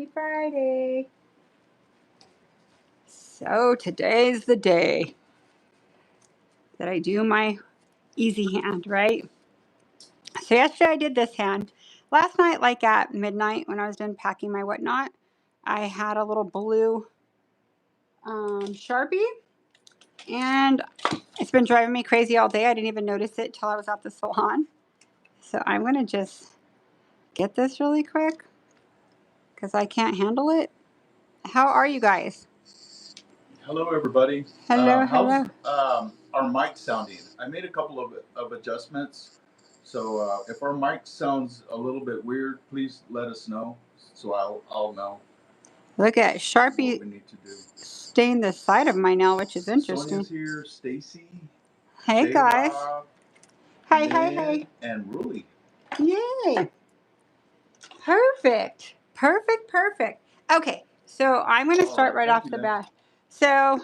Happy Friday. So today's the day that I do my easy hand, right? So yesterday I did this hand. Last night, like at midnight when I was done packing my whatnot, I had a little blue Sharpie, and it's been driving me crazy all day. I didn't even notice it till I was at the salon. So I'm going to just get this really quick because I can't handle it. How are you guys? Hello, everybody. Hello, How's hello. our mic sounding? I made a couple of adjustments. So if our mic sounds a little bit weird, please let us know so I'll know Look at what Sharpie we need to do. stained the side of my nail, which is interesting. Sonia's here, Stacy, Hey guys. J-Rob, Hey, Lynn, hey. and Ruli. Yay. Perfect. Perfect, perfect. Okay, so I'm going to start right off the bat. So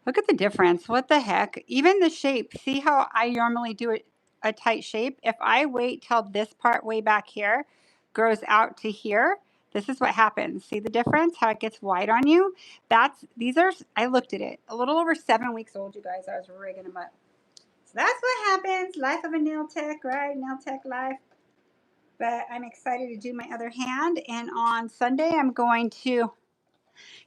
look at the difference. What the heck? Even the shape. See how I normally do a tight shape? If I wait till this part way back here grows out to here, this is what happens. See the difference? How it gets wide on you? These are, I looked at it, a little over 7 weeks old, you guys. I was rigging them up. So that's what happens. Life of a nail tech, right? Nail tech life. But I'm excited to do my other hand. And on Sunday, I'm going to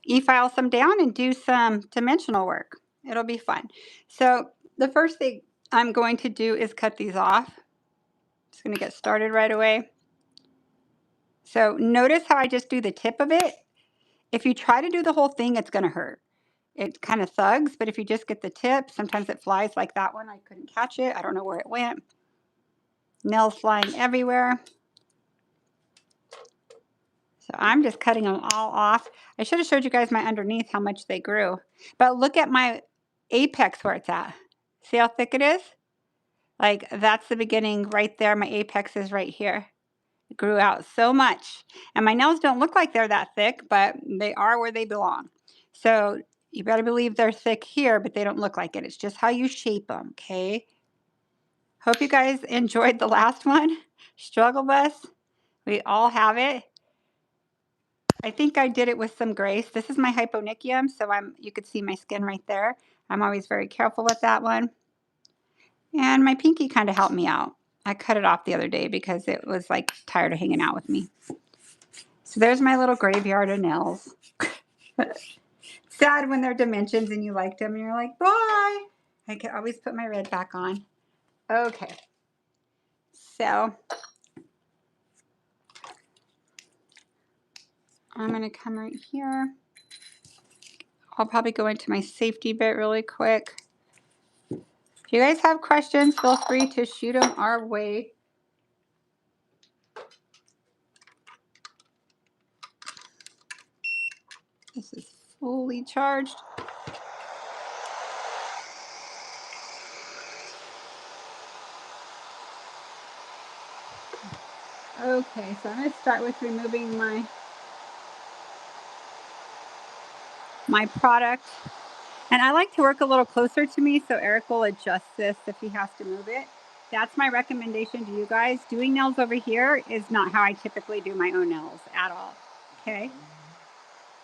e-file some down and do some dimensional work. It'll be fun. So the first thing I'm going to do is cut these off. Just going to get started right away. So notice how I just do the tip of it. If you try to do the whole thing, it's going to hurt. It kind of thugs, but if you just get the tip, sometimes it flies like that one. I couldn't catch it. I don't know where it went. Nails flying everywhere. So I'm just cutting them all off. I should have showed you guys my underneath, how much they grew. But look at my apex where it's at. See how thick it is? Like that's the beginning right there. My apex is right here. It grew out so much. And my nails don't look like they're that thick, but they are where they belong. So you better believe they're thick here, but they don't look like it. It's just how you shape them, okay? Hope you guys enjoyed the last one. Struggle bus. We all have it. I think I did it with some grace. This is my hyponychium, so you could see my skin right there. I'm always very careful with that one. And my pinky kind of helped me out. I cut it off the other day because it was like tired of hanging out with me. So there's my little graveyard of nails. Sad when they're dimensions and you liked them and you're like, bye. I can always put my red back on. Okay. So I'm going to come right here. I'll probably go into my safety bit really quick. If you guys have questions, feel free to shoot them our way. This is fully charged. Okay, so I'm going to start with removing my product. And I like to work a little closer to me, so Eric will adjust this if he has to move it. That's my recommendation to you guys. Doing nails over here is not how I typically do my own nails at all. Okay?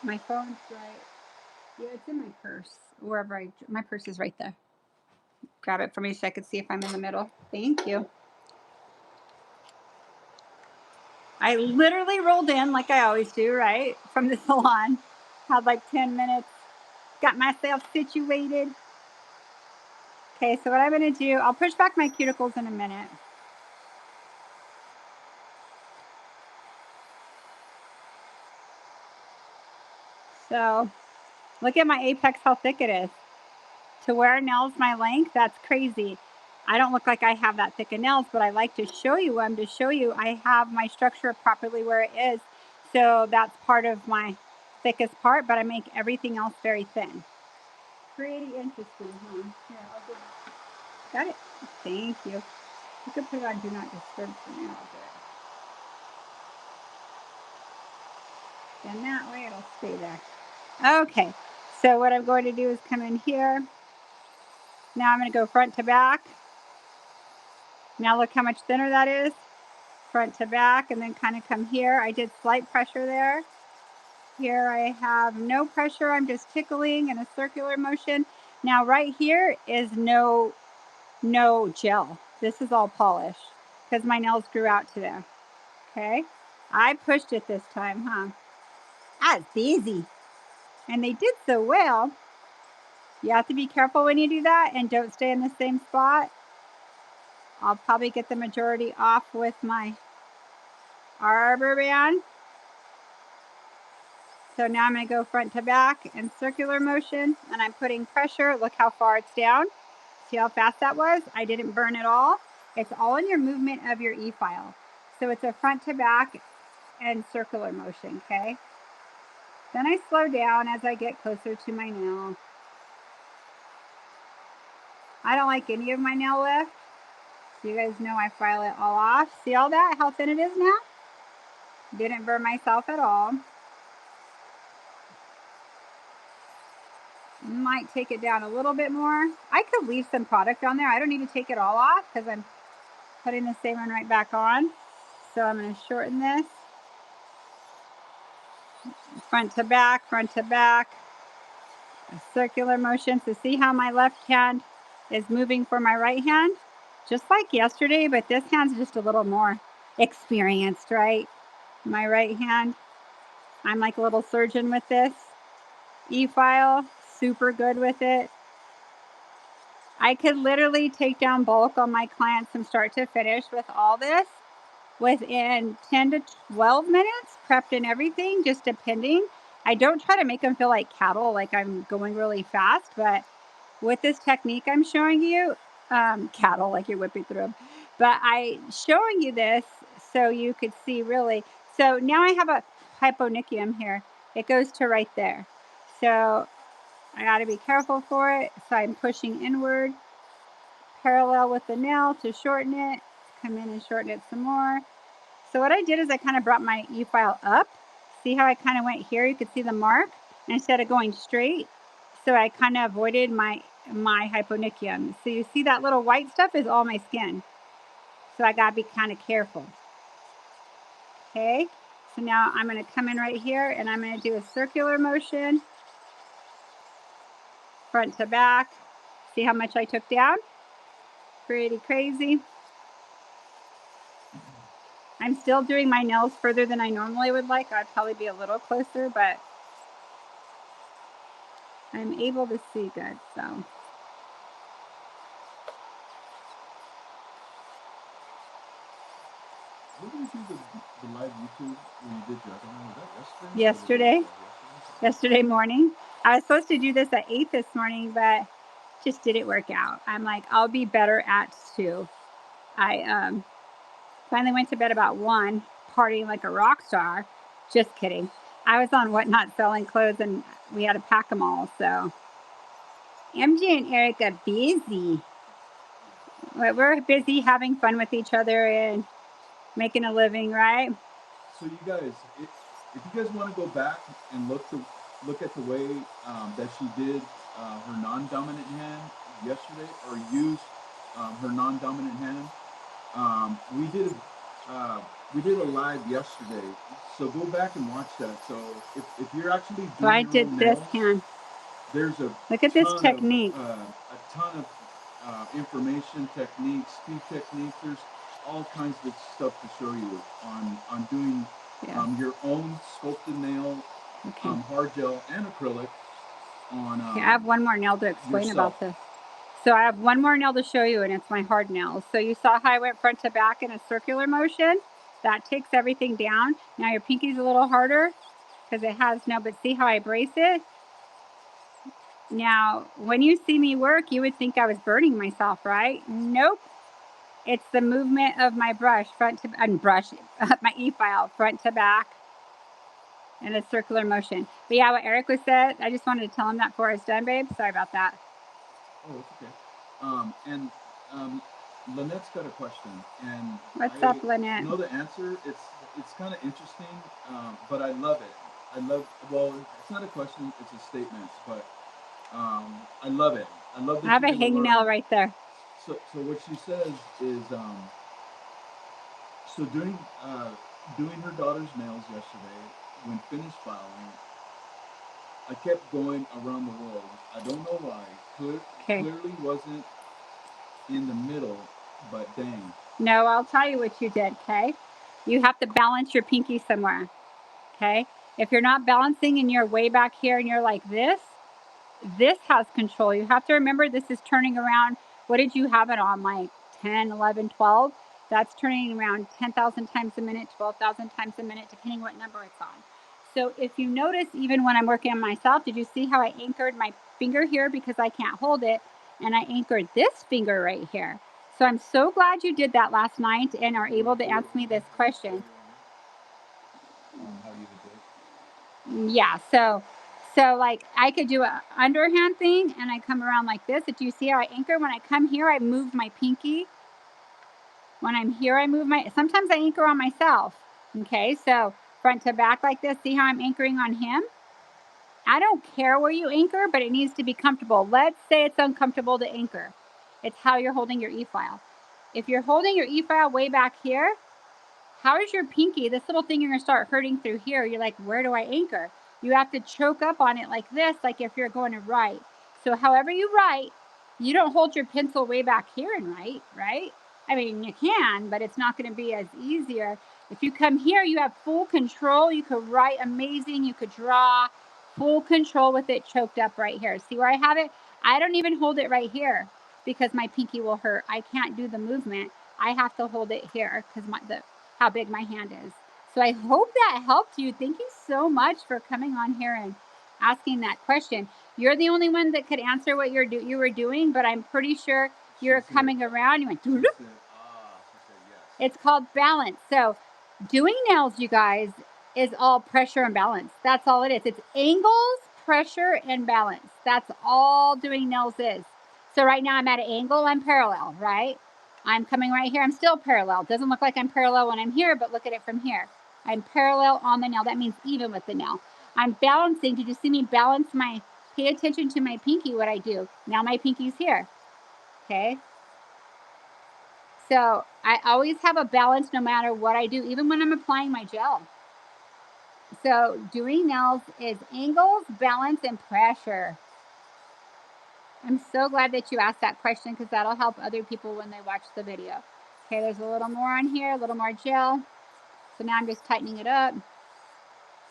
My phone's right. Yeah, it's in my purse. Wherever my purse is right there. Grab it for me so I can see if I'm in the middle. Thank you. I literally rolled in like I always do, right? From the salon. Had like 10 minutes. Got myself situated. Okay, so what I'm going to do, I'll push back my cuticles in a minute. So look at my apex, how thick it is. To wear nails my length, that's crazy. I don't look like I have that thick of nails, but I like to show you them to show you I have my structure properly where it is. So that's part of my thickest part, but I make everything else very thin. Pretty interesting, huh? Here, I'll give it. Got it. Thank you. You can put it on Do Not Disturb for me. I'll do it. And that way it'll stay there. Okay. So what I'm going to do is come in here. Now I'm going to go front to back. Now look how much thinner that is. Front to back, and then kind of come here. I did slight pressure there. Here I have no pressure. I'm just tickling in a circular motion. Now right here is no gel. This is all polish because my nails grew out to there. Okay. I pushed it this time, huh? That's easy. And they did so well. You have to be careful when you do that and don't stay in the same spot. I'll probably get the majority off with my arbor band. So now I'm going to go front to back in circular motion, and I'm putting pressure. Look how far it's down. See how fast that was? I didn't burn it all. It's all in your movement of your e-file. So it's a front to back and circular motion, okay? Then I slow down as I get closer to my nail. I don't like any of my nail lift. So you guys know I file it all off. See all that? How thin it is now? Didn't burn myself at all. Might take it down a little bit more. I could leave some product on there. I don't need to take it all off because I'm putting the same one right back on. So I'm going to shorten this. Front to back, a circular motion. So see how my left hand is moving for my right hand? Just like yesterday, but this hand's just a little more experienced, right? My right hand, I'm like a little surgeon with this. E-file, super good with it. I could literally take down bulk on my clients from start to finish with all this within 10 to 12 minutes, prepped and everything, just depending. I don't try to make them feel like cattle, like I'm going really fast, but with this technique I'm showing you, cattle, like you're whipping through them. But I showing you this so you could see really. So now I have a hyponychium here. It goes to right there. So I got to be careful for it. So I'm pushing inward, parallel with the nail to shorten it. Come in and shorten it some more. So what I did is I kind of brought my e-file up. See how I kind of went here? You could see the mark. And instead of going straight, so I kind of avoided my hyponychium. So you see that little white stuff is all my skin. So I got to be kind of careful. Okay. So now I'm going to come in right here and I'm going to do a circular motion. Front to back. See how much I took down? Pretty crazy. I'm still doing my nails further than I normally would like. I'd probably be a little closer, but I'm able to see good, so. When did you do the live YouTube when you did your, I don't know, was that yesterday? Yesterday morning. I was supposed to do this at 8 this morning, but just didn't work out. I'm like, I'll be better at 2. I finally went to bed about 1, partying like a rock star. Just kidding. I was on Whatnot selling clothes and we had to pack them all, so. MJ and Eric are busy. We're busy having fun with each other and making a living, right? So you guys, if you guys want to go back and look at the way that she did her non-dominant hand yesterday, or use her non-dominant hand, we did a live yesterday. So go back and watch that. So if you're actually doing So I your did own this nails, hand. there's a Look at this technique. a ton of information, techniques, speed techniques. There's all kinds of stuff to show you on doing your own sculpted nail, hard gel and acrylic on. Okay, I have one more nail to explain yourself. about this. So I have one more nail to show you, and it's my hard nails. So you saw how I went front to back in a circular motion? That takes everything down. Now your pinky's a little harder because it has no, but see how I brace it? Now, when you see me work, you would think I was burning myself, right? Nope. It's the movement of my brush, my e-file, front to back, in a circular motion. But yeah, what Eric was said, I just wanted to tell him that before I was done, babe. Sorry about that. Oh, it's okay. And Lynette's got a question, and What's up, Lynette? I know the answer. It's kind of interesting, but I love it. Well, it's not a question; it's a statement. But I love it. I love that. I have a hangnail right there. So what she says is, so doing her daughter's nails yesterday, when finished filing, I kept going around the world. I don't know why. Okay. Clearly wasn't in the middle, but dang. No, I'll tell you what you did, okay? You have to balance your pinky somewhere, okay? If you're not balancing and you're way back here and you're like this has control. You have to remember this is turning around. What did you have it on? Like 10, 11, 12? That's turning around 10,000 times a minute, 12,000 times a minute, depending what number it's on. So if you notice, even when I'm working on myself, did you see how I anchored my finger here because I can't hold it? And I anchored this finger right here. So I'm so glad you did that last night and are able to answer me this question. How you did it? Yeah, so like I could do a underhand thing and I come around like this. Do you see how I anchor? When I come here, I move my pinky. When I'm here, I move my, sometimes I anchor on myself. Okay, so front to back like this. See how I'm anchoring on him? I don't care where you anchor, but it needs to be comfortable. Let's say it's uncomfortable to anchor. It's how you're holding your E-file. If you're holding your E-file way back here, how is your pinky, this little thing, you're going to start hurting through here. You're like, where do I anchor? You have to choke up on it like this, like if you're going to write. So however you write, you don't hold your pencil way back here and write, right? I mean, you can, but it's not going to be as easier. If you come here, you have full control. You could write amazing. You could draw. Full control with it choked up right here. See where I have it? I don't even hold it right here because my pinky will hurt. I can't do the movement. I have to hold it here because how big my hand is. So I hope that helped you. Thank you so much for coming on here and asking that question. You're the only one that could answer what you were doing, but I'm pretty sure you're coming around. You went, She said, yes. It's called balance. So doing nails, you guys, is all pressure and balance. That's all it is. It's angles, pressure, and balance. That's all doing nails is. So right now I'm at an angle, I'm parallel, right? I'm coming right here, I'm still parallel. Doesn't look like I'm parallel when I'm here, but look at it from here. I'm parallel on the nail. That means even with the nail. I'm balancing. Did you see me balance pay attention to my pinky, what I do. Now my pinky's here, okay? So I always have a balance no matter what I do, even when I'm applying my gel. So doing nails is angles, balance, and pressure. I'm so glad that you asked that question because that'll help other people when they watch the video. Okay, there's a little more on here, a little more gel. So now I'm just tightening it up.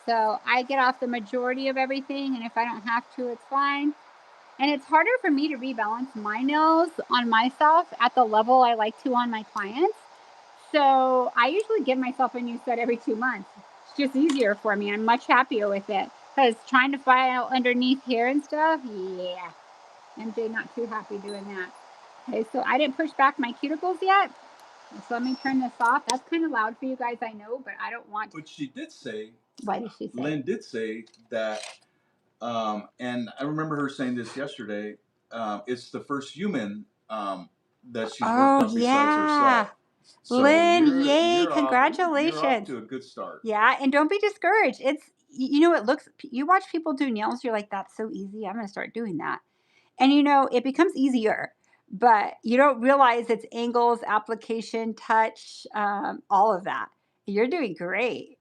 So I get off the majority of everything, and if I don't have to, it's fine. And it's harder for me to rebalance my nails on myself at the level I like to on my clients. So I usually give myself a new set every 2 months. It's just easier for me. I'm much happier with it because trying to file underneath here and stuff, yeah, MJ not too happy doing that. Okay, so I didn't push back my cuticles yet. So let me turn this off. That's kind of loud for you guys, I know, but I don't want. But she did say. What did she say? Lynn did say that, and I remember her saying this yesterday. It's the first human that she's worked on besides herself. So Lynn, yay, you're congratulations. You're off to a good start. Yeah, and don't be discouraged. You watch people do nails, you're like, that's so easy. I'm going to start doing that. And it becomes easier, but you don't realize it's angles, application, touch, all of that. You're doing great.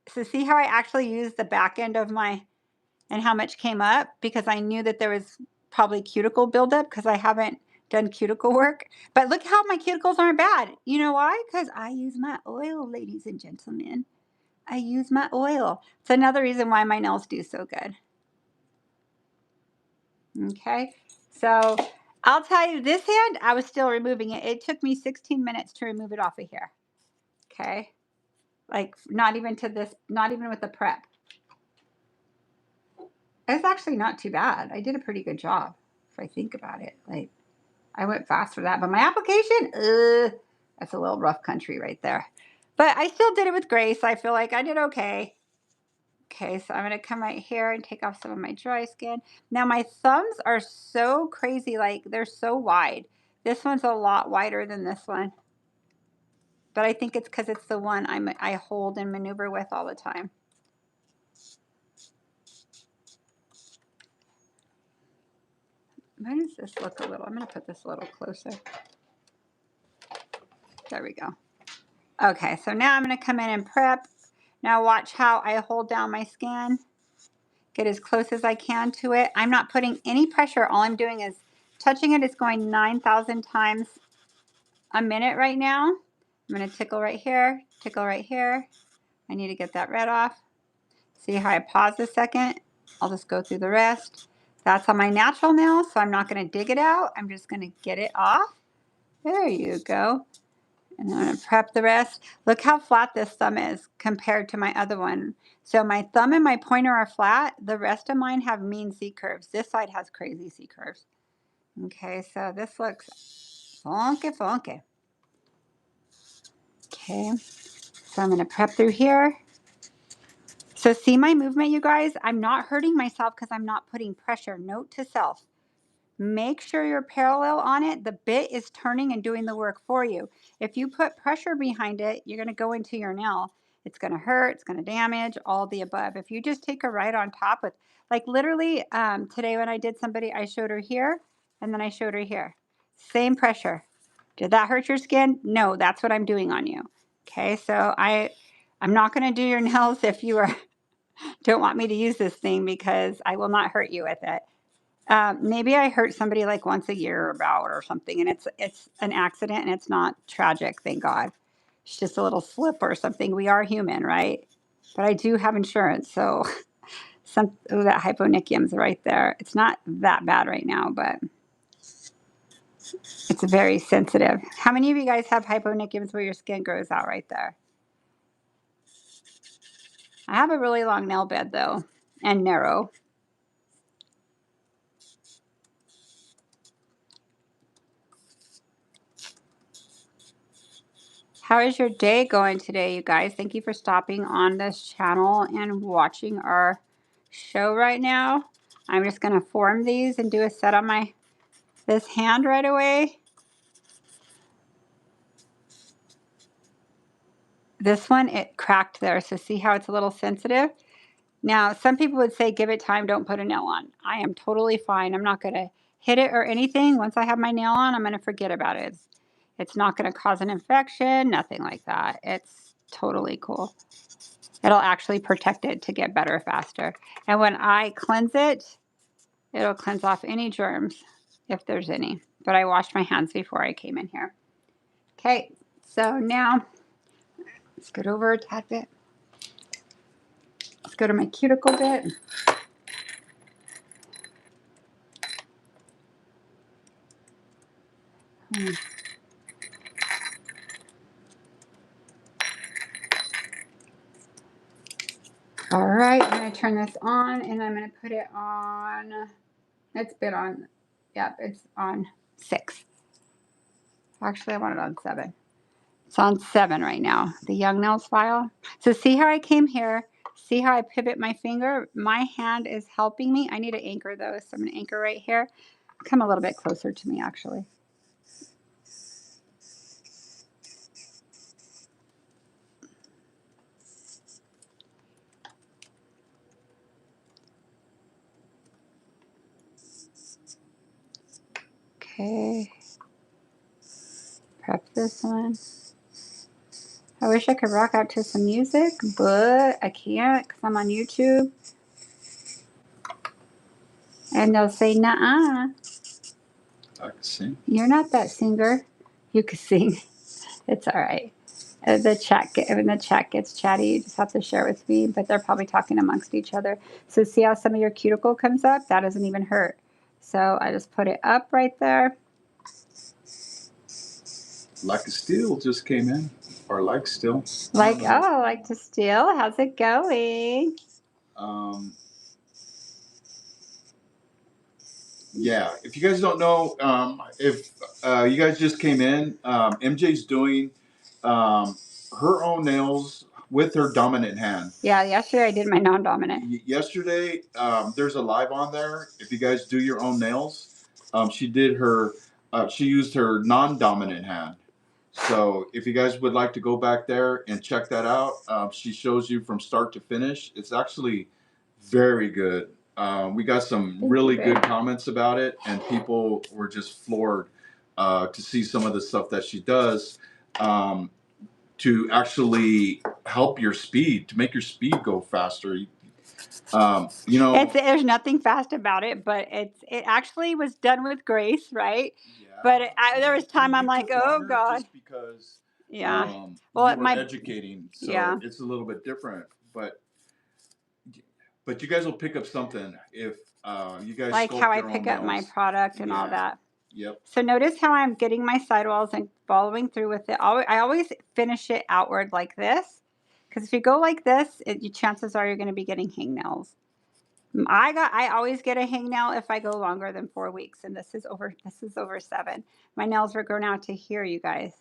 So see how I actually used the back end of and how much came up because I knew that there was probably cuticle buildup because I haven't done cuticle work. But look how my cuticles aren't bad. You know why? Because I use my oil, ladies and gentlemen. I use my oil. It's another reason why my nails do so good. Okay, so I'll tell you, this hand, I was still removing it. It took me 16 minutes to remove it off of here. Okay, like not even with the prep. It's actually not too bad. I did a pretty good job if I think about it. Like I went fast for that, but my application, that's a little rough country right there. But I still did it with grace. I feel like I did okay. Okay, so I'm going to come right here and take off some of my dry skin. Now my thumbs are so crazy, like they're so wide. This one's a lot wider than this one. But I think it's because it's the one I hold and maneuver with all the time. Why does this look a little? I'm going to put this a little closer. There we go. Okay, so now I'm going to come in and prep. Now watch how I hold down my skin. Get as close as I can to it. I'm not putting any pressure. All I'm doing is touching it. It's going 9,000 times a minute right now. I'm going to tickle right here, tickle right here. I need to get that red off. See how I pause a second? I'll just go through the rest. That's on my natural nail, so I'm not going to dig it out. I'm just going to get it off. There you go. And I'm going to prep the rest. Look how flat this thumb is compared to my other one. So my thumb and my pointer are flat. The rest of mine have mean C curves. This side has crazy C curves. Okay, so this looks funky, funky. Okay, so I'm going to prep through here. So see my movement, you guys? I'm not hurting myself because I'm not putting pressure. Note to self. Make sure you're parallel on it. The bit is turning and doing the work for you. If you put pressure behind it, you're going to go into your nail. It's going to hurt. It's going to damage, all the above. If you just take her right on top with, like literally today when I did somebody, I showed her here and then I showed her here. Same pressure. Did that hurt your skin? No, that's what I'm doing on you. Okay, so I'm not going to do your nails if you don't want me to use this thing because I will not hurt you with it. Maybe I hurt somebody like once a year about or something, and it's an accident and it's not tragic, thank God. It's just a little slip or something. We are human, right? But I do have insurance, so that hyponychium's right there. It's not that bad right now, but it's very sensitive. How many of you guys have hyponychiums where your skin grows out right there? I have a really long nail bed though, and narrow. How is your day going today, you guys? Thank you for stopping on this channel and watching our show right now. I'm just going to form these and do a set on this hand right away. This one, it cracked there, so see how it's a little sensitive? Now, some people would say, give it time, don't put a nail on. I am totally fine. I'm not going to hit it or anything. Once I have my nail on, I'm going to forget about it. It's not going to cause an infection, nothing like that. It's totally cool. It'll actually protect it to get better faster. And when I cleanse it, it'll cleanse off any germs, if there's any. But I washed my hands before I came in here. Okay, so now, let's scoot over a tad bit. Let's go to my cuticle bit. All right, I'm going to turn this on, and I'm going to put it on, it's been on, yep, it's on 6. Actually, I want it on 7. It's on 7 right now, the Young Nails file. So see how I came here? See how I pivot my finger? My hand is helping me. I need to anchor those, so I'm going to anchor right here. Come a little bit closer to me, actually. Okay. Prep this one. I wish I could rock out to some music, but I can't because I'm on YouTube. And they'll say, nuh-uh. I can sing. You're not that singer. You can sing. It's all right. When the chat gets chatty, you just have to share with me, but they're probably talking amongst each other. So see how some of your cuticle comes up? That doesn't even hurt. So I just put it up right there. Like a Steel just came in, or Like Still. Like to steal. How's it going? Yeah, if you guys don't know, if you guys just came in, MJ's doing her own nails with her dominant hand. Yeah, yesterday I did my non-dominant. Yesterday, there's a live on there. If you guys do your own nails, she did her. She used her non-dominant hand. So if you guys would like to go back there and check that out, she shows you from start to finish. It's actually very good. We got some really good comments about it, and people were just floored to see some of the stuff that she does. to actually help your speed, to make your speed go faster. You know, there's nothing fast about it, but it actually was done with grace, right? Yeah. But there was time I'm like, oh God. Just because Yeah. well, you were educating, so yeah. it's a little bit different. But you guys will pick up something if you guys Like how I sculpt your pick own up my nails. product and all Yeah. that. Yep. So notice how I'm getting my sidewalls and following through with it. I always finish it outward like this, because if you go like this, chances are you're going to be getting hangnails. I always get a hangnail if I go longer than 4 weeks, and this is over 7. My nails were grown out to here, you guys.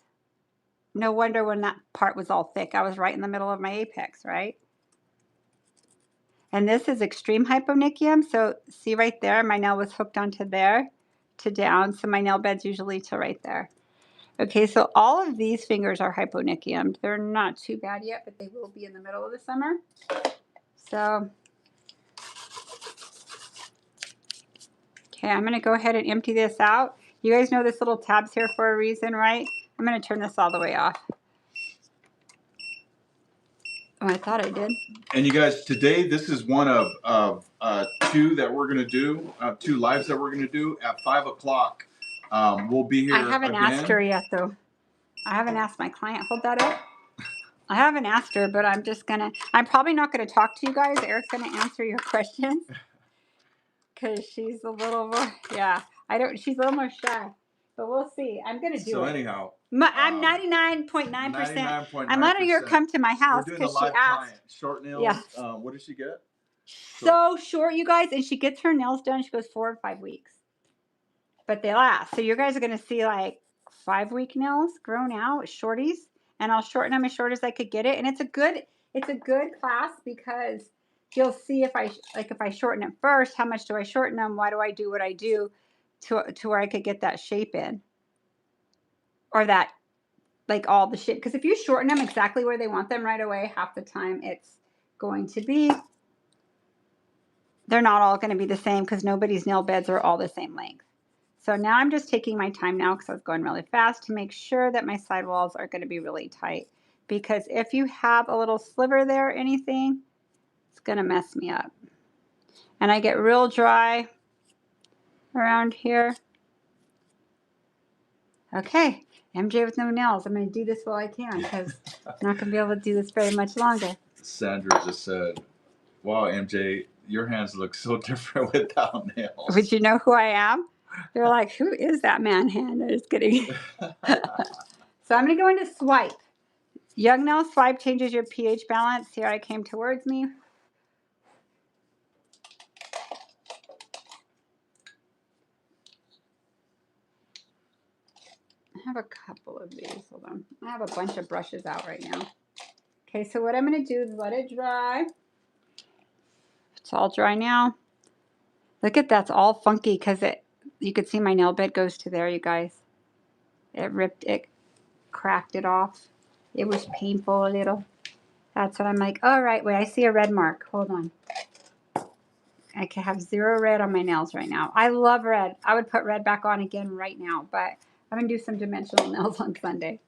No wonder when that part was all thick. I was right in the middle of my apex, right? And this is extreme hyponychium. So see right there, my nail was hooked onto there to down. So my nail bed's usually to right there. Okay, so all of these fingers are hyponychiumed. They're not too bad yet, but they will be in the middle of the summer. So, okay, I'm going to go ahead and empty this out. You guys know this little tab's here for a reason, right? I'm going to turn this all the way off. Oh, I thought I did. And you guys, today this is one of 2 that we're gonna do, 2 lives that we're gonna do at 5 o'clock. We'll be here. I haven't asked her yet, though. I haven't asked my client. Hold that up. I haven't asked her, but I'm probably not gonna talk to you guys. Eric's gonna answer your questions because she's a little more. Yeah, she's a little more shy. But we'll see. I'm gonna do it. So anyhow, I'm 99.9%. I'm letting her come to my house because she asked. Short nails. Yeah. What did she get? So short, you guys, and she gets her nails done. She goes 4 or 5 weeks, but they last. So you guys are gonna see like 5-week nails grown out, shorties, and I'll shorten them as short as I could get it. And it's a good class because you'll see if I shorten it first, how much do I shorten them? Why do I do what I do to where I could get that shape in, or that like all the shape? Because if you shorten them exactly where they want them right away, half the time it's going to be. They're not all going to be the same because nobody's nail beds are all the same length. So now I'm just taking my time now because I was going really fast to make sure that my sidewalls are going to be really tight. Because if you have a little sliver there or anything, it's going to mess me up. And I get real dry around here. Okay, MJ with no nails. I'm going to do this while I can because I'm not going to be able to do this very much longer. Sandra just said, wow, MJ, your hands look so different without nails. Would you know who I am? They're like, who is that man hand? I'm just kidding. So I'm going to go into swipe. Young nail swipe changes your pH balance. Here I came towards me. I have a couple of these. Hold on. I have a bunch of brushes out right now. Okay, so what I'm going to do is let it dry. It's all dry now. Look at that's all funky because you could see my nail bed goes to there, you guys. It cracked it off. It was painful a little. That's what I'm like, all right, wait, I see a red mark. Hold on. I can have 0 red on my nails right now. I love red. I would put red back on again right now, but I'm going to do some dimensional nails on Sunday.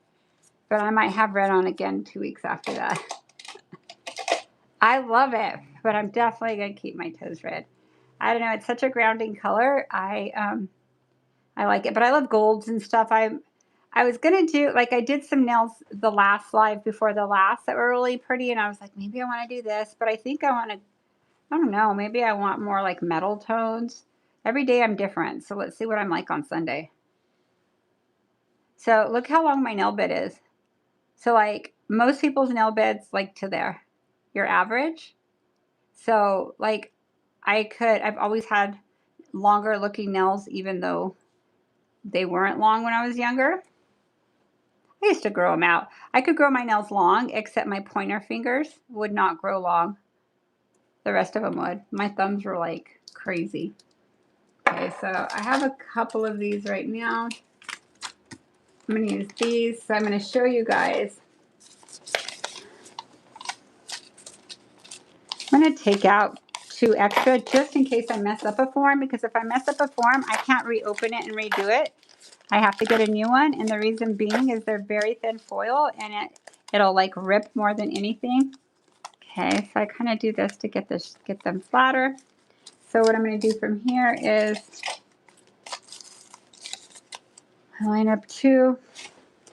But I might have red on again 2 weeks after that. I love it, but I'm definitely going to keep my toes red. I don't know. It's such a grounding color. I like it, but I love golds and stuff. I was going to do, like I did some nails the last live before the last that were really pretty, and I was like, maybe I want to do this, but I think I want to, I don't know, maybe I want more like metal tones. Every day I'm different, so let's see what I'm like on Sunday. So look how long my nail bed is. So like most people's nail beds like to there, your average. So like I've always had longer looking nails even though they weren't long when I was younger. I used to grow them out. I could grow my nails long except my pointer fingers would not grow long. The rest of them would. My thumbs were like crazy. Okay, so I have a couple of these right now. I'm going to use these. So I'm going to show you guys. I'm going to take out 2 extra just in case I mess up a form, because if I mess up a form, I can't reopen it and redo it. I have to get a new one, and the reason being is they're very thin foil, and It'll like rip more than anything. Okay, so I kind of do this to get them flatter. So what I'm going to do from here is line up 2.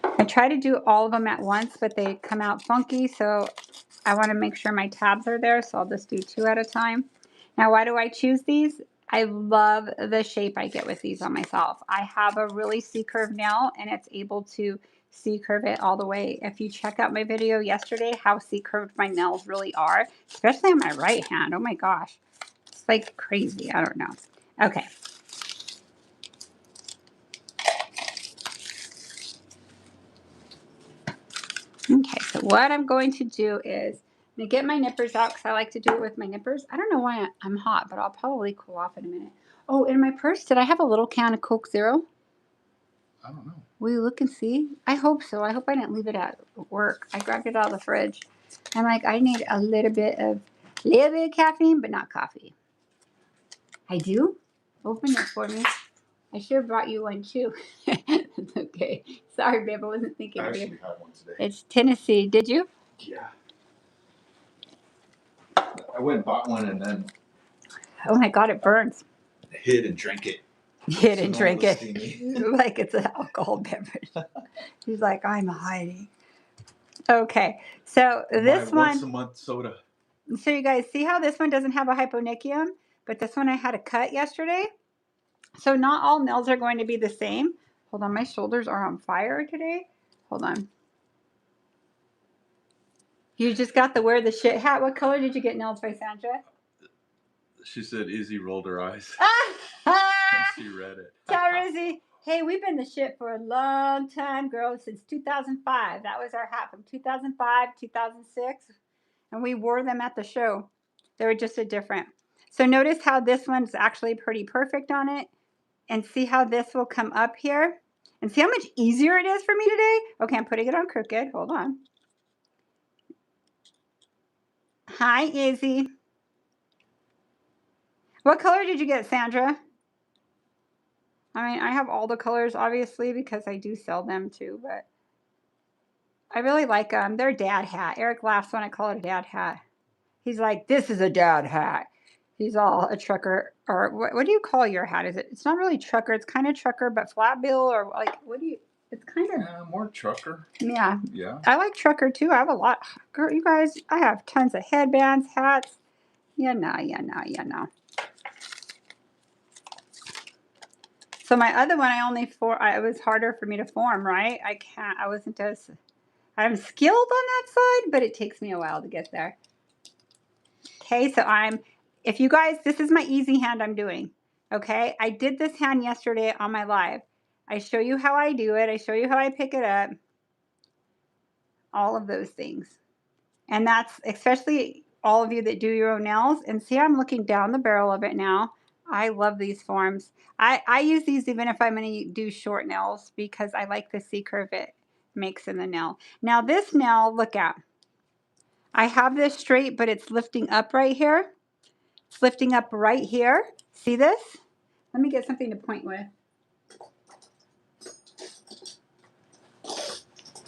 I try to do all of them at once, but they come out funky, so I want to make sure my tabs are there, so I'll just do 2 at a time. Now, why do I choose these? I love the shape I get with these on myself. I have a really C-curve nail, and it's able to C-curve it all the way. If you check out my video yesterday, how C-curved my nails really are, especially on my right hand. Oh my gosh. It's like crazy. I don't know. Okay. Okay, so what I'm going to do is I'm going to get my nippers out because I like to do it with my nippers. I don't know why I'm hot, but I'll probably cool off in a minute. Oh, in my purse, did I have a little can of Coke Zero? I don't know. Will you look and see? I hope so. I hope I didn't leave it at work. I grabbed it out of the fridge. I'm like, I need a little bit of caffeine, but not coffee. I do? Open it for me. I should have brought you one too. It's okay. Sorry, babe. I wasn't thinking of you. I actually had one today. It's Tennessee. Did you? Yeah. I went and bought one and then. Oh my God, it burns. Hid and drank it. Hid and drink it like it's an alcohol beverage. He's like, I'm hiding. Okay, so this one. Once a month soda. So you guys see how this one doesn't have a hyponychium, but this one I had a cut yesterday. So not all nails are going to be the same. Hold on, my shoulders are on fire today. Hold on. You just got the wear the shit hat. What color did you get nails by Sandra? She said Izzy rolled her eyes. She read it. Tell Izzy, hey, we've been the shit for a long time, girl, since 2005. That was our hat from 2005, 2006. And we wore them at the show. They were just a different. So notice how this one's actually pretty perfect on it. And see how this will come up here. And see how much easier it is for me today? Okay, I'm putting it on crooked. Hold on. Hi, Izzy. What color did you get, Sandra? I mean, I have all the colors, obviously, because I do sell them too, but I really like them. They're dad hat. Eric laughs when I call it a dad hat. He's like, this is a dad hat. He's all a trucker, or what do you call your hat? It's not really trucker. It's kind of trucker, but flat bill, or like, what do you, it's kind of. More trucker. Yeah. Yeah. I like trucker too. I have a lot. Girl, you guys, I have tons of headbands, hats. Yeah, no. So my other one, it was harder for me to form, right? I'm skilled on that side, but it takes me a while to get there. Okay, so if you guys, this is my easy hand I'm doing. Okay, I did this hand yesterday on my live. I show you how I do it. I show you how I pick it up. All of those things. And that's especially all of you that do your own nails. And see, I'm looking down the barrel of it now. I love these forms. I use these even if I'm going to do short nails because I like the C-curve it makes in the nail. Now this nail, look at. I have this straight, but it's lifting up right here. It's lifting up right here. See this? Let me get something to point with.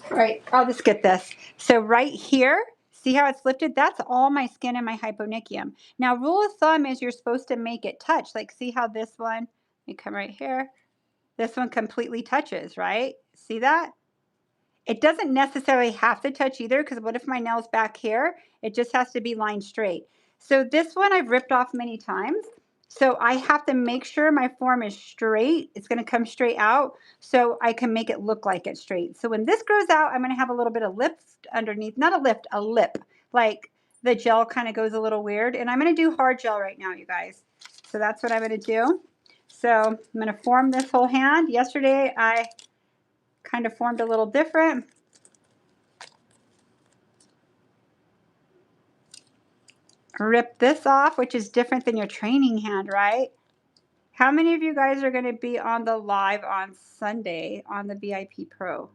Right, I'll just get this. So right here, see how it's lifted? That's all my skin and my hyponychium. Now, rule of thumb is you're supposed to make it touch. Like, see how this one, let me come right here. This one completely touches, right? See that? It doesn't necessarily have to touch either because what if my nail's back here? It just has to be lined straight. So this one I've ripped off many times. So I have to make sure my form is straight. It's going to come straight out so I can make it look like it's straight. So when this grows out, I'm going to have a little bit of lift underneath. Not a lift, a lip. Like the gel kind of goes a little weird. And I'm going to do hard gel right now, you guys. So that's what I'm going to do. So I'm going to form this whole hand. Yesterday I kind of formed a little different. Rip this off, which is different than your training hand, right? How many of you guys are going to be on the live on Sunday on the VIP Pro?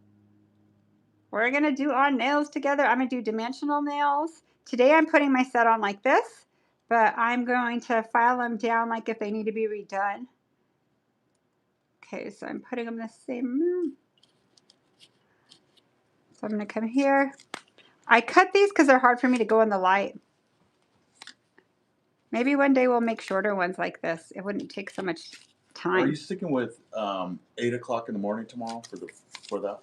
We're going to do on nails together. I'm going to do dimensional nails. Today I'm putting my set on like this, but I'm going to file them down like if they need to be redone. Okay, so I'm putting them the same. So I'm going to come here. I cut these because they're hard for me to go in the light. Maybe one day we'll make shorter ones like this. It wouldn't take so much time. Are you sticking with 8 o'clock in the morning tomorrow for that?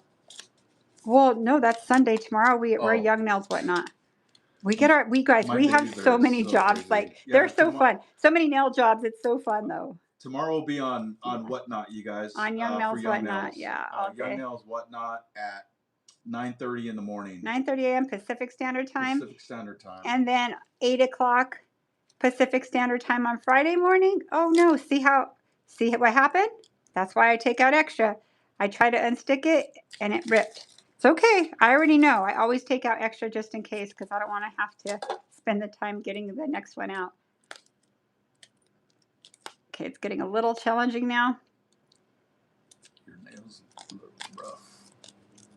Well, no, that's Sunday. Tomorrow we're Young Nails Whatnot. We have so many jobs. Crazy. Like they're so fun. So many nail jobs. It's so fun though. Tomorrow will be on Whatnot, you guys. On Young Nails Whatnot. Yeah. Young Nails Whatnot at 9:30 in the morning. 9:30 a.m. Pacific Standard Time. Pacific Standard Time. And then 8 o'clock Pacific Standard Time on Friday morning. Oh no! See what happened? That's why I take out extra. I try to unstick it and it ripped. It's okay. I already know. I always take out extra just in case because I don't want to have to spend the time getting the next one out. Okay, it's getting a little challenging now. Your nails look rough.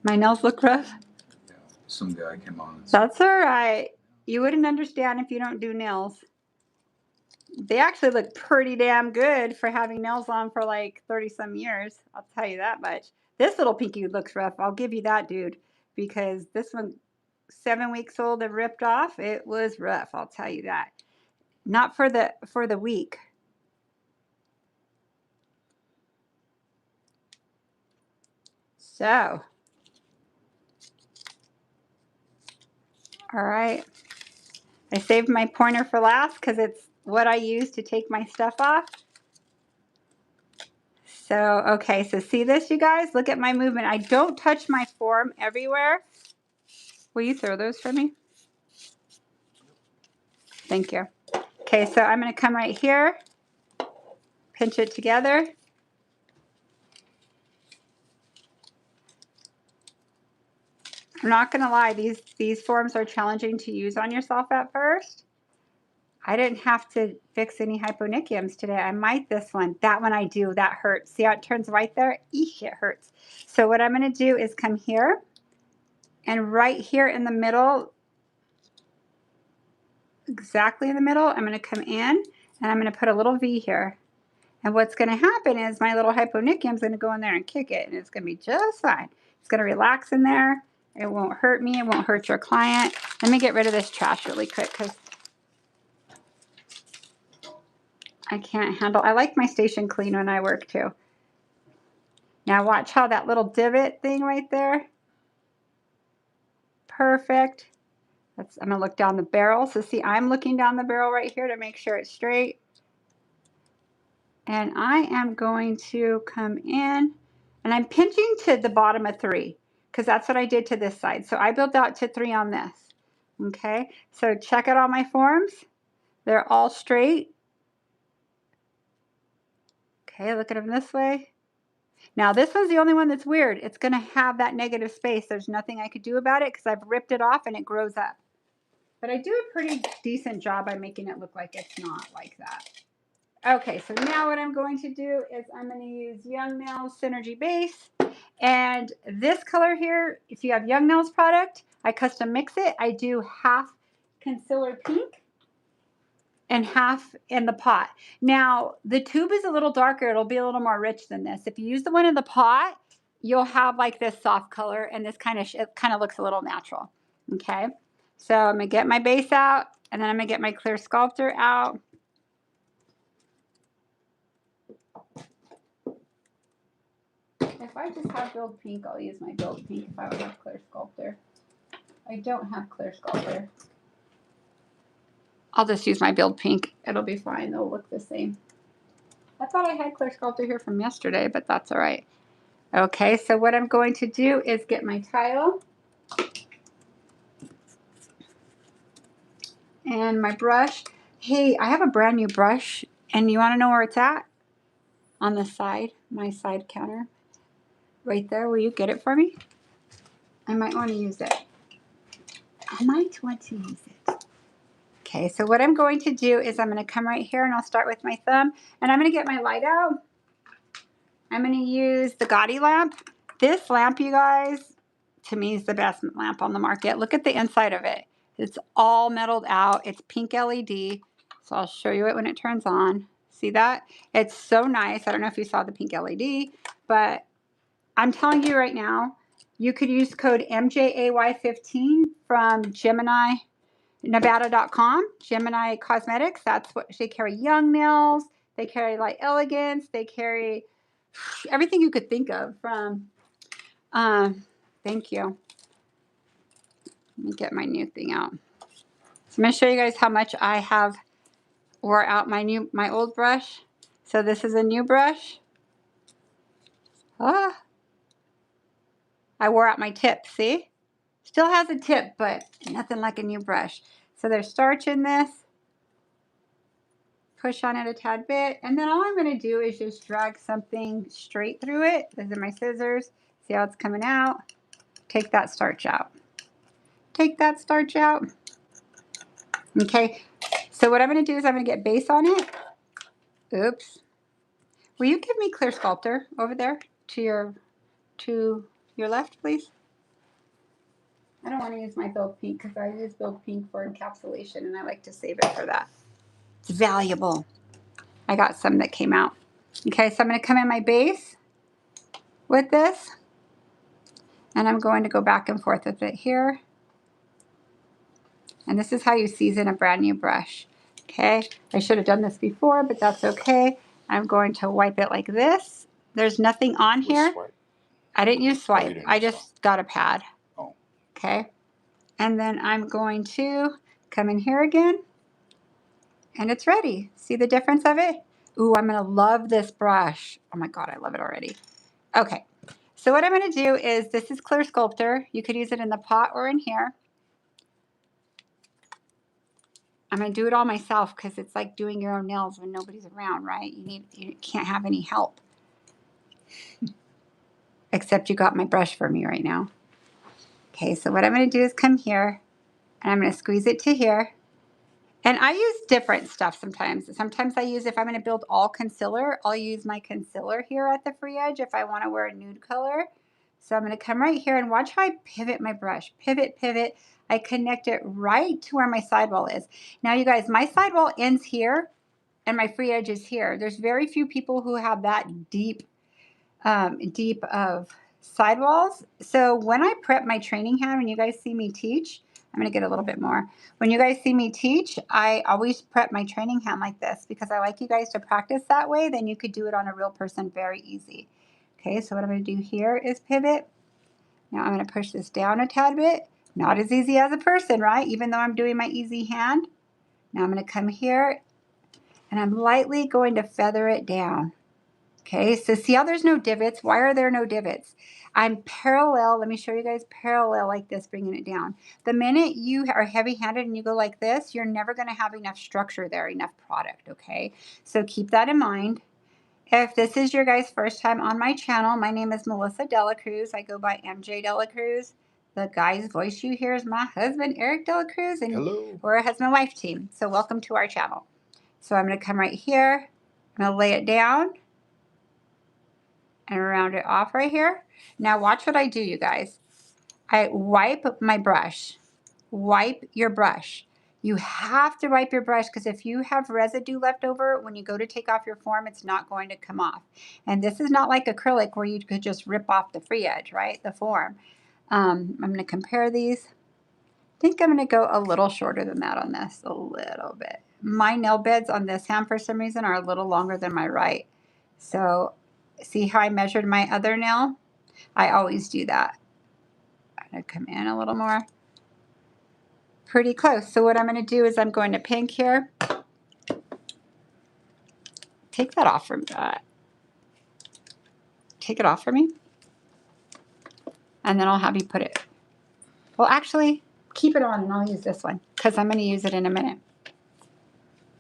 My nails look rough? Yeah. Some guy came on. That's all right. You wouldn't understand if you don't do nails. They actually look pretty damn good for having nails on for like 30 some years. I'll tell you that much. This little pinky looks rough. I'll give you that, dude, because this one, 7 weeks old and ripped off. It was rough. I'll tell you that. Not for the week. So, all right. I saved my pointer for last because it's what I use to take my stuff off. So, okay, so see this, you guys? Look at my movement. I don't touch my form everywhere. Will you throw those for me? Thank you. Okay, so I'm going to come right here, pinch it together. I'm not going to lie, these forms are challenging to use on yourself at first. I didn't have to fix any hyponychiums today. I might this one. That one I do. That hurts. See how it turns white there? Eesh, it hurts. So what I'm going to do is come here, and right here in the middle, exactly in the middle, I'm going to come in, and I'm going to put a little V here. And what's going to happen is my little hyponychium is going to go in there and kick it, and it's going to be just fine. It's going to relax in there. It won't hurt me. It won't hurt your client. Let me get rid of this trash really quick because I can't handle. I like my station clean when I work too. Now watch how that little divot thing right there. Perfect. I'm going to look down the barrel. So see, I'm looking down the barrel right here to make sure it's straight. And I am going to come in, and I'm pinching to the bottom of 3 because that's what I did to this side. So I built out to 3 on this. Okay, so check out all my forms. They're all straight. Okay, look at them this way. Now this one's the only one that's weird. It's going to have that negative space. There's nothing I could do about it because I've ripped it off and it grows up. But I do a pretty decent job by making it look like it's not like that. Okay, so now what I'm going to do is I'm going to use Young Nails Synergy Base. And this color here, if you have Young Nails product, I custom mix it. I do half concealer pink and half in the pot. Now, the tube is a little darker. It'll be a little more rich than this. If you use the one in the pot, you'll have like this soft color, and this it kind of looks a little natural. Okay, so I'm going to get my base out, and then I'm going to get my clear sculptor out. If I just have Build Pink, I'll use my Build Pink if I would have Clear Sculptor. I don't have Clear Sculptor. I'll just use my Build Pink. It'll be fine. They'll look the same. I thought I had Clear Sculptor here from yesterday, but that's all right. Okay, so what I'm going to do is get my tile and my brush. Hey, I have a brand new brush, and you want to know where it's at? On the side, my side counter. Right there. Will you get it for me? I might want to use it. I might want to use it. Okay, so what I'm going to do is I'm going to come right here, and I'll start with my thumb, and I'm going to get my light out. I'm going to use the Gotti lamp. This lamp, you guys, to me is the best lamp on the market. Look at the inside of it. It's all metalled out. It's pink LED, so I'll show you it when it turns on. See that? It's so nice. I don't know if you saw the pink LED, but I'm telling you right now, You could use code MJAY15 from GeminiNevada.com, Gemini Cosmetics. That's what they carry. Young Nails. They carry like Elegance. They carry everything you could think of from. Thank you. Let me get my new thing out. So I'm going to show you guys how much I have wore out my old brush. So this is a new brush. I wore out my tip, see? Still has a tip, but nothing like a new brush. So there's starch in this. Push on it a tad bit. And then all I'm going to do is just drag something straight through it. These are my scissors. See how it's coming out? Take that starch out. Take that starch out. Okay. So what I'm going to do is I'm going to get base on it. Oops. Will you give me clear sculptor over there to your left, please? I don't want to use my Build Pink because I use Build Pink for encapsulation and I like to save it for that. It's valuable. I got some that came out. Okay, so I'm going to come in my base with this and I'm going to go back and forth with it here. And this is how you season a brand new brush. Okay, I should have done this before, but that's okay. I'm going to wipe it like this. There's nothing on here. Swipe? I didn't use swipe. Didn't I just got a pad. Oh. Okay. And then I'm going to come in here again. And it's ready. See the difference of it? Ooh, I'm going to love this brush. Oh my God, I love it already. Okay. So what I'm going to do is, this is Clear Sculptor. You could use it in the pot or in here. I'm going to do it all myself because it's like doing your own nails when nobody's around, right? You can't have any help. Except you got my brush for me right now. Okay, so what I'm going to do is come here and I'm going to squeeze it to here. And I use different stuff sometimes. Sometimes I use, if I'm going to build all concealer, I'll use my concealer here at the free edge if I want to wear a nude color. So I'm going to come right here and watch how I pivot my brush. Pivot, pivot. I connect it right to where my sidewall is. Now, you guys, my sidewall ends here and my free edge is here. There's very few people who have that deep of sidewalls. So when I prep my training hand, when you guys see me teach, I'm going to get a little bit more. When you guys see me teach, I always prep my training hand like this because I like you guys to practice that way. Then you could do it on a real person very easy. Okay, so what I'm going to do here is pivot. Now I'm going to push this down a tad bit. Not as easy as a person, right? Even though I'm doing my easy hand. Now I'm going to come here and I'm lightly going to feather it down. Okay, so see how there's no divots? Why are there no divots? I'm parallel. Let me show you guys parallel like this, bringing it down. The minute you are heavy-handed and you go like this, you're never going to have enough structure there, enough product, okay? So keep that in mind. If this is your guys' first time on my channel, my name is Melissa DeLaCruz. I go by MJ DeLaCruz. The guy's voice you hear is my husband, Eric DeLaCruz, and Hello. we're a husband-wife team. So welcome to our channel. So I'm going to come right here. I'm going to lay it down and round it off right here. Now watch what I do, you guys. I wipe my brush. Wipe your brush. You have to wipe your brush because if you have residue left over, when you go to take off your form, it's not going to come off. And this is not like acrylic where you could just rip off the free edge, right? The form. I'm going to compare these. I think I'm going to go a little shorter than that on this, a little bit. My nail beds on this hand for some reason are a little longer than my right. So see how I measured my other nail? I always do that. I'm going to come in a little more. Pretty close. So what I'm going to do is I'm going to pink here. Take that off from that. Take it off for me. And then I'll have you put it. Well, actually, keep it on and I'll use this one because I'm going to use it in a minute.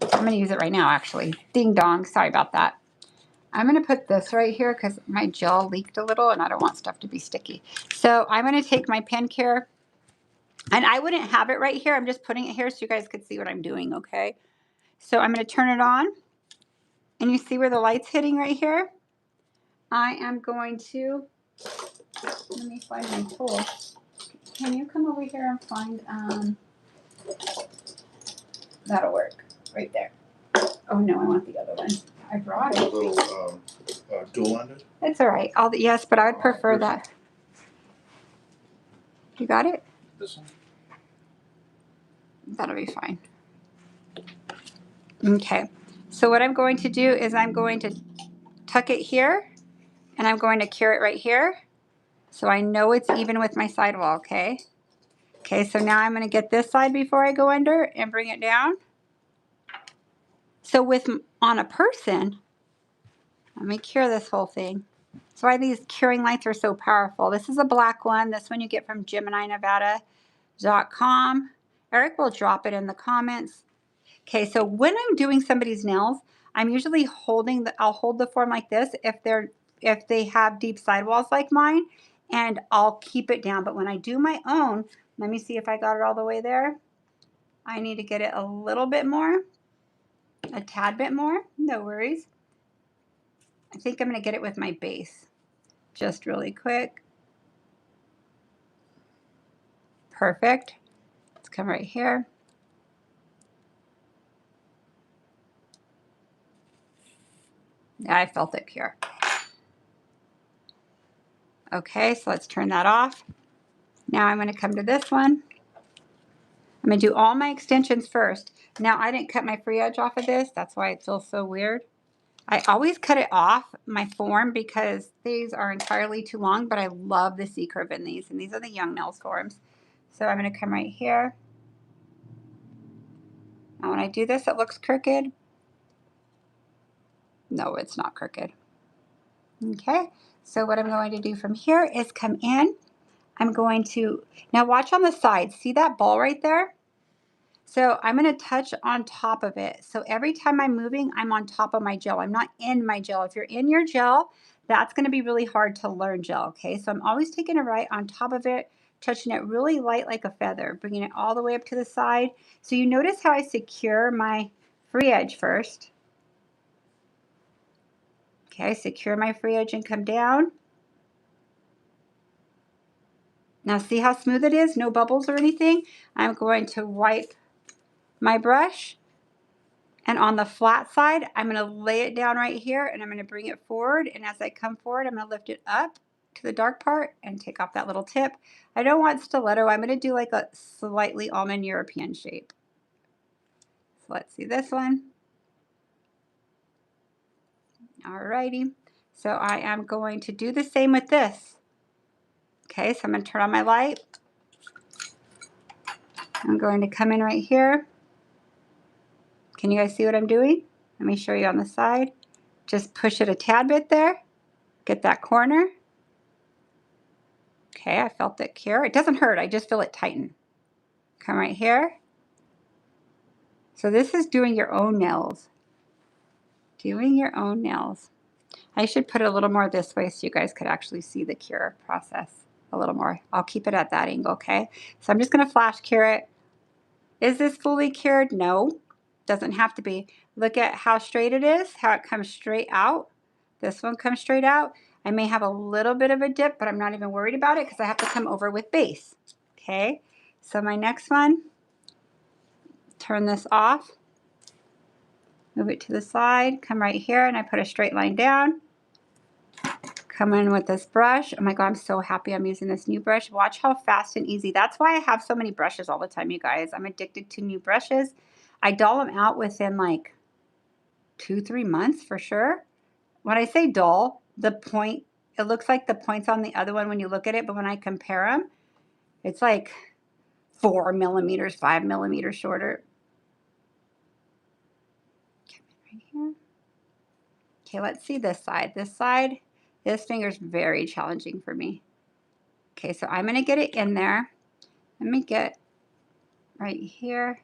I'm going to use it right now, actually. Ding dong. Sorry about that. I'm going to put this right here because my gel leaked a little and I don't want stuff to be sticky. So I'm going to take my pink here. And I wouldn't have it right here. I'm just putting it here so you guys could see what I'm doing, okay? So I'm going to turn it on. And you see where the light's hitting right here? I am going to, let me find my tool. Can you come over here and find, that'll work, right there. Oh no, I want the other one. I brought it. A little dual-ended? It's all right. Yes, but I would prefer that. You got it? This one. That'll be fine. Okay. So what I'm going to do is I'm going to tuck it here, and I'm going to cure it right here. So I know it's even with my sidewall, okay? Okay, so now I'm going to get this side before I go under and bring it down. So on a person, let me cure this whole thing. That's why these curing lights are so powerful. This is a black one. This one you get from GeminiNevada.com. Eric will drop it in the comments. Okay, so when I'm doing somebody's nails, I'm usually I'll hold the form like this if they have deep sidewalls like mine, and I'll keep it down. But when I do my own, let me see if I got it all the way there. I need to get it a little bit more, a tad bit more, no worries. I think I'm gonna get it with my base, just really quick. Perfect. Let's come right here. Yeah, I felt it cure. Okay, so let's turn that off. Now I'm going to come to this one. I'm going to do all my extensions first. Now I didn't cut my free edge off of this. That's why it feels so weird. I always cut it off my form because these are entirely too long, but I love the C-curve in these, and these are the Young Nails forms. So I'm going to come right here. Now when I do this, it looks crooked. No, it's not crooked. Okay, so what I'm going to do from here is come in. I'm going to, now watch on the side. See that ball right there? So I'm going to touch on top of it. So every time I'm moving, I'm on top of my gel. I'm not in my gel. If you're in your gel, that's going to be really hard to learn gel, okay? So I'm always taking it right on top of it, touching it really light like a feather, bringing it all the way up to the side. So you notice how I secure my free edge first. Okay, secure my free edge and come down. Now see how smooth it is? No bubbles or anything. I'm going to wipe my brush, and on the flat side, I'm going to lay it down right here, and I'm going to bring it forward, and as I come forward, I'm going to lift it up to the dark part and take off that little tip. I don't want stiletto. I'm going to do like a slightly almond European shape. So let's see this one. Alrighty. So I am going to do the same with this. Okay, so I'm going to turn on my light. I'm going to come in right here. Can you guys see what I'm doing? Let me show you on the side. Just push it a tad bit there. Get that corner. Okay, I felt it cure. It doesn't hurt, I just feel it tighten. Come right here. So this is doing your own nails. Doing your own nails. I should put it a little more this way so you guys could actually see the cure process a little more. I'll keep it at that angle, okay? So I'm just gonna flash cure it. Is this fully cured? No, doesn't have to be. Look at how straight it is, how it comes straight out. This one comes straight out. I may have a little bit of a dip, but I'm not even worried about it because I have to come over with base. Okay, so my next one, turn this off, move it to the side, come right here, and I put a straight line down. Come in with this brush. Oh my God, I'm so happy I'm using this new brush. Watch how fast and easy. That's why I have so many brushes all the time, you guys. I'm addicted to new brushes. I dull them out within like 2-3 months for sure. When I say dull, the point, it looks like the points on the other one when you look at it, but when I compare them, it's like 4 millimeters, 5 millimeters shorter. Right here. Okay, let's see this side. This side, this finger's very challenging for me. Okay, so I'm gonna get it in there. Let me get right here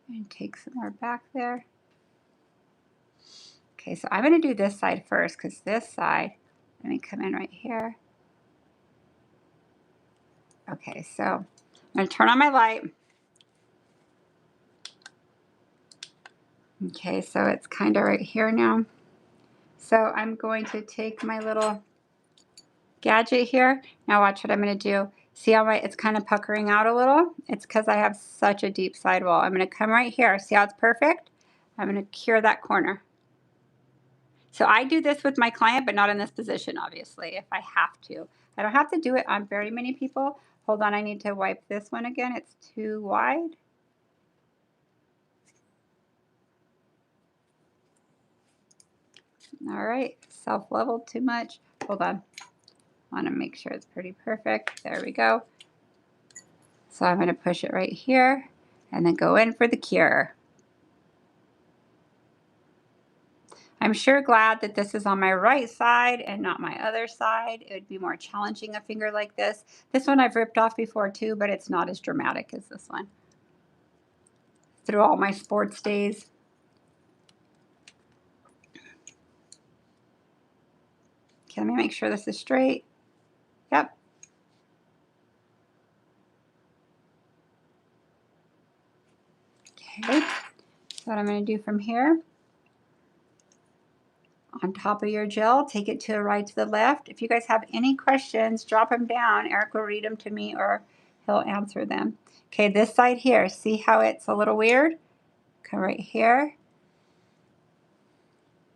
and take some more back there. Okay, so I'm gonna do this side first because this side, let me come in right here. Okay, so I'm gonna turn on my light. Okay, so it's kind of right here now. So I'm going to take my little gadget here. Now watch what I'm going to do. See how it's kind of puckering out a little? It's because I have such a deep sidewall. I'm going to come right here. See how it's perfect? I'm going to cure that corner. So I do this with my client, but not in this position, obviously, if I have to. I don't have to do it on very many people. Hold on, I need to wipe this one again. It's too wide. All right, self-leveled too much. Hold on. I want to make sure it's pretty perfect. There we go. So I'm going to push it right here and then go in for the cure. I'm sure glad that this is on my right side and not my other side. It would be more challenging a finger like this. This one I've ripped off before too, but it's not as dramatic as this one. Through all my sports days. Okay, let me make sure this is straight. Yep. Okay, so what I'm going to do from here, on top of your gel, take it to the right, to the left. If you guys have any questions, drop them down. Eric will read them to me or he'll answer them. Okay, this side here, see how it's a little weird? Come right here.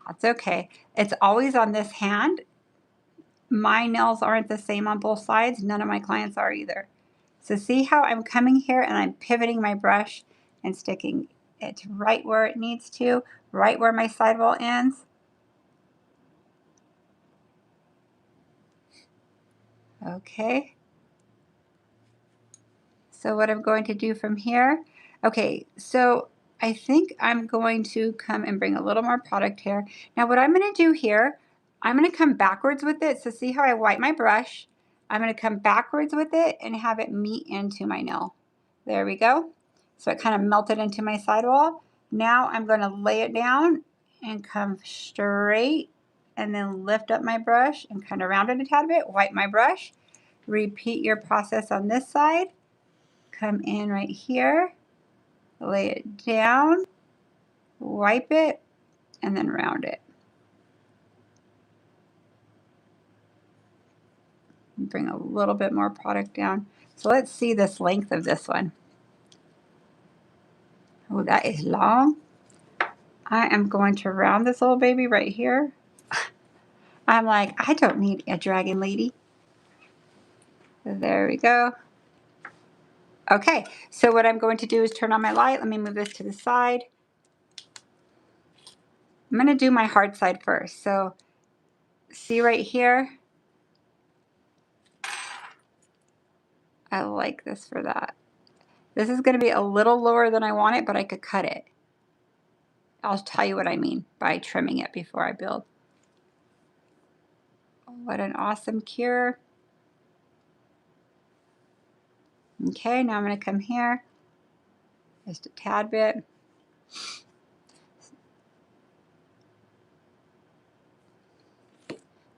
That's okay. It's always on this hand. My nails aren't the same on both sides. None of my clients are either. So see how I'm coming here and I'm pivoting my brush and sticking it right where it needs to, right where my sidewall ends. Okay. So what I'm going to do from here, okay, so I think I'm going to come and bring a little more product here. Now what I'm going to do here, I'm going to come backwards with it. So see how I wipe my brush? I'm going to come backwards with it and have it meet into my nail. There we go. So it kind of melted into my sidewall. Now I'm going to lay it down and come straight and then lift up my brush and kind of round it a tad bit, wipe my brush. Repeat your process on this side. Come in right here, lay it down, wipe it, and then round it. Bring a little bit more product down. So let's see this length of this one. Oh, that is long. I am going to round this little baby right here. I'm like, I don't need a dragon lady. There we go. Okay, so what I'm going to do is turn on my light. Let me move this to the side. I'm going to do my hard side first. So see right here? I like this for that. This is going to be a little lower than I want it, but I could cut it. I'll tell you what I mean by trimming it before I build. What an awesome cure. Okay, now I'm going to come here just a tad bit.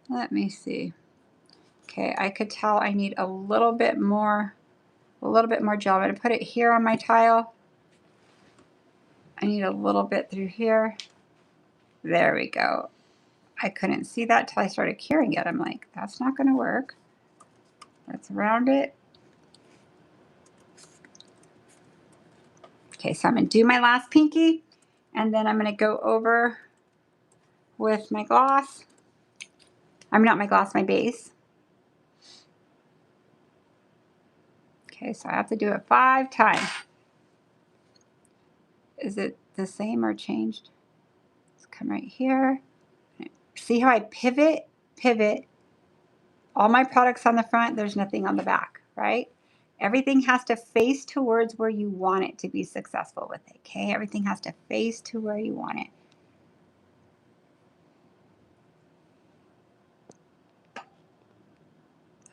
Let me see. Okay, I could tell I need a little bit more gel. I'm going to put it here on my tile. I need a little bit through here. There we go. I couldn't see that till I started curing it. I'm like, that's not going to work. Let's round it. Okay, so I'm going to do my last pinky, and then I'm going to go over with my gloss. I'm not my gloss, my base. Okay, so I have to do it 5 times. Is it the same or changed? Let's come right here. See how I pivot, pivot. All my products on the front, there's nothing on the back, right? Everything has to face towards where you want it to be successful with it, okay? Everything has to face to where you want it.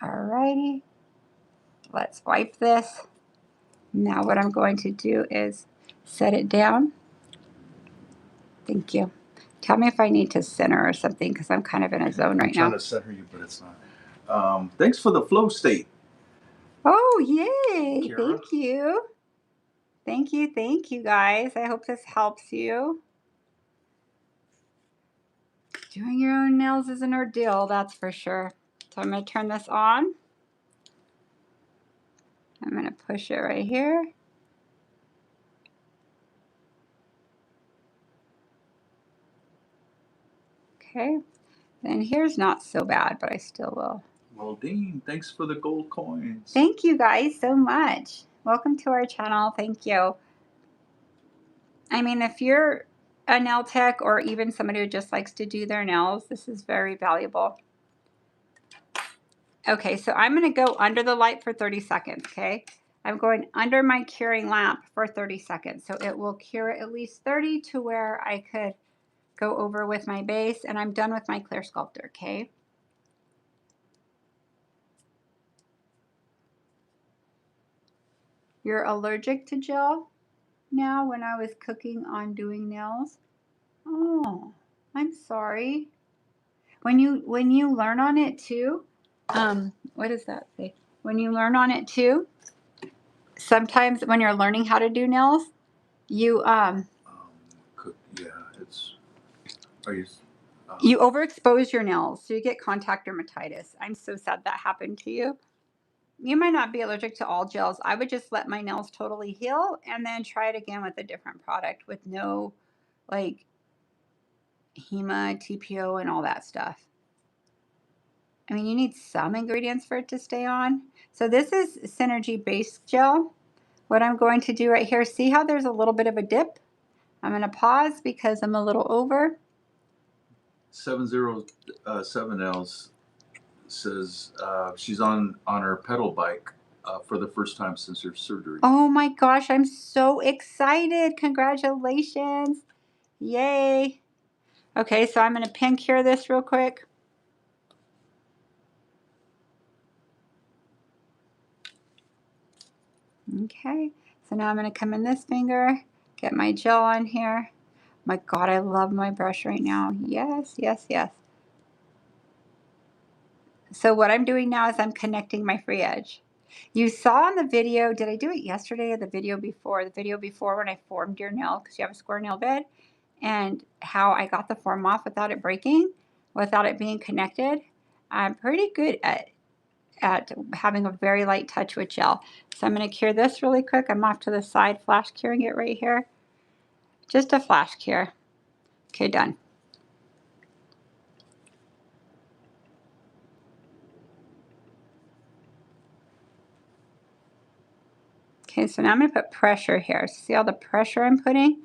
Alrighty, let's wipe this. Now what I'm going to do is set it down. Thank you. Tell me if I need to center or something because I'm kind of in a zone right now. I'm trying to center you, but it's not. Thanks for the flow state. Oh, yay. Kara. Thank you. Thank you guys. I hope this helps you. Doing your own nails is an ordeal, that's for sure. So I'm going to turn this on. I'm going to push it right here. Okay. Then here's not so bad, but I still will. Well, Dean, thanks for the gold coins. Thank you guys so much. Welcome to our channel. Thank you. I mean, if you're a nail tech or even somebody who just likes to do their nails, this is very valuable. Okay, so I'm going to go under the light for 30 seconds, okay? I'm going under my curing lamp for 30 seconds. So it will cure at least 30 to where I could go over with my base, and I'm done with my clear sculptor, okay? You're allergic to gel now when I was cooking on doing nails? Oh, I'm sorry. When you learn on it too, what does that say? When you learn on it too, sometimes when you're learning how to do nails, you Yeah, it's. Are you? You overexpose your nails, so you get contact dermatitis. I'm so sad that happened to you. You might not be allergic to all gels. I would just let my nails totally heal and then try it again with a different product with no like HEMA, TPO, and all that stuff. I mean, you need some ingredients for it to stay on. So this is Synergy Base Gel. What I'm going to do right here, see how there's a little bit of a dip? I'm going to pause because I'm a little over. 707Ls says she's on her pedal bike for the first time since her surgery. Oh my gosh, I'm so excited. Congratulations. Yay. Okay, so I'm going to pin cure this real quick. Okay, so now I'm going to come in this finger, get my gel on here. My God, I love my brush right now. Yes, yes, yes. So what I'm doing now is I'm connecting my free edge. You saw in the video, did I do it yesterday or the video before? The video before when I formed your nail, because you have a square nail bed, and how I got the form off without it breaking, without it being connected. I'm pretty good at having a very light touch with gel. So I'm going to cure this really quick. I'm off to the side, flash curing it right here. Just a flash cure. Okay, done. Okay, so now I'm going to put pressure here. See all the pressure I'm putting?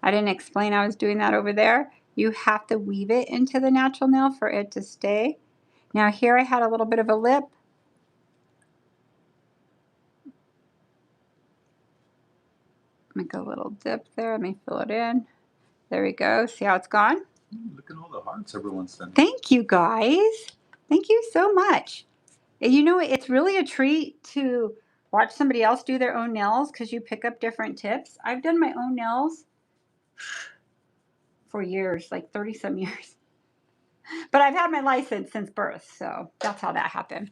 I didn't explain I was doing that over there. You have to weave it into the natural nail for it to stay. Now here I had a little bit of a lip. Make a little dip there. Let me fill it in. There we go. See how it's gone? Look at all the hearts everyone's sending. Thank you, guys. Thank you so much. You know, it's really a treat to watch somebody else do their own nails because you pick up different tips. I've done my own nails for years, like 30 some years. But I've had my license since birth, so that's how that happened.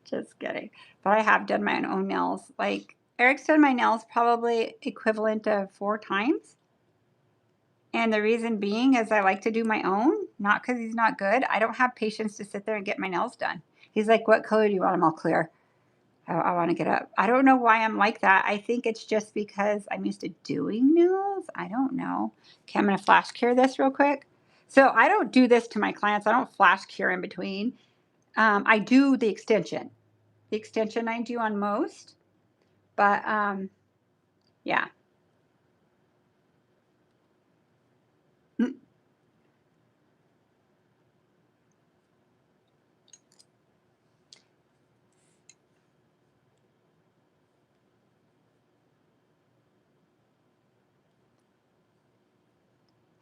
Just kidding. But I have done my own nails. Like, Eric's done my nails probably equivalent of 4 times. And the reason being is I like to do my own, not because he's not good. I don't have patience to sit there and get my nails done. He's like, what color do you want them all clear? I want to get up. I don't know why I'm like that. I think it's just because I'm used to doing nails. I don't know. Okay, I'm going to flash cure this real quick. So I don't do this to my clients. I don't flash cure in between. I do the extension. The extension I do on most. But yeah.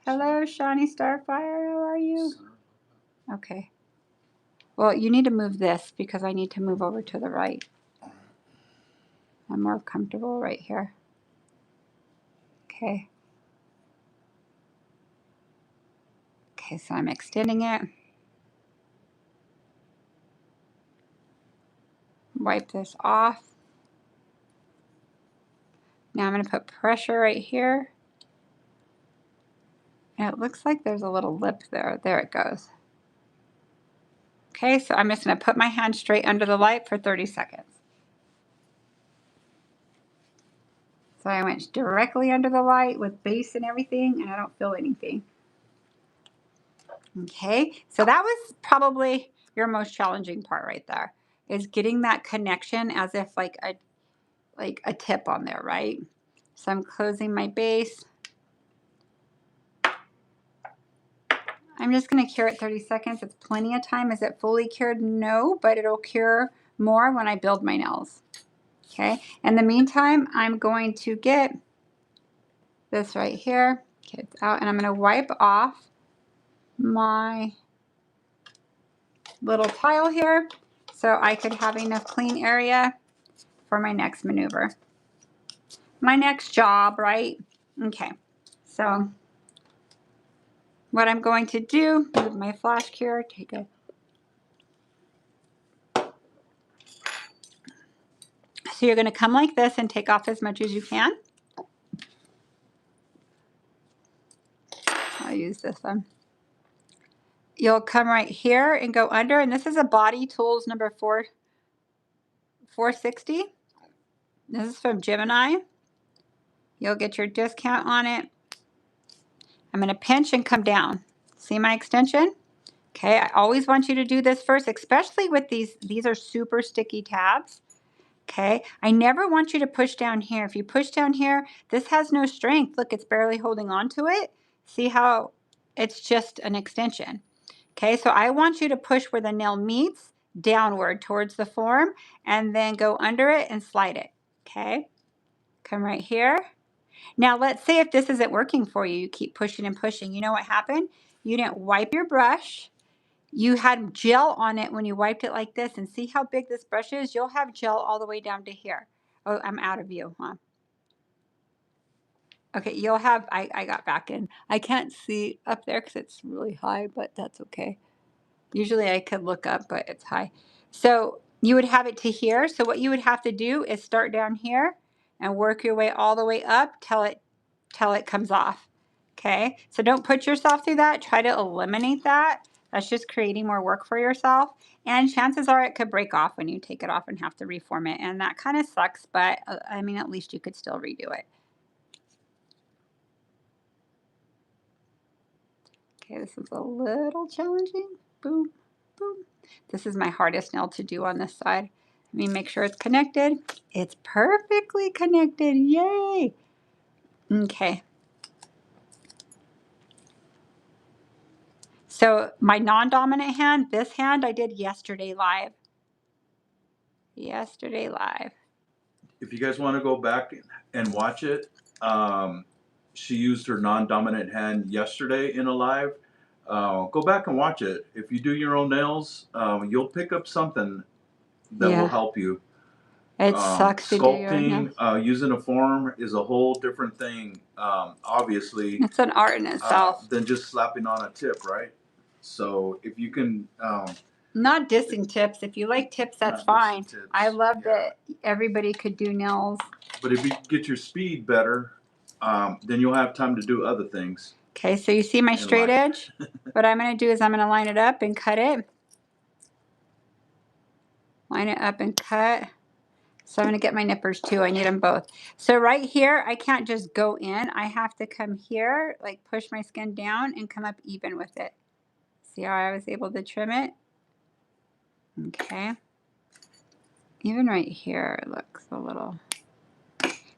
Hello, Shiny Starfire. How are you? Okay. Well, you need to move this because I need to move over to the right. I'm more comfortable right here. Okay. Okay, so I'm extending it. Wipe this off. Now I'm going to put pressure right here. And it looks like there's a little lip there. There it goes. Okay, so I'm just going to put my hand straight under the light for 30 seconds. So I went directly under the light with base and everything, and I don't feel anything. Okay, so that was probably your most challenging part right there, is getting that connection as if like a tip on there, right? So I'm closing my base. I'm just going to cure it 30 seconds. It's plenty of time. Is it fully cured? No, but it'll cure more when I build my nails. Okay. In the meantime, I'm going to get this right here. Okay, it's out, and I'm going to wipe off my little tile here so I could have enough clean area for my next maneuver. My next job, right? Okay. So what I'm going to do, move my flash cure, take it. So you're going to come like this and take off as much as you can. I'll use this one. You'll come right here and go under, and this is a Body Tools number 460. This is from Gemini. You'll get your discount on it. I'm going to pinch and come down. See my extension? Okay, I always want you to do this first, especially with these are super sticky tabs. Okay, I never want you to push down here. If you push down here, this has no strength. Look, it's barely holding on to it. See how it's just an extension. Okay, so I want you to push where the nail meets downward towards the form and then go under it and slide it. Okay, come right here. Now let's say if this isn't working for you, you keep pushing and pushing. You know what happened? You didn't wipe your brush. You had gel on it when you wiped it like this, and see how big this brush is? You'll have gel all the way down to here. Oh, I'm out of view, huh? Okay, you'll have, I got back in. I can't see up there because it's really high, but that's okay. Usually I could look up, but it's high. So you would have it to here. So what you would have to do is start down here and work your way all the way up till it comes off. Okay, so don't put yourself through that. Try to eliminate that. That's just creating more work for yourself. And chances are it could break off when you take it off and have to reform it. And that kind of sucks, but I mean, at least you could still redo it. Okay, this is a little challenging. Boom, boom. This is my hardest nail to do on this side. Let me make sure it's connected. It's perfectly connected. Yay! Okay. So my non-dominant hand, this hand I did yesterday live. Yesterday live. If you guys want to go back and watch it, she used her non-dominant hand yesterday in a live. Go back and watch it. If you do your own nails, you'll pick up something that will help you. It sucks to do your own nails. Sculpting, using a form is a whole different thing. Obviously, it's an art in itself. Than just slapping on a tip, right? So if you can. Not dissing tips. If you like tips, that's fine. Tips. I love that everybody could do nails. But if you get your speed better, then you'll have time to do other things. Okay, so you see my straight edge? What I'm going to do is I'm going to line it up and cut it. Line it up and cut. So I'm going to get my nippers too. I need them both. So right here, I can't just go in. I have to come here, like push my skin down and come up even with it. See how I was able to trim it? Okay. Even right here, it looks a little.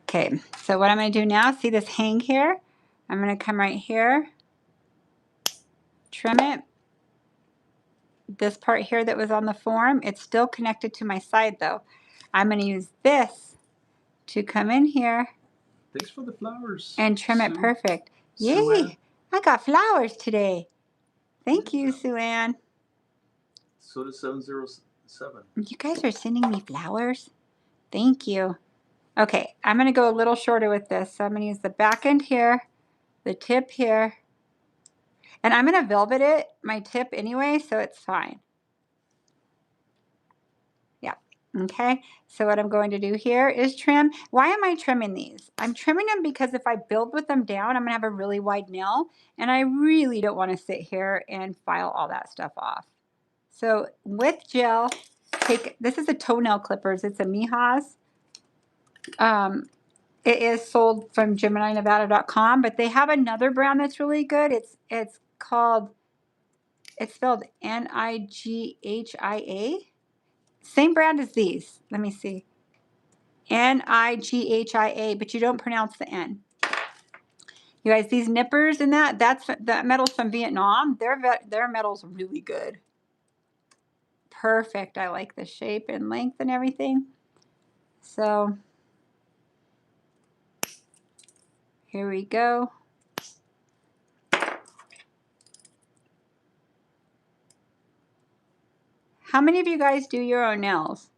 Okay, so what I'm going to do now, see this hang here? I'm going to come right here, trim it. This part here that was on the form, it's still connected to my side though. I'm going to use this to come in here. Thanks for the flowers. And trim it perfect. Yay! I got flowers today. Thank you, Sue Ann. So does 707. You guys are sending me flowers? Thank you. Okay, I'm going to go a little shorter with this. So I'm going to use the back end here, the tip here. And I'm going to velvet it, my tip anyway, so it's fine. Yeah. Okay. So what I'm going to do here is trim. Why am I trimming these? I'm trimming them because if I build with them down, I'm going to have a really wide nail. And I really don't want to sit here and file all that stuff off. So with gel, this is a toenail clippers. It's a Miha's. It is sold from GeminiNevada.com, but they have another brand that's really good. It's called It's spelled Nighia. Same brand as these. Let me see. Nighia, but you don't pronounce the N. You guys, these nippers and that metal's from Vietnam. Their metal's really good. Perfect. I like the shape and length and everything. So here we go. How many of you guys do your own nails?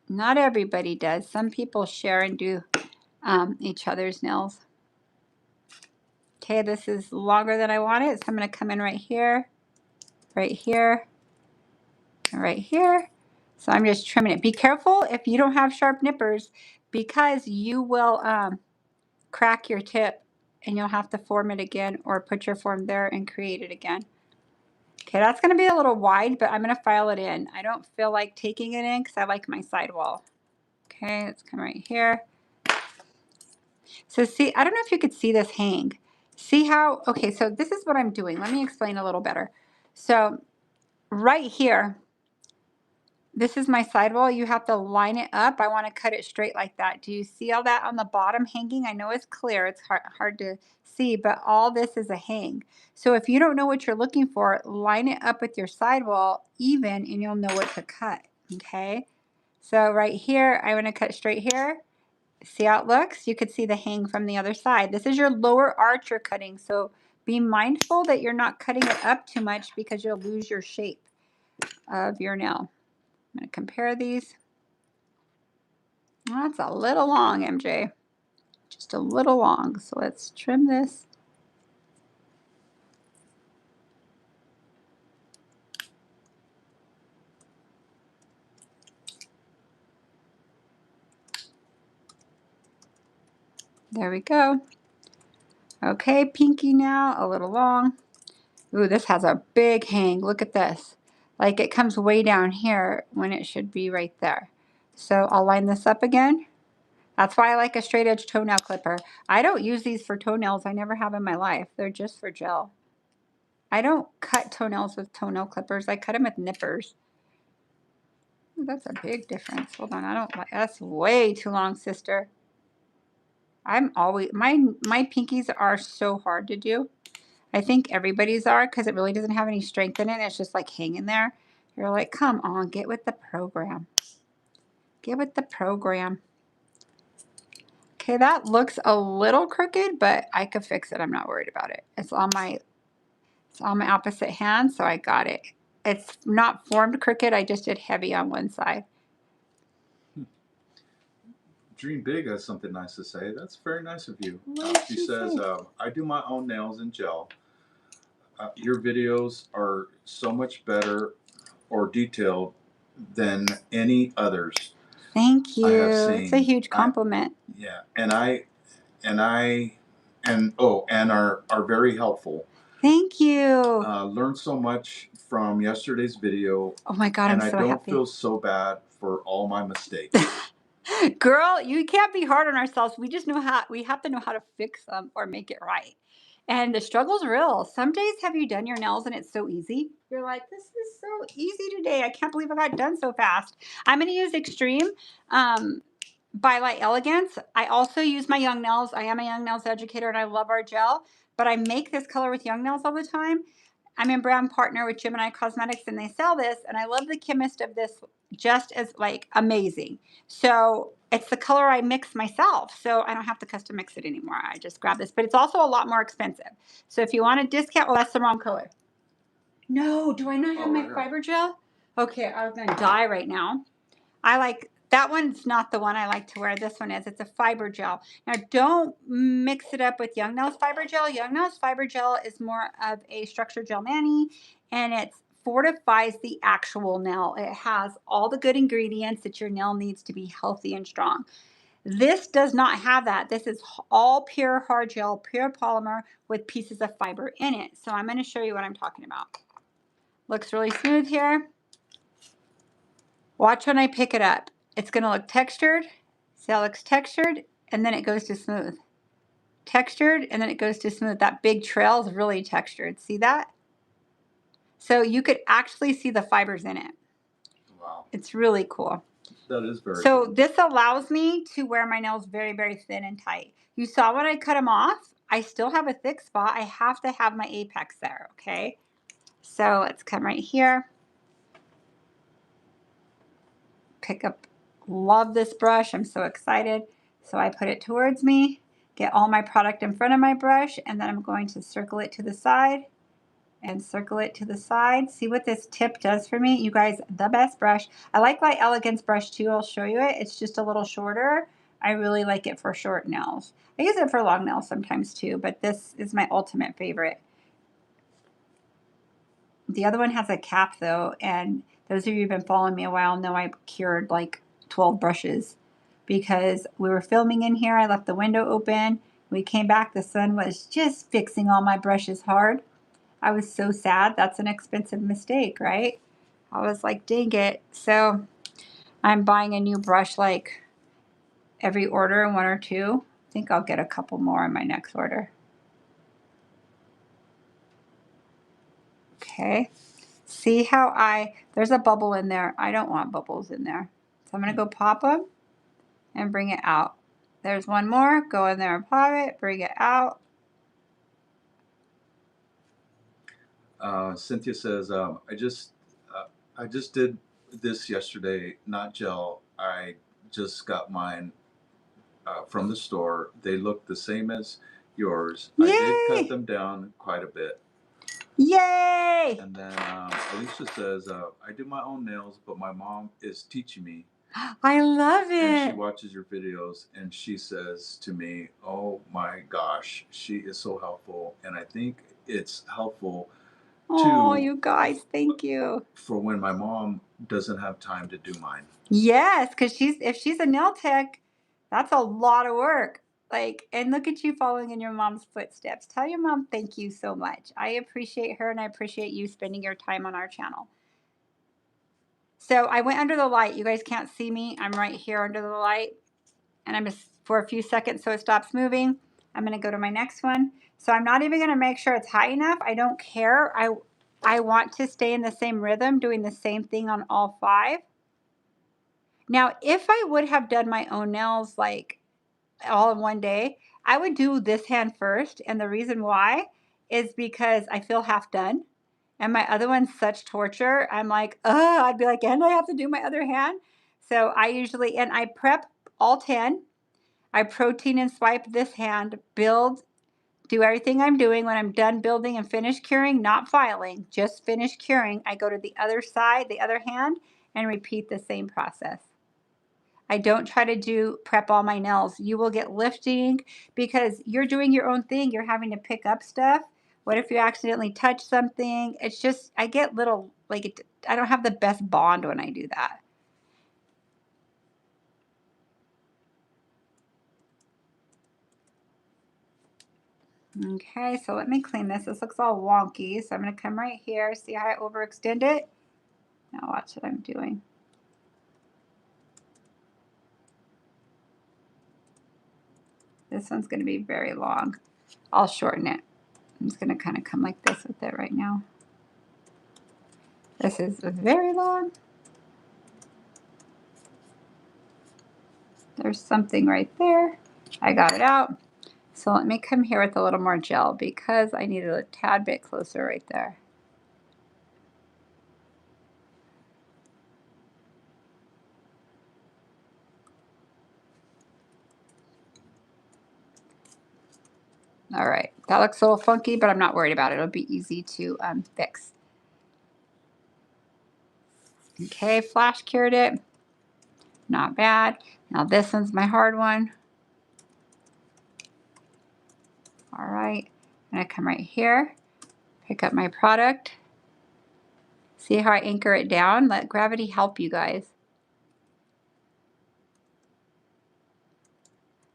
Not everybody does. Some people share and do each other's nails. Okay, this is longer than I want it, so I'm going to come in right here, and right here. So I'm just trimming it. Be careful if you don't have sharp nippers, because you will crack your tip and you'll have to form it again or put your form there and create it again. Okay, that's going to be a little wide, but I'm going to file it in. I don't feel like taking it in because I like my sidewall. Okay, let's come right here. So see, I don't know if you could see this hang. See how, okay, so this is what I'm doing. Let me explain a little better. So right here, this is my sidewall. You have to line it up. I want to cut it straight like that. Do you see all that on the bottom hanging? I know it's clear. It's hard to see, but all this is a hang. So if you don't know what you're looking for, line it up with your sidewall even, and you'll know what to cut, okay? So right here, I want to cut straight here. See how it looks? You could see the hang from the other side. This is your lower arch you're cutting, so be mindful that you're not cutting it up too much because you'll lose your shape of your nail. I'm going to compare these. That's a little long, MJ. Just a little long. So let's trim this. There we go. Okay, pinky now, a little long. Ooh, this has a big hang. Look at this. Like it comes way down here when it should be right there. So I'll line this up again. That's why I like a straight edge toenail clipper. I don't use these for toenails. I never have in my life. They're just for gel. I don't cut toenails with toenail clippers. I cut them with nippers. Ooh, that's a big difference. Hold on, I don't like, that's way too long, sister. I'm always, my pinkies are so hard to do. I think everybody's are because it really doesn't have any strength in it. It's just like hanging there. You're like, come on, get with the program. Get with the program. Okay, that looks a little crooked, but I could fix it. I'm not worried about it. It's on my opposite hand, so I got it. It's not formed crooked. I just did heavy on one side. Dream Big has something nice to say. That's very nice of you. She She says, I do my own nails in gel. Your videos are so much better or detailed than any others Thank you. I have seen. It's a huge compliment. Yeah, and are very helpful. Thank you. Learned so much from yesterday's video. Oh my God, I'm so happy. And I don't feel so bad for all my mistakes. Girl, you can't be hard on ourselves. We just we have to know how to fix them or make it right. And the struggle's real. Some days have you done your nails and it's so easy. You're like, this is so easy today. I can't believe I got done so fast. I'm going to use Extreme by Elegance. I also use my Young Nails. I am a Young Nails educator and I love our gel, but I make this color with Young Nails all the time. I'm in brand partner with Gemini Cosmetics and they sell this, and I love the chemist of this just as like amazing. So it's the color I mix myself, so I don't have to custom mix it anymore. I just grab this, but it's also a lot more expensive. So if you want a discount, well, that's the wrong color. No, do I not have my fiber gel? Okay, I was gonna die right now. I like that one's not the one I like to wear. This one is. It's a fiber gel. Now, don't mix it up with Young Nails fiber gel. Young Nails fiber gel is more of a structured gel mani, and it fortifies the actual nail. It has all the good ingredients that your nail needs to be healthy and strong. This does not have that. This is all pure hard gel, pure polymer with pieces of fiber in it. So I'm going to show you what I'm talking about. Looks really smooth here. Watch when I pick it up. It's going to look textured. See how it looks textured? And then it goes to smooth. textured and then it goes to smooth. That big trail is really textured. See that? So you could actually see the fibers in it. Wow. It's really cool. That is very So cool. this allows me to wear my nails very, very thin and tight. You saw when I cut them off, I still have a thick spot. I have to have my apex there, okay? So let's come right here. Pick up, love this brush. I'm so excited. So I put it towards me, get all my product in front of my brush, and then I'm going to circle it to the side and circle it to the side. See what this tip does for me? You guys, the best brush. I like my Elegance brush too. I'll show you it. It's just a little shorter. I really like it for short nails. I use it for long nails sometimes too, but this is my ultimate favorite. The other one has a cap though, and those of you who've been following me a while know I cured like 12 brushes because we were filming in here. I left the window open. We came back, the sun was just fixing all my brushes hard. I was so sad. That's an expensive mistake, right? I was like, dang it. So I'm buying a new brush like every order, one or two. I think I'll get a couple more in my next order. Okay. See how there's a bubble in there. I don't want bubbles in there. So I'm going to go pop them and bring it out. There's one more. Go in there and pop it, bring it out. Cynthia says, I just did this yesterday, not gel. I just got mine from the store. They look the same as yours. Yay! I did cut them down quite a bit. Yay! And then Alicia says, I do my own nails, but my mom is teaching me. I love it. And she watches your videos and she says to me, oh my gosh, she is so helpful. And I think it's helpful oh, you guys, thank you. For when my mom doesn't have time to do mine. Yes, because if she's a nail tech, that's a lot of work. Like, and look at you following in your mom's footsteps. Tell your mom thank you so much. I appreciate her and I appreciate you spending your time on our channel. So I went under the light. You guys can't see me. I'm right here under the light. And I'm just for a few seconds so it stops moving. I'm going to go to my next one. So I'm not even going to make sure it's high enough. I don't care. I want to stay in the same rhythm, doing the same thing on all 5. Now, if I would have done my own nails like all in one day, I would do this hand first. And the reason why is because I feel half done. And my other one's such torture. I'm like, I'd be like, and I have to do my other hand. So I usually, and I prep all 10. I protein and swipe this hand, build, do everything I'm doing. When I'm done building and finish curing, not filing, just finish curing, I go to the other side, the other hand, and repeat the same process. I don't try to prep all my nails. You will get lifting because you're doing your own thing. You're having to pick up stuff. What if you accidentally touch something? It's just, I get little, like, I don't have the best bond when I do that. Okay, so let me clean this. This looks all wonky. So I'm going to come right here. See how I overextend it? Now watch what I'm doing. This one's going to be very long. I'll shorten it. I'm just going to kind of come like this with it right now. This is very long. There's something right there. I got it out. So let me come here with a little more gel because I need it a tad bit closer right there. All right, that looks a little funky, but I'm not worried about it. It'll be easy to fix. Okay, flash cured it. Not bad. Now this one's my hard one. All right, I'm gonna come right here, pick up my product. See how I anchor it down? Let gravity help you guys.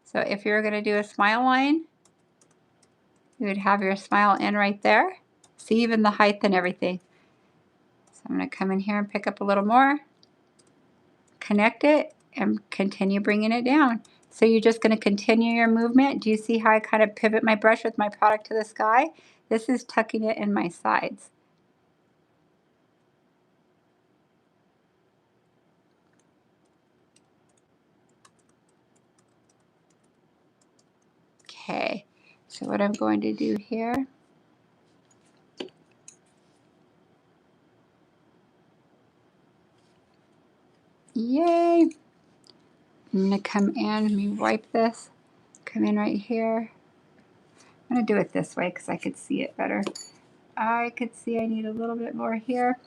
So if you're gonna do a smile line, you would have your smile in right there. See even the height and everything. So I'm gonna come in here and pick up a little more, connect it, and continue bringing it down. So you're just going to continue your movement. Do you see how I kind of pivot my brush with my product to the sky? This is tucking it in my sides. Okay, so what I'm going to do here, yay, I'm going to come in, let me wipe this, come in right here. I'm going to do it this way because I could see it better. I could see I need a little bit more here.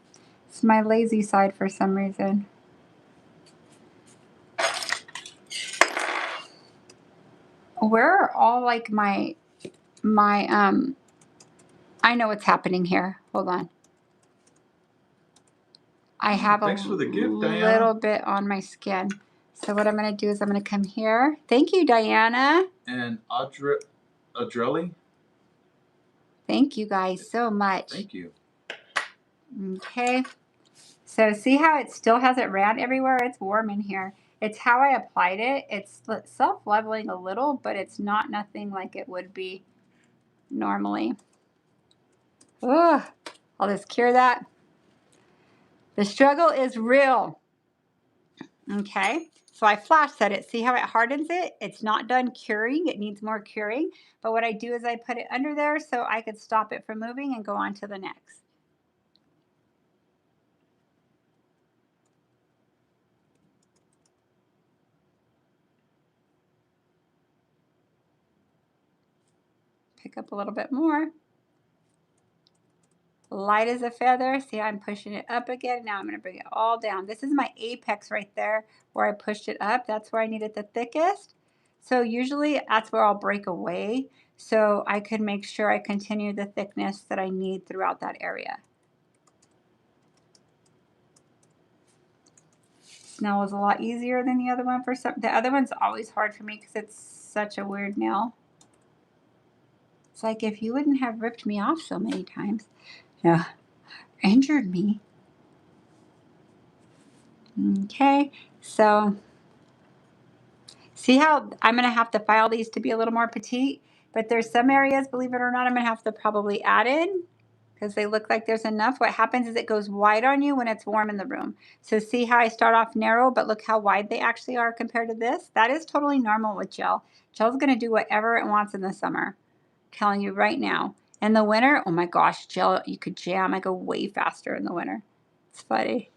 It's my lazy side for some reason. Where are all like my I know what's happening here. Hold on. I have a little bit on my skin. So what I'm going to do is I'm going to come here. Thank you, Diana. And Adrelli. Thank you guys so much. Thank you. Okay. So see how it still hasn't ran everywhere? It's warm in here. It's how I applied it. It's self-leveling a little, but it's not nothing like it would be normally. Ugh. I'll just cure that. The struggle is real. Okay. So I flash set it. See how it hardens it? It's not done curing. It needs more curing. But what I do is I put it under there so I could stop it from moving and go on to the next. Pick up a little bit more. Light as a feather. See, I'm pushing it up again. Now I'm going to bring it all down. This is my apex right there where I pushed it up. That's where I need it the thickest. So usually that's where I'll break away so I can make sure I continue the thickness that I need throughout that area. This nail was a lot easier than the other one for some. The other one's always hard for me because it's such a weird nail. It's like if you wouldn't have ripped me off so many times. Yeah. Injured me. Okay, so see how I'm going to have to file these to be a little more petite, but there's some areas, believe it or not, I'm going to have to probably add in because they look like there's enough. What happens is it goes wide on you when it's warm in the room. So see how I start off narrow, but look how wide they actually are compared to this? That is totally normal with gel. Gel's going to do whatever it wants in the summer. I'm telling you right now. In the winter, oh my gosh, gel, you could jam. I go way faster in the winter. It's funny.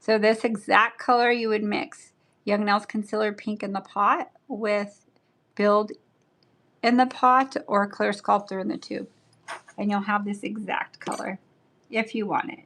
So this exact color you would mix Young Nails Concealer Pink in the pot with Build in the pot or Clear Sculptor in the tube. And you'll have this exact color if you want it.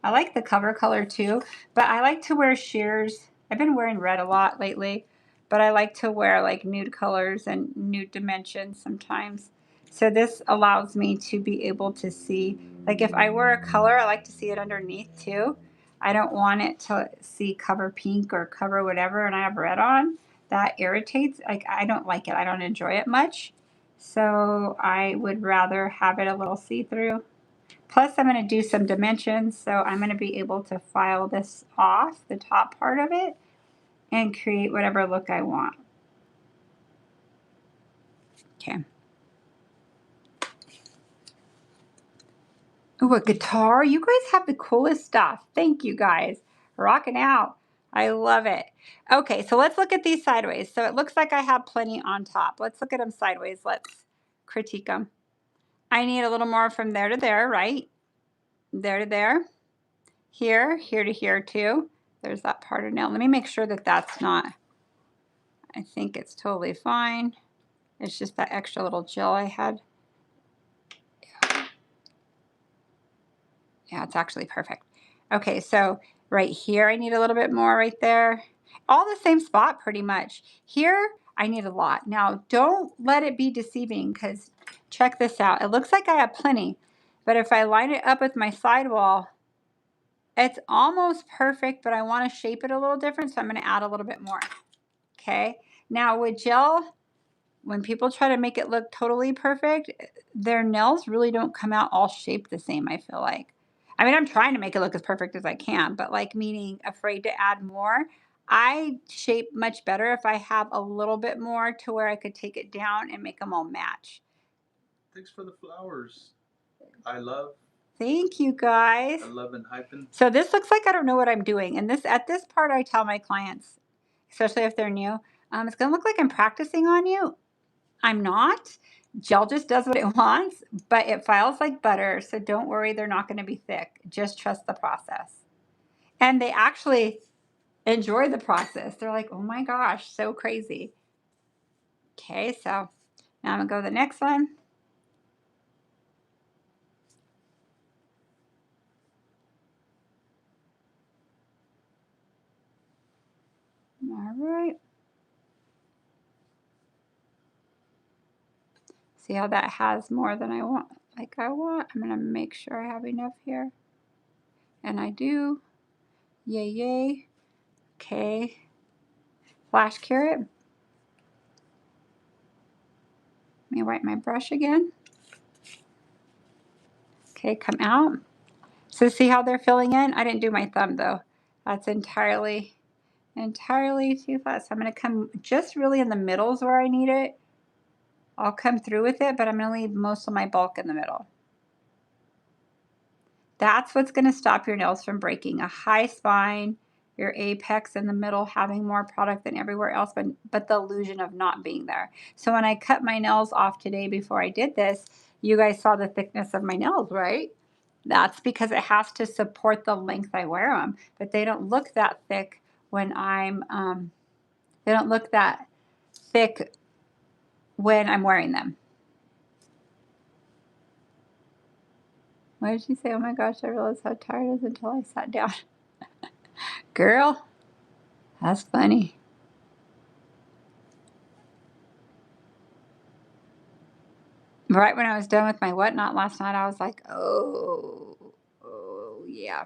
I like the cover color too, but I like to wear sheers. I've been wearing red a lot lately, but I like to wear like nude colors and nude dimensions sometimes. So this allows me to be able to see, like if I wear a color, I like to see it underneath too. I don't want it to see cover pink or cover whatever and I have red on. That irritates, like I don't like it. I don't enjoy it much. So I would rather have it a little see-through. Plus I'm going to do some dimensions, so I'm going to be able to file this off, the top part of it, and create whatever look I want. Okay. Oh, a guitar. You guys have the coolest stuff. Thank you guys. Rocking out. I love it. Okay, so let's look at these sideways. So it looks like I have plenty on top. Let's look at them sideways. Let's critique them. I need a little more from there to there, right? There to there. Here, here to here too. There's that part of nail. Let me make sure that that's not, I think it's totally fine. It's just that extra little gel I had. Yeah, it's actually perfect. Okay, so right here I need a little bit more right there. All the same spot pretty much. Here I need a lot. Now don't let it be deceiving because check this out. It looks like I have plenty, but if I line it up with my sidewall, it's almost perfect, but I want to shape it a little different, so I'm going to add a little bit more. Okay, now with gel, when people try to make it look totally perfect, their nails really don't come out all shaped the same, I feel like. I mean, I'm trying to make it look as perfect as I can, but like meaning afraid to add more. I shape much better if I have a little bit more to where I could take it down and make them all match. Thanks for the flowers. I love. Thank you guys. I love and hyphen. So this looks like I don't know what I'm doing. And this at this part, I tell my clients, especially if they're new, it's going to look like I'm practicing on you. I'm not. Gel just does what it wants, but it files like butter. So don't worry, they're not going to be thick. Just trust the process. And they actually enjoy the process. They're like, oh my gosh, so crazy. Okay, so now I'm going to go to the next one. All right. See how that has more than I want? Like I want. I'm going to make sure I have enough here. And I do. Yay, yay. Okay. Flash carrot. Let me wipe my brush again. Okay, come out. So see how they're filling in? I didn't do my thumb though. That's entirely too flat. So I'm going to come just really in the middle is where I need it. I'll come through with it, but I'm going to leave most of my bulk in the middle. That's what's going to stop your nails from breaking. A high spine, your apex in the middle having more product than everywhere else, but the illusion of not being there. So when I cut my nails off today before I did this, you guys saw the thickness of my nails, right? That's because it has to support the length I wear them, but they don't look that thick when they don't look that thick when I'm wearing them. What did she say? Oh my gosh, I realized how tired I was until I sat down. Girl, that's funny. Right when I was done with my whatnot last night, I was like, oh yeah.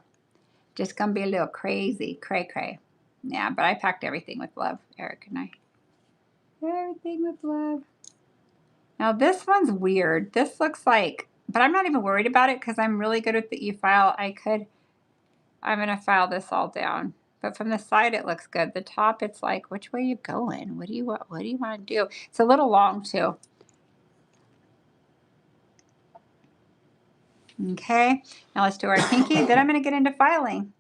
Just gonna be a little crazy, cray. Yeah, but I packed everything with love, Eric and I. Everything with love. Now this one's weird. This looks like, but I'm not even worried about it because I'm really good with the e-file. I'm gonna file this all down. But from the side it looks good. The top, it's like, which way are you going? What do you want to do? It's a little long too. Okay, now let's do our pinky. Then I'm gonna get into filing.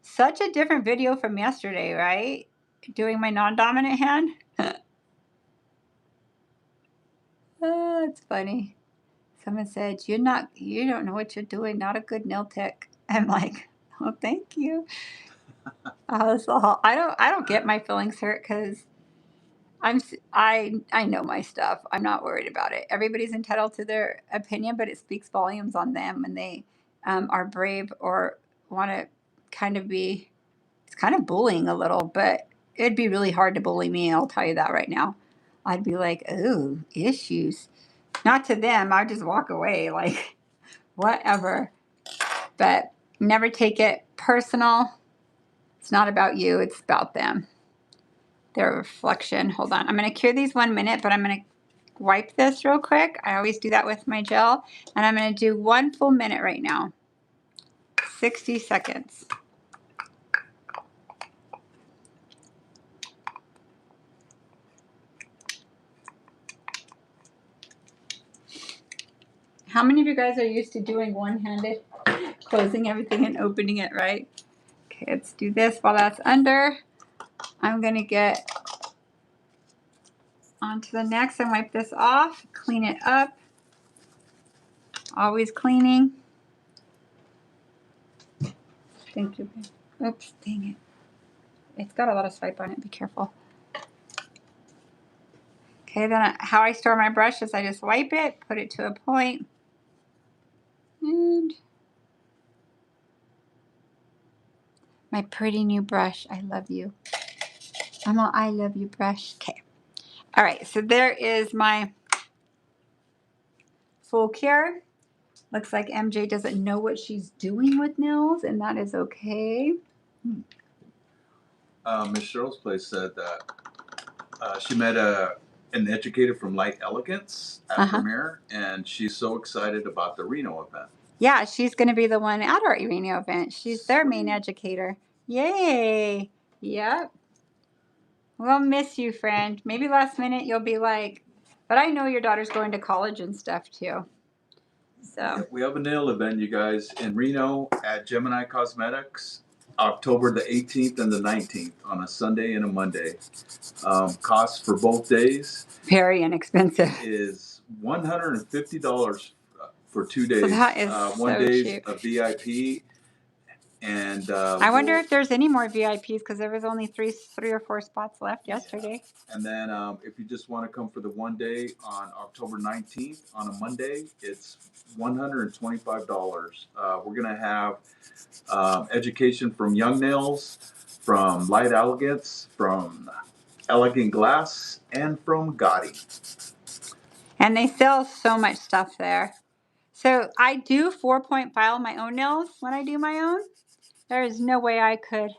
Such a different video from yesterday, right? Doing my non-dominant hand. Oh, it's funny. Someone said, you don't know what you're doing. Not a good nail tech. I'm like, oh, thank you. I don't get my feelings hurt because I know my stuff. I'm not worried about it. Everybody's entitled to their opinion, but it speaks volumes on them when they are brave or want to kind of be. It's kind of bullying a little, but it'd be really hard to bully me. I'll tell you that right now. I'd be like, oh, issues. Not to them. I'd just walk away, like whatever. But never take it personal. It's not about you. It's about them. Their reflection. Hold on. I'm going to cure these 1 minute, but I'm going to wipe this real quick. I always do that with my gel. And I'm going to do 1 full minute right now. 60 seconds. How many of you guys are used to doing one-handed, closing everything and opening it, right? Okay, let's do this while that's under. I'm going to get onto the next and wipe this off, clean it up. Always cleaning. Thank you. Oops, dang it. It's got a lot of swipe on it. Be careful. Okay, then how I store my brush is I just wipe it, put it to a point, and my pretty new brush. I love you. I love you brush. Okay. All right, so there is my full cure. Looks like MJ doesn't know what she's doing with nails, and that is okay. Miss Cheryl's place said that She met an educator from Light Elegance at Premiere, and she's so excited about the Reno event. Yeah, she's going to be the one at our Reno event. She's their main educator. Yay! Yep. We'll miss you, friend. Maybe last minute you'll be like, but I know your daughter's going to college and stuff too. So yeah, we have a nail event, you guys, in Reno at Gemini Cosmetics, October the 18th and the 19th on a Sunday and a Monday. Cost for both days very inexpensive. Is $150 for 2 days. So that is one so day's cheap. a VIP, and I wonder if there's any more VIPs because there was only three or four spots left yesterday. Yeah. And then if you just want to come for the 1 day on October 19th on a Monday, it's $125. We're gonna have education from Young Nails, from Light Elegance, from Elegant Glass, and from Gotti. And they sell so much stuff there. So I do 4-point file my own nails when I do my own. There is no way I could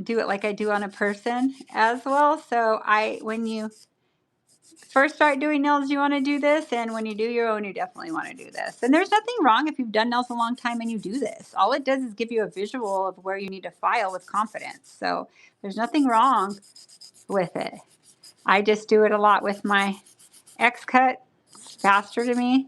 do it like I do on a person as well. So when you first start doing nails, you want to do this. And when you do your own, you definitely want to do this. And there's nothing wrong if you've done nails a long time and you do this. All it does is give you a visual of where you need to file with confidence. So there's nothing wrong with it. I just do it a lot with my X-Cut. It's faster to me.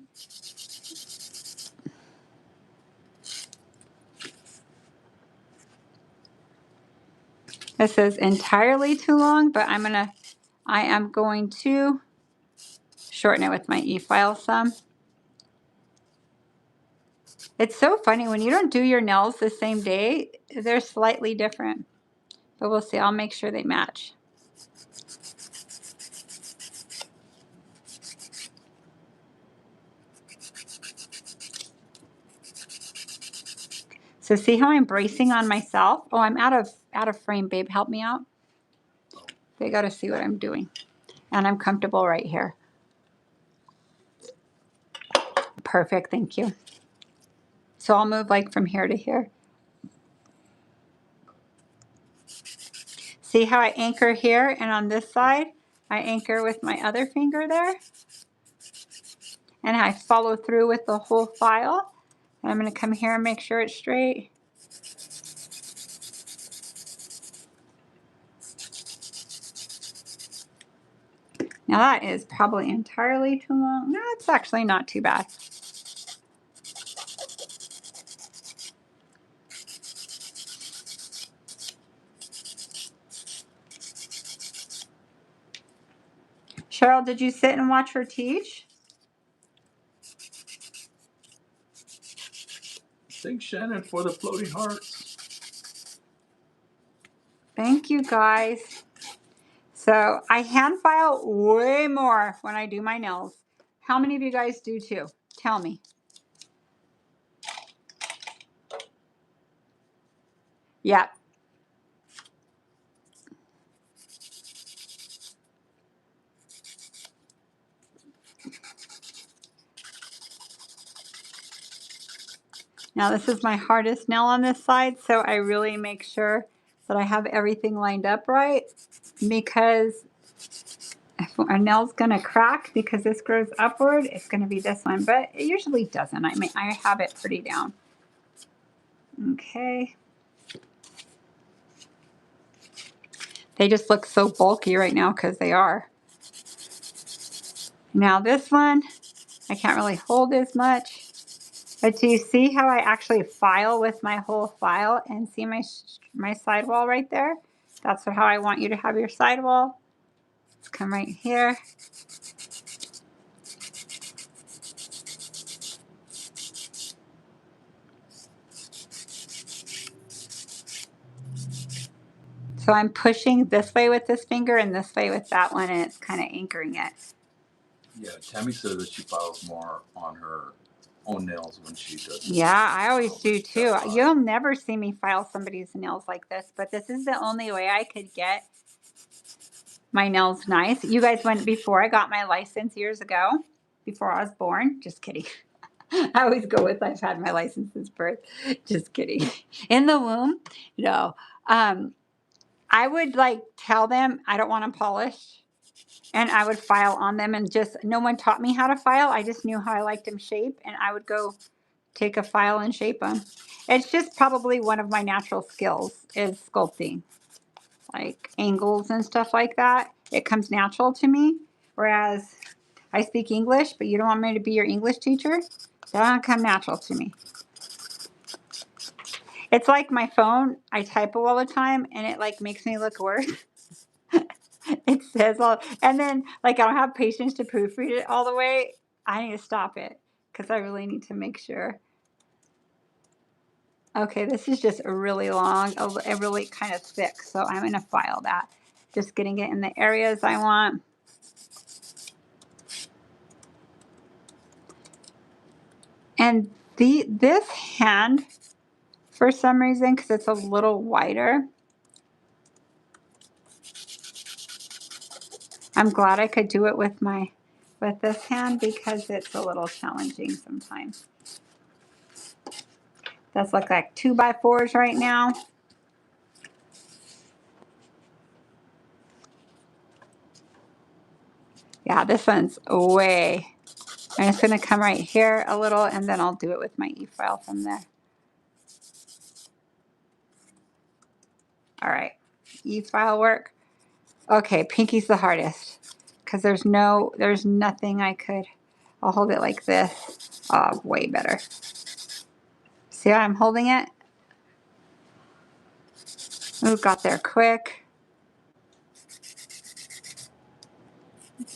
This is entirely too long, but I am going to shorten it with my e-file some. It's so funny when you don't do your nails the same day, they're slightly different, but we'll see. I'll make sure they match. So see how I'm bracing on myself? Oh, I'm out of frame, babe. Help me out. They got to see what I'm doing. And I'm comfortable right here. Perfect, thank you. So I'll move like from here to here. See how I anchor here, and on this side, I anchor with my other finger there. And I follow through with the whole file. And I'm going to come here and make sure it's straight. Now that is probably entirely too long. No, it's actually not too bad. Cheryl, did you sit and watch her teach? Thanks, Shannon, for the floating hearts. Thank you, guys. So I hand file way more when I do my nails. How many of you guys do too? Tell me. Yeah. Now this is my hardest nail on this side, so I really make sure that I have everything lined up right, because if a nail's gonna crack because this grows upward, it's gonna be this one, but it usually doesn't. I have it pretty down. Okay. They just look so bulky right now because they are. Now this one, I can't really hold as much. But do you see how I actually file with my whole file and see my sidewall right there? That's how I want you to have your sidewall. Let's come right here. So I'm pushing this way with this finger and this way with that one, and it's kind of anchoring it. Yeah, Tammy says that she files more on her own nails when she does it. Yeah, I always do too. You'll never see me file somebody's nails like this, but this is the only way I could get my nails nice. You guys went before I got my license years ago, before I was born. Just kidding. I always go with I've had my license since birth. Just kidding. In the womb? No. I would like tell them I don't want them polished, and I would file on them, and just no one taught me how to file. I just knew how I liked them shaped, and I would go take a file and shape them. It's just probably one of my natural skills is sculpting, like angles and stuff like that. It comes natural to me. Whereas I speak English, but you don't want me to be your English teacher. That don't come natural to me. It's like my phone. I type all the time, and it like makes me look worse. It says all, and then like I don't have patience to proofread it all the way. I need to stop it because I really need to make sure. Okay, this is just really long, really kind of thick, so I'm going to file that. Just getting it in the areas I want. And this hand, for some reason, because it's a little wider, I'm glad I could do it with this hand because it's a little challenging sometimes. That's like 2x4s right now. Yeah, this one's way. I'm just going to come right here a little, and then I'll do it with my e-file from there. All right, e-file work. Okay, pinky's the hardest because there's nothing I could. I'll hold it like this. Oh, way better. See how I'm holding it? Ooh, got there quick.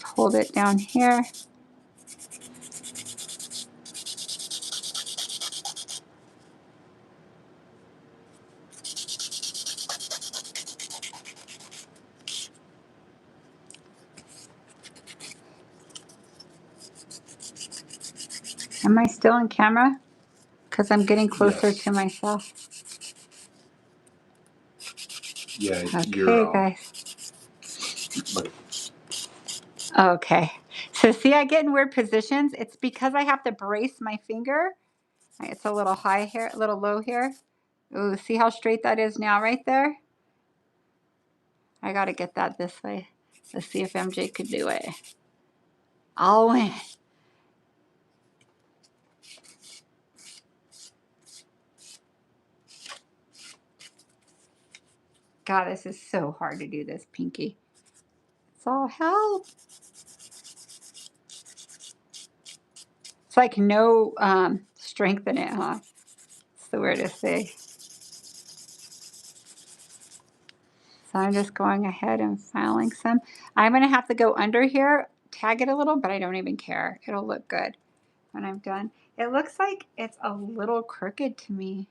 Hold it down here. Am I still in camera? Because I'm getting closer to myself. Yeah, okay, guys. Okay. So see, I get in weird positions. It's because I have to brace my finger. It's a little high here, a little low here. Ooh, see how straight that is now right there? I got to get that this way. Let's see if MJ could do it. I'll win. God, this is so hard to do this, Pinky. It's all help. It's like no strength in it, huh? It's the weirdest thing. So I'm just going ahead and filing some. I'm going to have to go under here, tag it a little, but I don't even care. It'll look good when I'm done. It looks like it's a little crooked to me.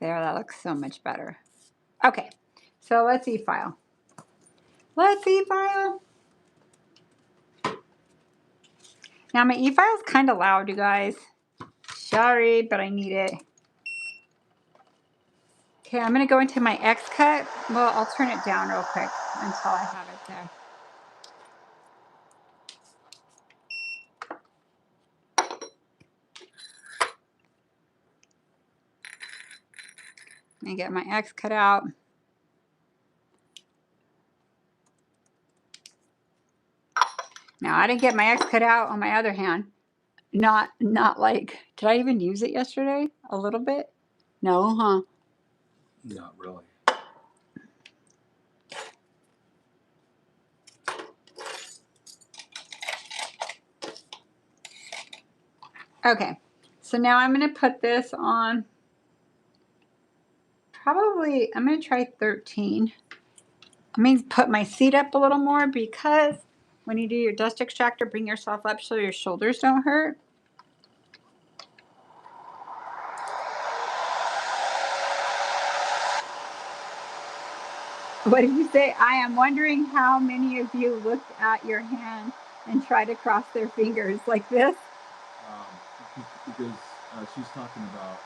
There, that looks so much better. Okay, so let's e-file. Let's e-file. Now my e-file is kind of loud, you guys. Sorry, but I need it. Okay, I'm going to go into my X cut. Well, I'll turn it down real quick until I have it there. Let me get my X cut out. Now, I didn't get my X cut out on my other hand. Not like, did I even use it yesterday? A little bit? No, huh? Not really. Okay, so now I'm going to put this on, probably, I'm going to try 13. I mean, put my seat up a little more because when you do your dust extractor, bring yourself up so your shoulders don't hurt. What did you say? I am wondering how many of you looked at your hand and tried to cross their fingers like this. Because she's talking about,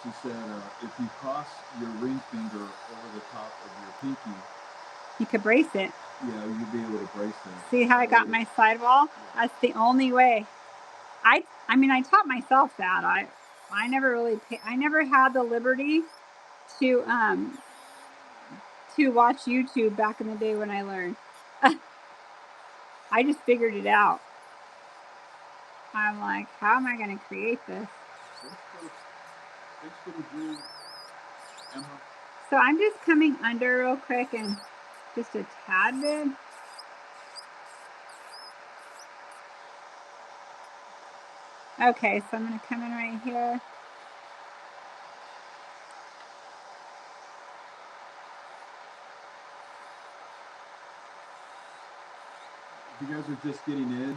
she said, if you cross your ring finger over the top of your pinky, you could brace it. Yeah, you'll be able to brace it. See how I got my sidewall? Yeah. That's the only way. I mean, I taught myself that. I never really I never had the liberty to watch YouTube back in the day when I learned. I just figured it out. I'm like, how am I going to create this? Thanks for the glue, Emma. So I'm just coming under real quick and just a tad bit. Okay, so I'm going to come in right here. If you guys are just getting in,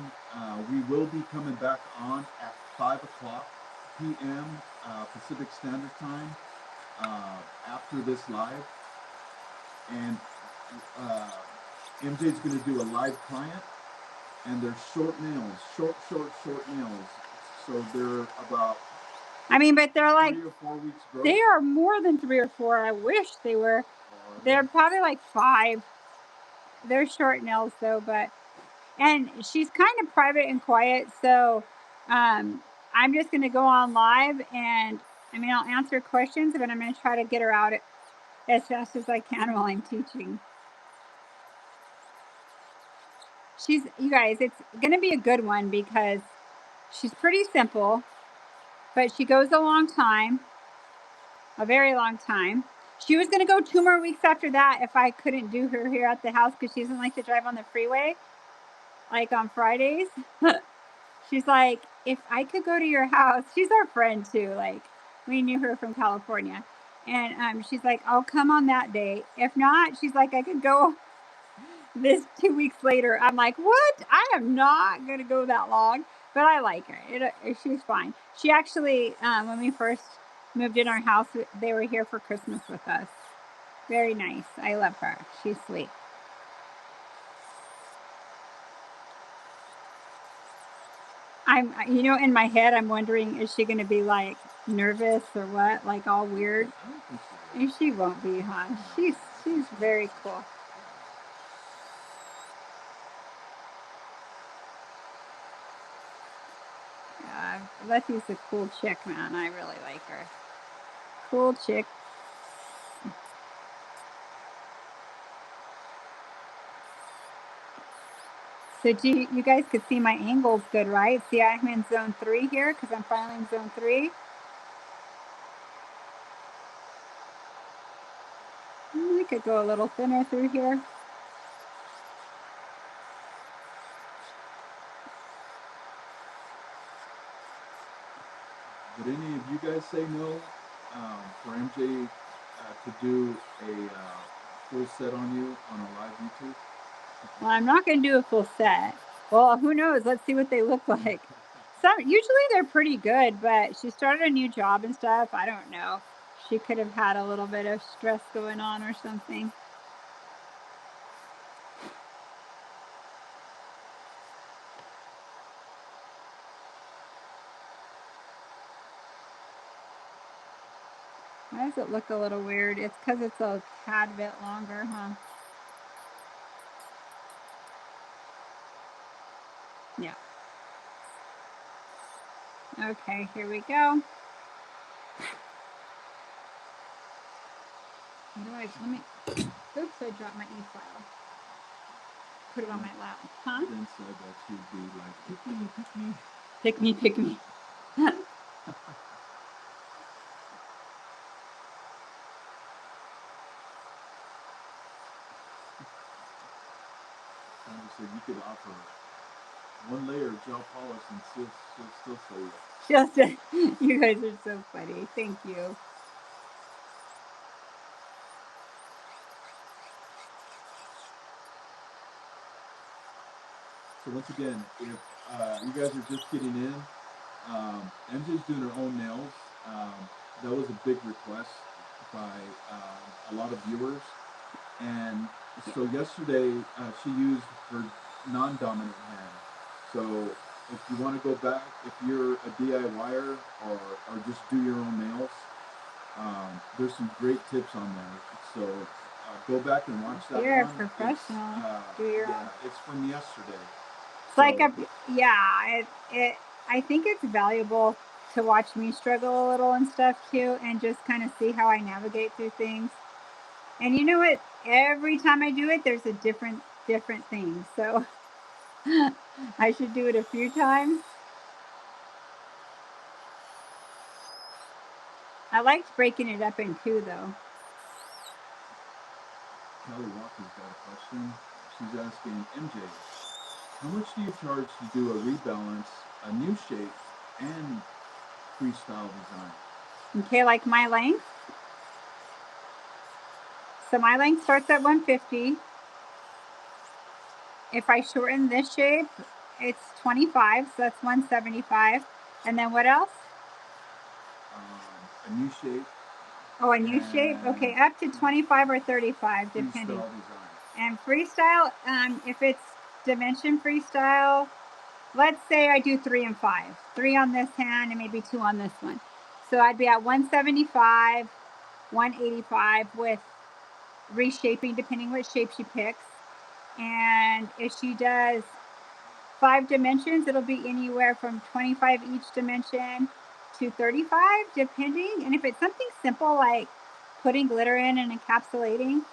we will be coming back on at 5 o'clock p.m. Pacific Standard Time after this live. And MJ's going to do a live client, and they're short nails, short nails. So they're about, I mean, but they're like 3 or 4 weeks growth. They are more than 3 or 4. I wish they were. They're probably like 5. They're short nails though, and she's kind of private and quiet, so I'm just going to go on live, and I mean, I'll answer questions, but I'm going to try to get her out as fast as I can while I'm teaching. You guys, it's going to be a good one because she's pretty simple, but she goes a long time, a very long time. She was going to go 2 more weeks after that if I couldn't do her here at the house because she doesn't like to drive on the freeway, like on Fridays. She's like, if I could go to your house, she's our friend too. Like, we knew her from California. And she's like, I'll come on that day. If not, she's like, I could go this 2 weeks later. I'm like, what? I am not going to go that long. But I like her. She's fine. She actually, when we first moved in our house, they were here for Christmas with us. Very nice. I love her. She's sweet. In my head, I'm wondering, is she going to be like nervous or what? Like all weird? I don't think so. And she won't be, huh? She's very cool. Letty's a cool chick, man. I really like her. Cool chick. So you guys could see my angles good, right? See, I'm in zone 3 here because I'm finally in zone 3. We could go a little thinner through here. Would any of you guys say no for MJ to do a full set on you on a live YouTube? Well, I'm not going to do a full set. Well, who knows? Let's see what they look like. Usually they're pretty good, but she started a new job and stuff. I don't know. She could have had a little bit of stress going on or something. Why does it look a little weird? It's because it's a tad bit longer, huh? Yeah. Okay, here we go. Let me. Oops, I dropped my e-file. Put it on my lap. Huh? Then said that she'd be like, pick me, pick me. Pick me, pick me. So you could offer 1 layer of gel polish and she'll still say yes. You guys are so funny. Thank you. So once again, if you guys are just getting in, MJ's doing her own nails. That was a big request by a lot of viewers. And so yesterday she used her non-dominant hand. So if you want to go back, if you're a DIYer or just do your own nails, there's some great tips on there. So go back and watch that You're one. a professional. Do your own. It's from yesterday. It's like I think it's valuable to watch me struggle a little and stuff too, and just kind of see how I navigate through things. And you know what? Every time I do it, there's a different thing. So I should do it a few times. I liked breaking it up in two, though. Kelly Walker's got a question. She's asking, MJ, how much do you charge to do a rebalance, a new shape, and freestyle design? Okay, like my length. So my length starts at 150. If I shorten this shape, it's 25, so that's 175. And then what else? A new shape. Oh, a new shape? Okay, up to 25 or 35, depending. Freestyle design. And freestyle, if it's dimension freestyle, let's say I do 3 and 5. 3 on this hand and maybe 2 on this one. So I'd be at 175, 185 with reshaping depending what shape she picks. And if she does 5 dimensions, it'll be anywhere from 25 each dimension to 35 depending. And if it's something simple like putting glitter in and encapsulating,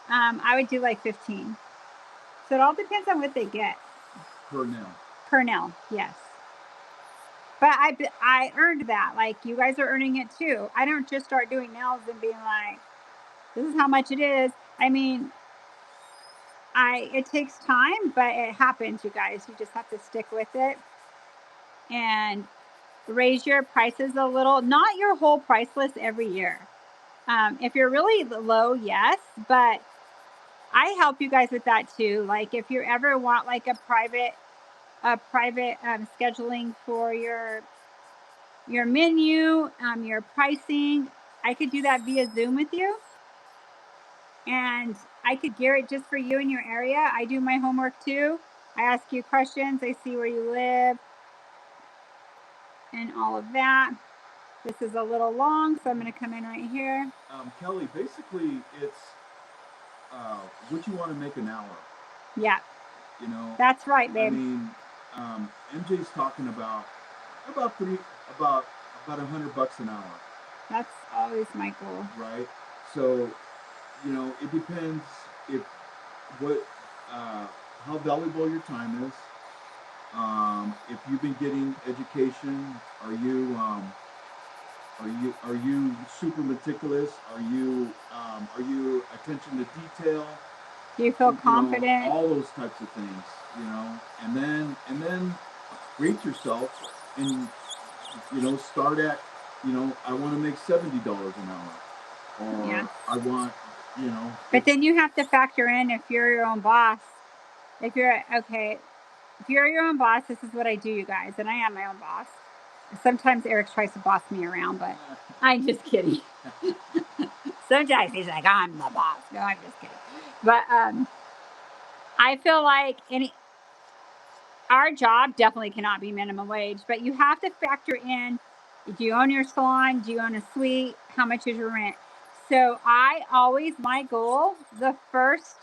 I would do like 15. So it all depends on what they get. Per nail. Per nail, yes. But I earned that. Like, you guys are earning it too. I don't just start doing nails and being like, this is how much it is. I mean, it takes time, but it happens, you guys. You just have to stick with it and raise your prices a little. Not your whole price list every year. If you're really low, yes, but I help you guys with that too. Like, if you ever want like a private scheduling for your menu, your pricing, I could do that via Zoom with you. And I could gear it just for you in your area. I do my homework too. I ask you questions. I see where you live and all of that. This is a little long, so I'm going to come in right here. Kelly, basically, it's what you want to make an hour. Yeah. You know. That's right, babe. I mean, MJ's talking about $100 an hour. That's always my goal. Right. So, you know, it depends how valuable your time is. If you've been getting education, are you super meticulous? Are you attention to detail? Do you feel confident? All those types of things, you know, and then rate yourself and start at, I want to make $70 an hour, or yeah. I want, But then you have to factor in, if you're your own boss. If you're your own boss, this is what I do, you guys, and I am my own boss. Sometimes Eric tries to boss me around, but I'm just kidding. Sometimes he's like, I'm the boss. No, I'm just kidding. But I feel like our job definitely cannot be minimum wage, but you have to factor in, do you own your salon? Do you own a suite? How much is your rent? So my goal, the first,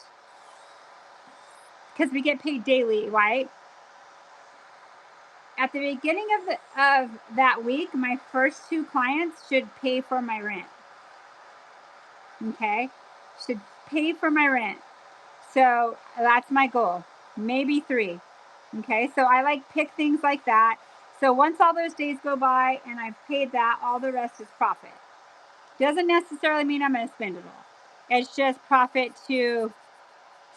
because we get paid daily, right? At the beginning of that week, my first 2 clients should pay for my rent. Okay? Should pay for my rent. So that's my goal. Maybe 3. Okay? So I pick things like that. So once all those days go by and I've paid that, all the rest is profit. Doesn't necessarily mean I'm going to spend it all. It's just profit to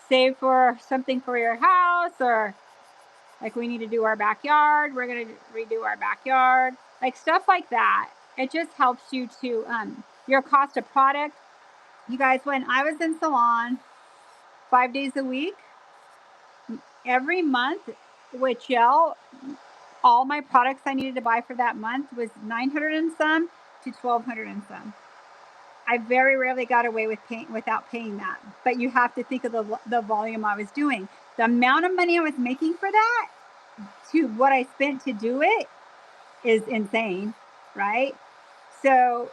save for something for your house, or like we need to do our backyard. We're going to redo our backyard. Like stuff like that. It just helps you to, your cost of product. You guys, when I was in salon 5 days a week, every month with gel, all my products I needed to buy for that month was $900 and some to $1,200 and some. I very rarely got away with without paying that. But you have to think of the volume I was doing. The amount of money I was making for that to what I spent to do it is insane, right? So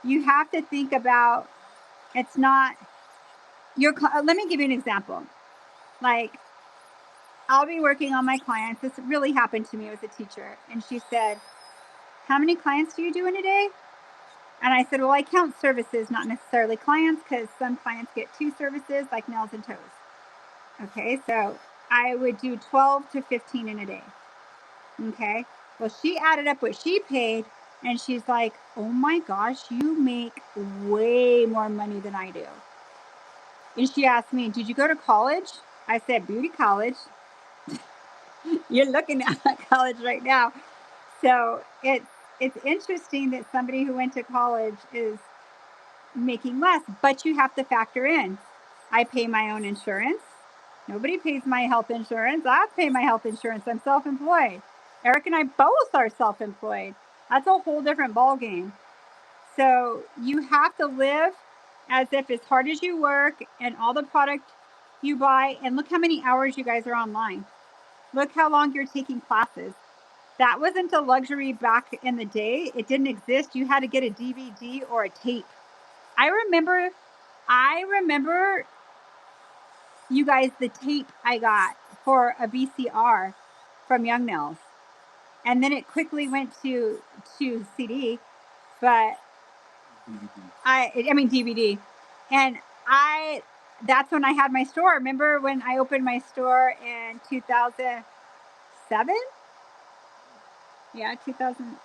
you have to think about, it's not let me give you an example. Like, I'll be working on my clients. This really happened to me as a teacher. And she said, how many clients do you do in a day? And I said, well, I count services, not necessarily clients, because some clients get 2 services, like nails and toes. Okay, so I would do 12 to 15 in a day. Okay, well, she added up what she paid, and she's like, oh my gosh, you make way more money than I do. And she asked me, did you go to college? I said, beauty college. You're looking at college right now. So it's interesting that somebody who went to college is making less, but you have to factor in, I pay my own insurance. Nobody pays my health insurance. I pay my health insurance. I'm self-employed. Eric and I both are self-employed. That's a whole different ballgame. So you have to live as if as hard as you work and all the product you buy, and look how many hours you guys are online. Look how long you're taking classes. That wasn't a luxury back in the day. It didn't exist. You had to get a DVD or a tape. I remember, you guys, the tape I got for a VCR from Young Nails. And then it quickly went to CD, but DVD. And that's when I had my store. Remember when I opened my store in 2007? Yeah, 2000.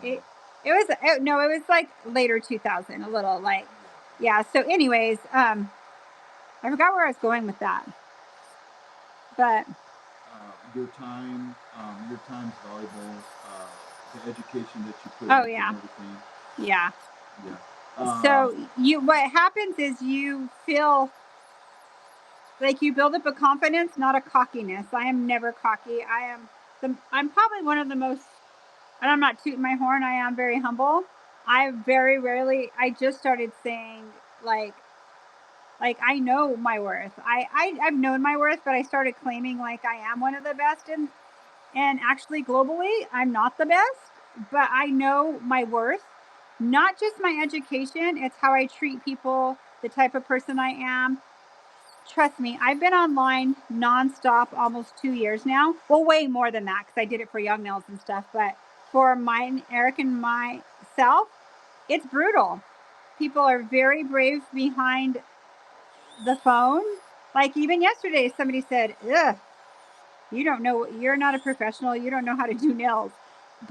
It was like later 2000, a little like, yeah. So anyways, I forgot where I was going with that, but your time's valuable. The education that you put oh into yeah, everything. yeah. Yeah. So what happens is you feel like you build up a confidence, not a cockiness. I am never cocky. I'm probably one of the most, and I'm not tooting my horn, I am very humble. I very rarely, I just started saying like I know my worth. I've known my worth, but I started claiming like I am one of the best, and actually globally I'm not the best, but I know my worth. Not just my education, it's how I treat people, the type of person I am. Trust me, I've been online nonstop almost 2 years now. Well, way more than that because I did it for Young Nails and stuff. But for mine, Eric and myself, it's brutal. People are very brave behind the phone. Like even yesterday, somebody said, ugh, you don't know, you're not a professional. You don't know how to do nails.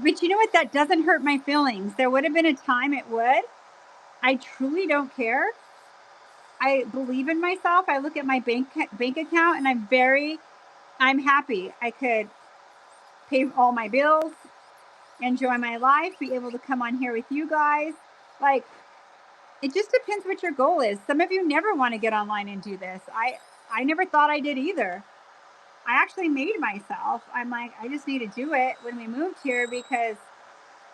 But you know what? That doesn't hurt my feelings. There would have been a time it would. I truly don't care. I believe in myself. I look at my bank account and I'm happy. I could pay all my bills, enjoy my life, be able to come on here with you guys. Like, it just depends what your goal is. Some of you never want to get online and do this. I never thought I did either. I actually made myself. I'm like, I just need to do it when we moved here because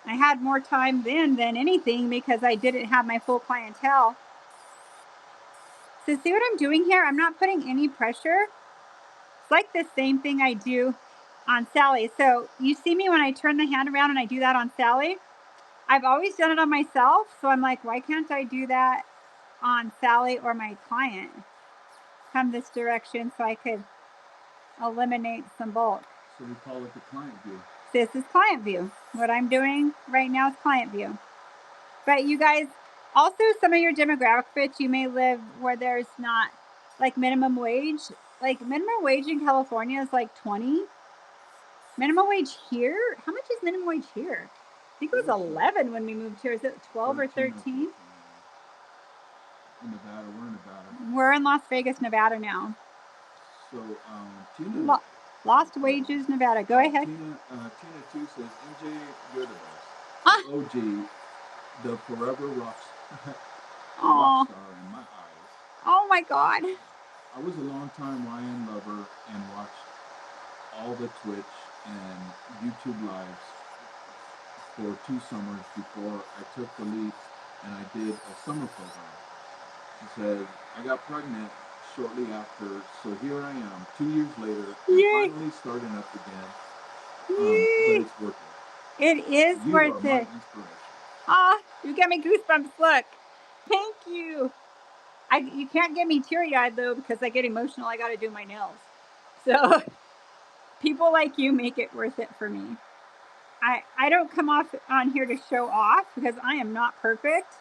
I had more time then than anything because I didn't have my full clientele. So see what I'm doing here? I'm not putting any pressure. It's like the same thing I do on Sally. So you see me when I turn the hand around and I do that on Sally. I've always done it on myself. So I'm like, why can't I do that on Sally or my client? Come this direction so I could eliminate some bulk. So we call it the client view. This is client view. What I'm doing right now is client view. But you guys, also some of your demographics, you may live where there's not like minimum wage. Like minimum wage in California is like 20. Minimum wage here? How much is minimum wage here? I think it was 11 when we moved here. Is it 12 or 13? In Nevada, we're in Nevada. We're in Las Vegas, Nevada now. So, Tina. Lost Wages, Nevada. Go ahead. Tina 2 says, MJ, you're the best. OG, the forever rock star in my eyes. Oh my God. I was a long-time YN lover and watched all the Twitch and YouTube lives for 2 summers before I took the leap and I did a summer program. She said, I got pregnant shortly after, so here I am, 2 years later, and finally starting up again. But it's worth it. It is worth it. You got me goosebumps. Look. Thank you. You can't get me teary-eyed though because I get emotional. I got to do my nails. So people like you make it worth it for me. I don't come off on here to show off because I am not perfect,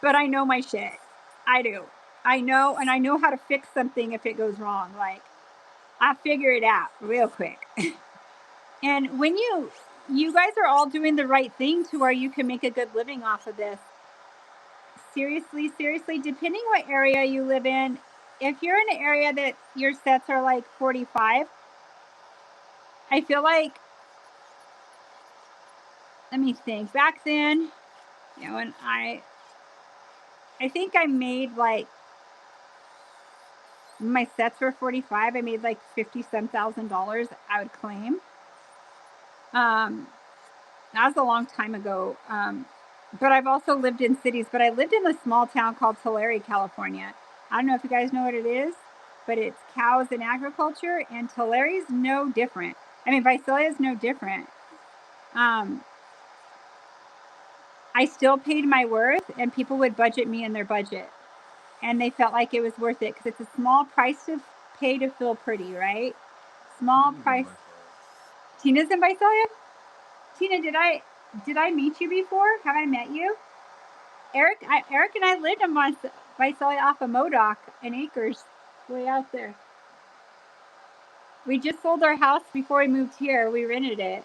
but I know my shit. I do. I know, and I know how to fix something if it goes wrong. Like, I figure it out real quick. And when you guys are all doing the right thing to where you can make a good living off of this. Seriously, depending what area you live in, if you're in an area that your sets are like 45, I feel like, let me think, back then, when I think I made like, my sets were 45, I made like 50 some $1,000, I would claim. That was a long time ago. But I've also lived in cities, but I lived in a small town called Tulare, California. I don't know if you guys know what it is, but it's cows and agriculture, and Tulare's no different. I mean, Visalia is no different. I still paid my worth, and people would budget me in their budget, and they felt like it was worth it because it's a small price to pay to feel pretty, right? Small price. Tina's in Visalia? Tina, did I meet you before? Have I met you? Eric and I lived in Visalia off of Modoc and Acres, way out there. We just sold our house before we moved here. We rented it.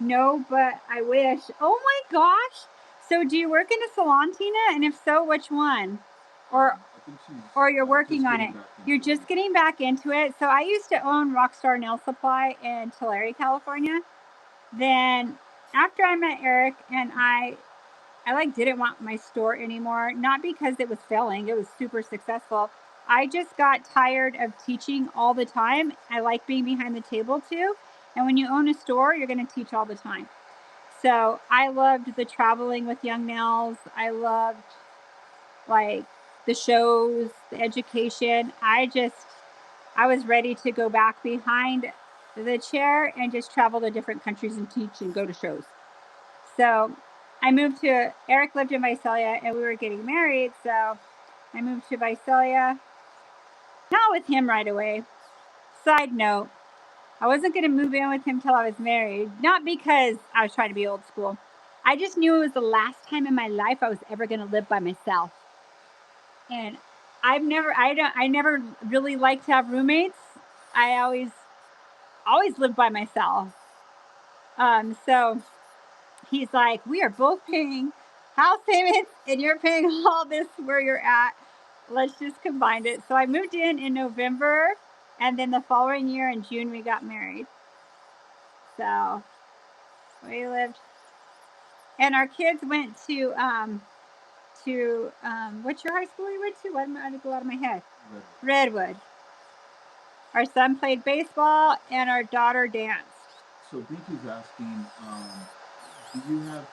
No, but I wish. Oh my gosh! So do you work in a salon, Tina? And if so, which one? Or you're working on it. You're just getting back into it. So I used to own Rockstar Nail Supply in Tulare, California. Then after I met Eric and I like didn't want my store anymore, not because it was failing, it was super successful. I just got tired of teaching all the time. I like being behind the table too. And when you own a store, you're going to teach all the time. So I loved the traveling with Young Nails. I loved like the shows, the education. I was ready to go back behind the chair and just travel to different countries and teach and go to shows. So I moved to, Eric lived in Visalia and we were getting married. So I moved to Visalia, not with him right away. Side note, I wasn't going to move in with him till I was married. Not because I was trying to be old school. I just knew it was the last time in my life I was ever going to live by myself. And I never really liked to have roommates. I always lived by myself. So he's like, we are both paying house payments and you're paying all this where you're at. Let's just combine it. So I moved in November, and then the following year in June we got married. So we lived, and our kids went to what's your high school you went to? Why did I go out of my head? Redwood. Our son played baseball and our daughter danced. So Binky's asking, do you have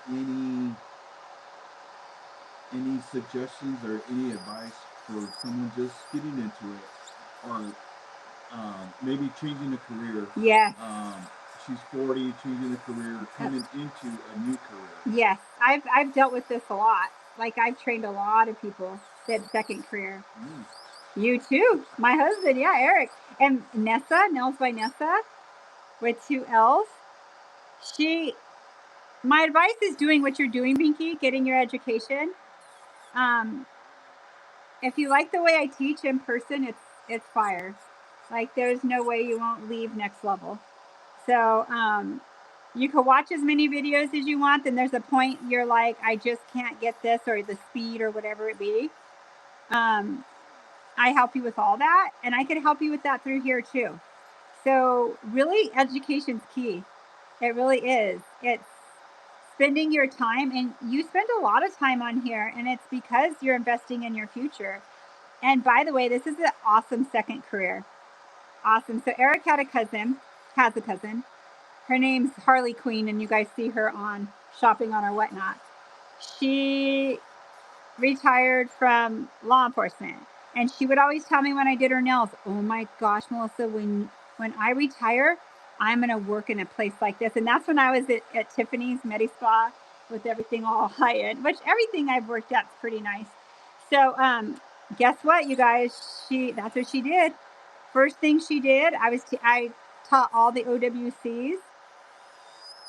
any suggestions or any advice for someone just getting into it, or maybe changing a career? Yes. She's 40, changing a career, coming into a new career. Yes, I've dealt with this a lot. Like I've trained a lot of people that second career. You too. My husband, yeah, Eric. And Nessa, Nails by Nessa, with 2 L's. My advice is doing what you're doing, Binky, getting your education. If you like the way I teach in person, it's fire. Like there's no way you won't leave next level. So you can watch as many videos as you want. Then there's a point you're like, I just can't get this, or the speed, or whatever it be. I help you with all that, and I can help you with that through here too. So really, education's key. It really is. It's spending your time, and you spend a lot of time on here, and it's because you're investing in your future. And by the way, this is an awesome second career. Awesome. So Eric has a cousin. Her name's Harley Quinn, and you guys see her on Shopping on or Whatnot. She retired from law enforcement, and she would always tell me when I did her nails, oh my gosh, Melissa, when I retire, I'm going to work in a place like this. And that's when I was at Tiffany's Medi Spa with everything all high end, which everything I've worked at is pretty nice. So guess what, you guys? That's what she did. First thing she did, I taught all the OWCs.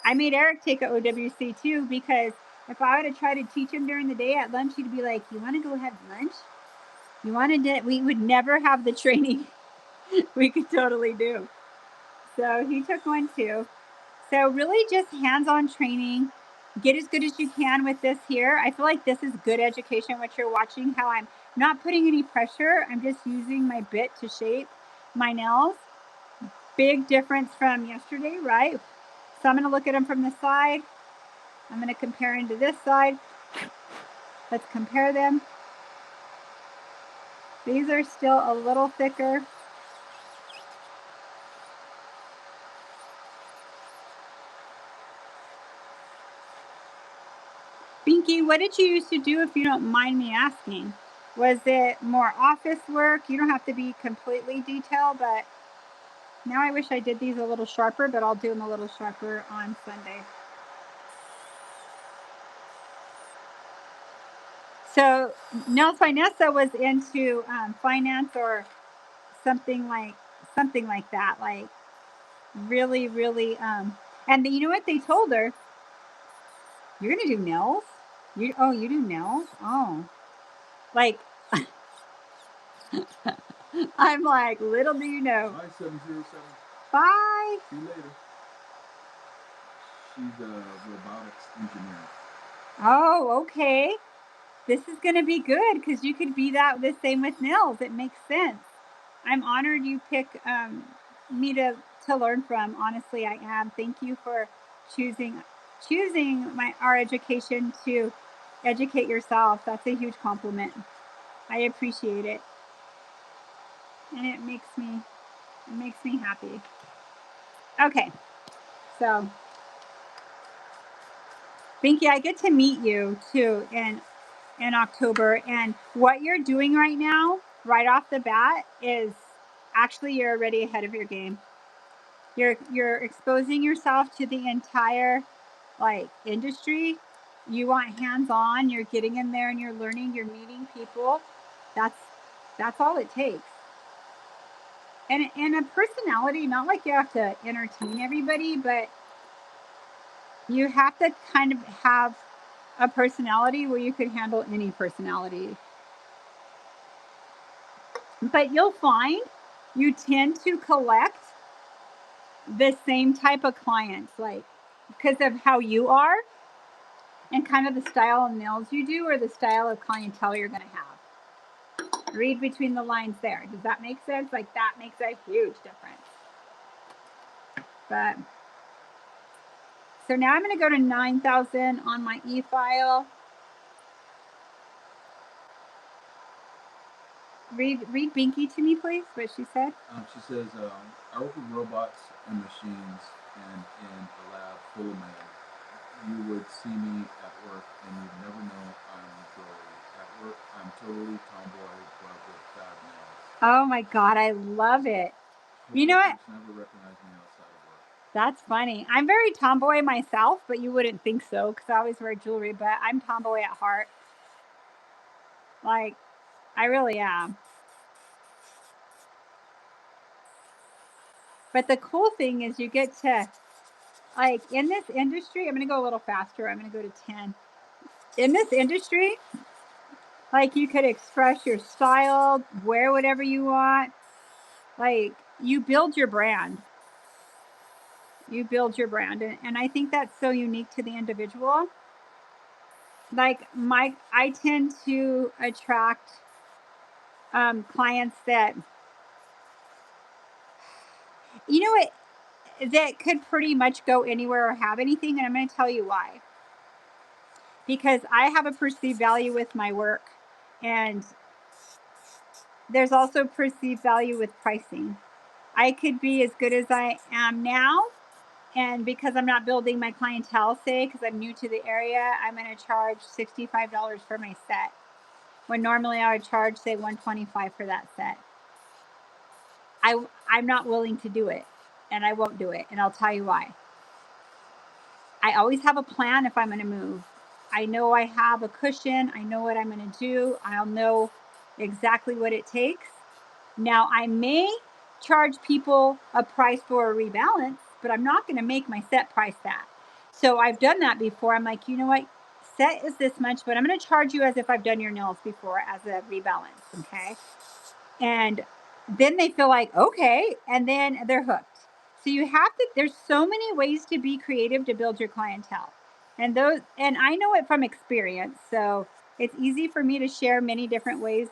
I made Eric take a OWC too, because if I would have tried to teach him during the day at lunch, he'd be like, "You want to go have lunch? You want to?" We would never have the training we could totally do. So he took one too. So really just hands-on training. Get as good as you can with this here. I feel like this is good education, what you're watching, how I'm not putting any pressure. I'm just using my bit to shape my nails. Big difference from yesterday, right? So I'm going to look at them from the side. I'm going to compare into this side. Let's compare them. These are still a little thicker. Binky, what did you used to do, if you don't mind me asking? Was it more office work? You don't have to be completely detailed, but now I wish I did these a little sharper, but I'll do them a little sharper on Sunday. So Nails by Nessa was into finance or something like that, like really, really. And you know what they told her? You're gonna do nails? You do nails? Oh, like I'm like, little do you know. Bye, 707. Bye. See you later. She's a robotics engineer. Oh, okay. This is going to be good because you could be the same with nails. It makes sense. I'm honored you pick me to learn from. Honestly, I am. Thank you for choosing our education to educate yourself. That's a huge compliment. I appreciate it, and it makes me happy. Okay, so Binky, I get to meet you too in October, and what you're doing right now, right off the bat, is actually you're already ahead of your game. You're exposing yourself to the entire industry. You want hands-on, you're getting in there and you're learning, you're meeting people. That's all it takes. And a personality, not like you have to entertain everybody, but you have to kind of have a personality where you could handle any personality. But you'll find you tend to collect the same type of clients, like because of how you are and kind of the style of nails you do or the style of clientele you're going to have. Read between the lines there. Does that make sense? Like that makes a huge difference. But so now I'm going to go to 9,000 on my e-file. Read Binky to me, please, what she said. She says, I work with robots and machines and in a lab full of men. You would see me at work and you'd never know I'm girly. At work, I'm totally tomboy, but with fab nails. Oh my God, I love it. You know what? Never recognize me outside of work. That's funny. I'm very tomboy myself, but you wouldn't think so because I always wear jewelry, but I'm tomboy at heart. Like, I really am. But the cool thing is you get to, like, in this industry, I'm going to go a little faster. I'm going to go to 10. In this industry, like, you could express your style, wear whatever you want. Like, you build your brand. You build your brand. And I think that's so unique to the individual. Like, I tend to attract clients that, you know what, that could pretty much go anywhere or have anything. And I'm going to tell you why. Because I have a perceived value with my work. And there's also perceived value with pricing. I could be as good as I am now. And because I'm not building my clientele, say, because I'm new to the area, I'm going to charge $65 for my set. When normally I would charge, say, $125 for that set. I'm not willing to do it. And I won't do it. And I'll tell you why. I always have a plan if I'm going to move. I know I have a cushion. I know what I'm going to do. I'll know exactly what it takes. Now, I may charge people a price for a rebalance, but I'm not going to make my set price that. So I've done that before. I'm like, you know what? Set is this much, but I'm going to charge you as if I've done your nails before as a rebalance. Okay. And then they feel like, okay, and then they're hooked. So you have to, there's so many ways to be creative to build your clientele. And I know it from experience. So it's easy for me to share many different ways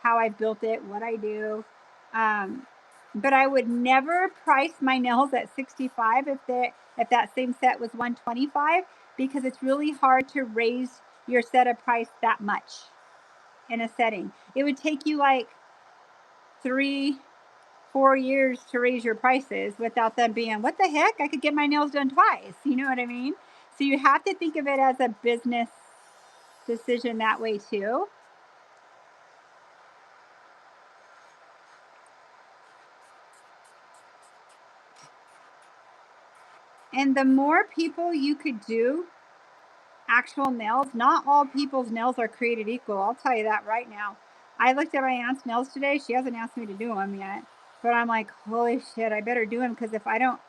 how I've built it, what I do. But I would never price my nails at 65 if that same set was 125, because it's really hard to raise your set of price that much in a setting. It would take you like 3-4 years to raise your prices without them being, what the heck? I could get my nails done twice. You know what I mean? So you have to think of it as a business decision that way too. And the more people you could do actual nails, not all people's nails are created equal. I'll tell you that right now. I looked at my aunt's nails today. She hasn't asked me to do them yet, but I'm like, holy shit, I better do them, because if I don't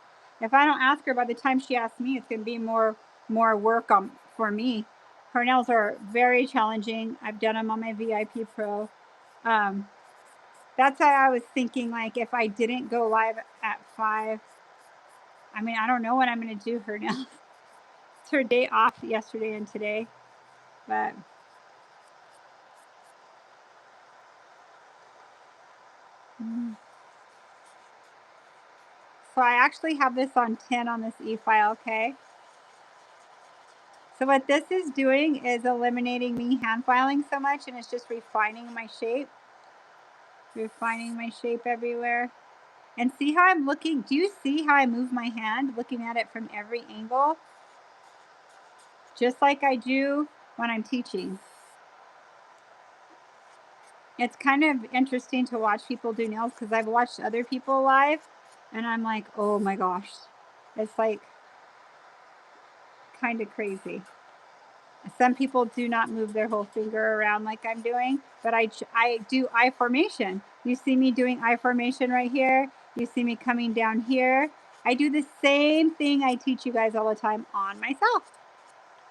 ask her by the time she asks me, it's gonna be more work for me. Her nails are very challenging. I've done them on my VIP Pro. Um, that's why I was thinking, like, if I didn't go live at 5, I mean, I don't know when I'm gonna do her nails. It's her day off yesterday and today, but so I actually have this on 10 on this e-file, okay? So what this is doing is eliminating me hand filing so much, and it's just refining my shape everywhere. And see how I'm looking? Do you see how I move my hand, looking at it from every angle? Just like I do when I'm teaching. It's kind of interesting to watch people do nails, because I've watched other people live and I'm like, oh my gosh. It's like kind of crazy. Some people do not move their whole finger around like I'm doing, but I do eye formation. You see me doing eye formation right here. You see me coming down here. I do the same thing I teach you guys all the time on myself.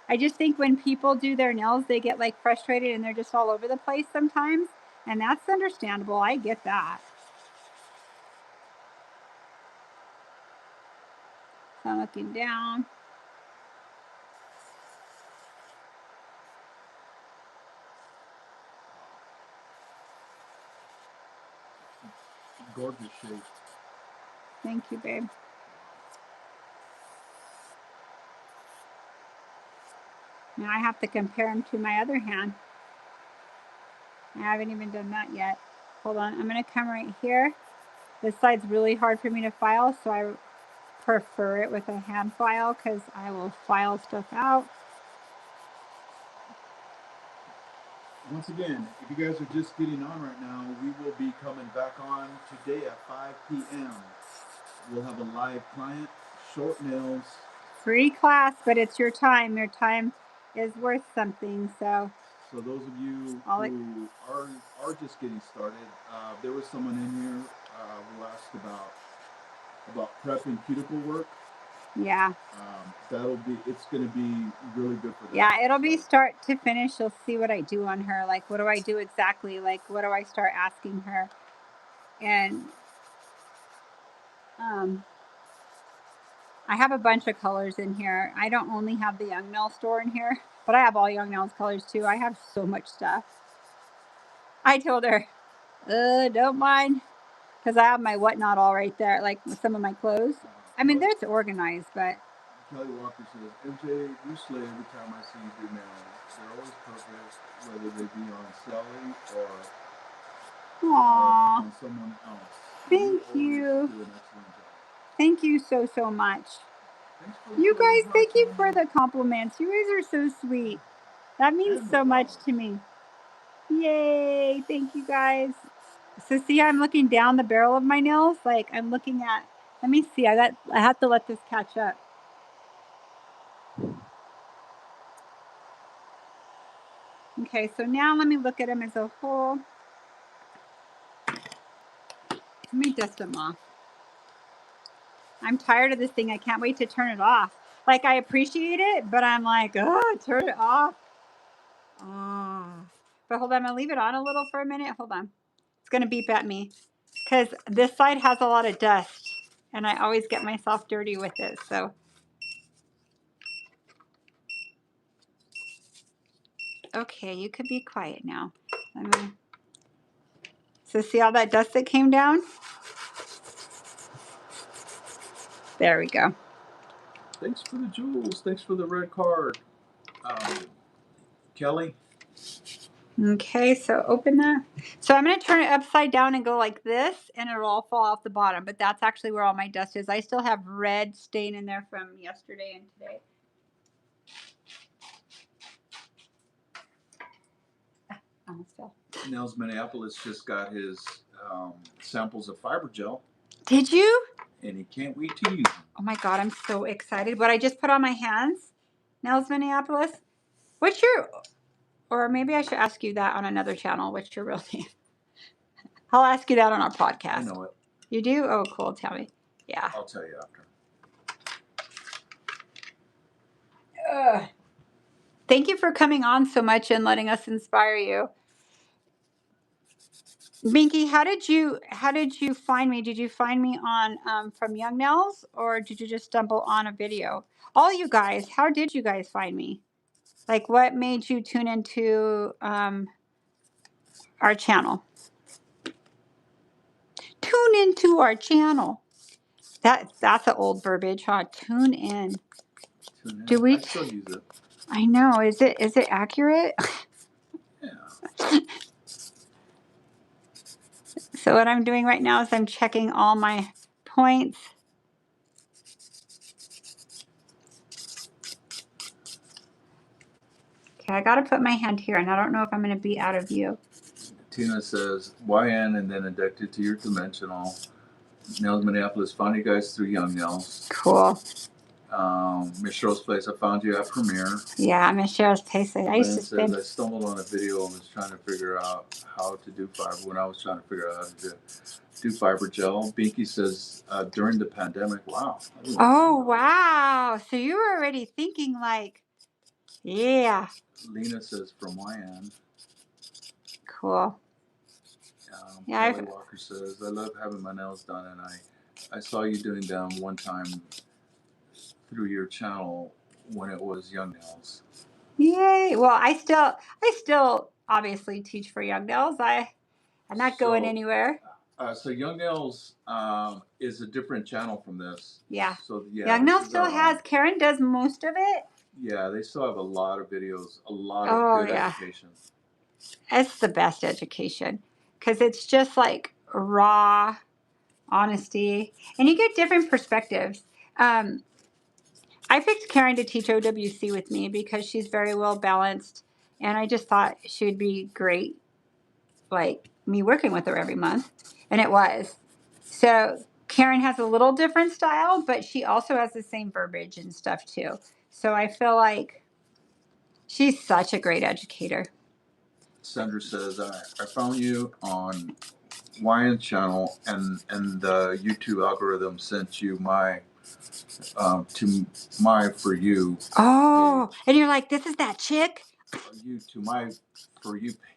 I just think when people do their nails, they get like frustrated and they're just all over the place sometimes. And that's understandable. I get that. So I'm looking down. Gorgeous shape. Thank you, babe. Now I have to compare them to my other hand. I haven't even done that yet. Hold on. I'm going to come right here. This side's really hard for me to file, so I prefer it with a hand file, because I will file stuff out. Once again, if you guys are just getting on right now, we will be coming back on today at 5 p.m. We'll have a live client, short nails. Free class, but it's your time. Your time is worth something. So those of you who are just getting started, there was someone in here who asked about prep and cuticle work. Yeah. It's going to be really good for that. Yeah, it'll be start to finish. You'll see what I do on her. Like, what do I do exactly? Like, what do I start asking her? And I have a bunch of colors in here. I don't only have the Young Nail store in here, but I have all Young Nails colors too. I have so much stuff. I told her, don't mind, because I have my whatnot all right there, like some of my clothes. I mean, it's organized, but. Kelly Walker says, MJ, you slay every time I see you do nails. They're always perfect, whether they be on Sally or on someone else. Thank you. Do an excellent job. Thank you so much. You guys, thank you for the compliments. You guys are so sweet. That means so much to me. Yay! Thank you guys. So see, I'm looking down the barrel of my nails. Like, I'm looking at. Let me see. I have to let this catch up. Okay, so now let me look at them as a whole. Let me dust them off. I'm tired of this thing. I can't wait to turn it off. Like, I appreciate it, but I'm like, oh, turn it off. Oh. But hold on, I'm going to leave it on a little for a minute. Hold on. It's going to beep at me because this side has a lot of dust, and I always get myself dirty with it. So, okay, you could be quiet now. So see all that dust that came down? There we go. Thanks for the jewels. Thanks for the red card. Kelly? Okay, so open that. So I'm going to turn it upside down and go like this, and it'll all fall off the bottom. But that's actually where all my dust is. I still have red stain in there from yesterday and today. Almost fell. Nails Minneapolis just got his samples of fiber gel. Did you? And he can't wait to use them. Oh my God, I'm so excited. What I just put on my hands, Nails Minneapolis. What's your, or maybe I should ask you that on another channel. What's your real name? I'll ask you that on our podcast. I know it. You do? Oh, cool. Tell me. Yeah. I'll tell you after. Thank you for coming on so much and letting us inspire you. Binky, how did you find me? Did you find me on from Young Nails, or did you just stumble on a video? All you guys, how did you guys find me? Like, what made you tune into our channel? Tune into our channel. That's an old verbiage, huh? Tune in. Tune in. Do we? I still use it. I know. Is it accurate? Yeah. So what I'm doing right now is I'm checking all my points. Okay, I got to put my hand here, and I don't know if I'm going to be out of view. Tina says, YN and then addicted to your dimensional. Nails Minneapolis found you guys through Young Nails. Cool. Miss Rose Place, I found you at Premiere. Yeah, Miss Cheryl's Place. I used to spend. I stumbled on a video and was trying to figure out how to do fiber when I was trying to figure out how to do fiber gel. Binky says during the pandemic. Wow. Oh, wow. So you were already thinking like, yeah. Lena says from YN. Cool. Yeah, Kelly Walker says, I love having my nails done, and I saw you doing them one time through your channel when it was Young Nails. Yay. Well, I still obviously teach for Young Nails. I'm not going anywhere. So Young Nails is a different channel from this. Yeah. So yeah, Young Nails still has. Karen does most of it. Yeah, they still have a lot of videos, a lot of good education. It's the best education because it's just like raw honesty, and you get different perspectives. I picked Karen to teach OWC with me because she's very well balanced, and I just thought she would be great, like me working with her every month, and it was. So Karen has a little different style, but she also has the same verbiage and stuff too. So I feel like she's such a great educator. Sandra says, I found you on YN channel, and the YouTube algorithm sent you my to my For You. Oh, page. and you're like, this is that chick? You to my For You page.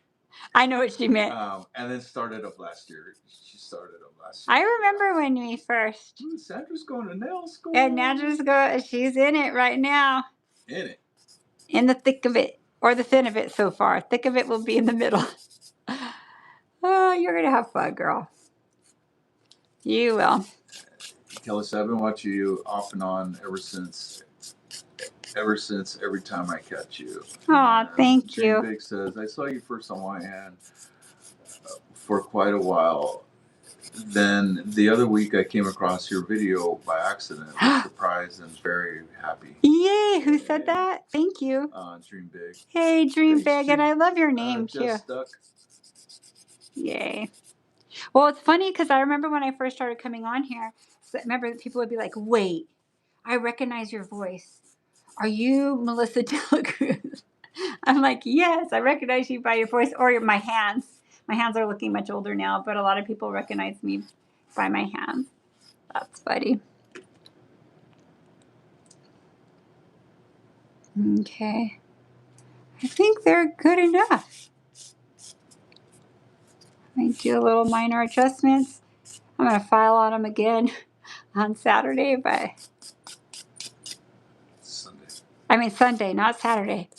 I know what she meant. And then started up last year. She started up last year. I remember when we first. Ooh, Sandra's going to nail school. And she's in it right now. In it. In the thick of it. Or the thin of it so far. Thick of it will be in the middle. Oh, you're going to have fun, girl. You will. Kelly said, I've been watching you off and on ever since every time I catch you. Aw, thank you. Jane Big says, I saw you first on YN for quite a while. Then the other week I came across your video by accident. Surprised and very happy. Yay! Who said that? Thank you. Dream Big. Hey, Dream Big. And I love your name too. Just stuck. Yay. Well, it's funny because I remember when I first started coming on here, remember people would be like, wait, I recognize your voice. Are you Melissa DeLaCruz? I'm like, yes, I recognize you by your voice or my hands. My hands are looking much older now, but a lot of people recognize me by my hands. That's funny. Okay. I think they're good enough. Let me do a little minor adjustments. I'm going to file on them again on Saturday, but Sunday, not Saturday.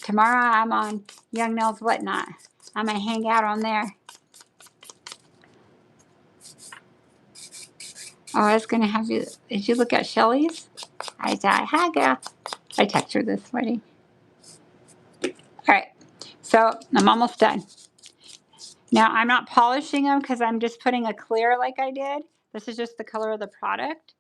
Tomorrow I'm on Young Nails Whatnot. I'm going to hang out on there. Oh, I was going to have you. Did you look at Shelly's? I said, hi, girl. I texted her this morning. All right. So I'm almost done. Now, I'm not polishing them because I'm just putting a clear like I did. This is just the color of the product.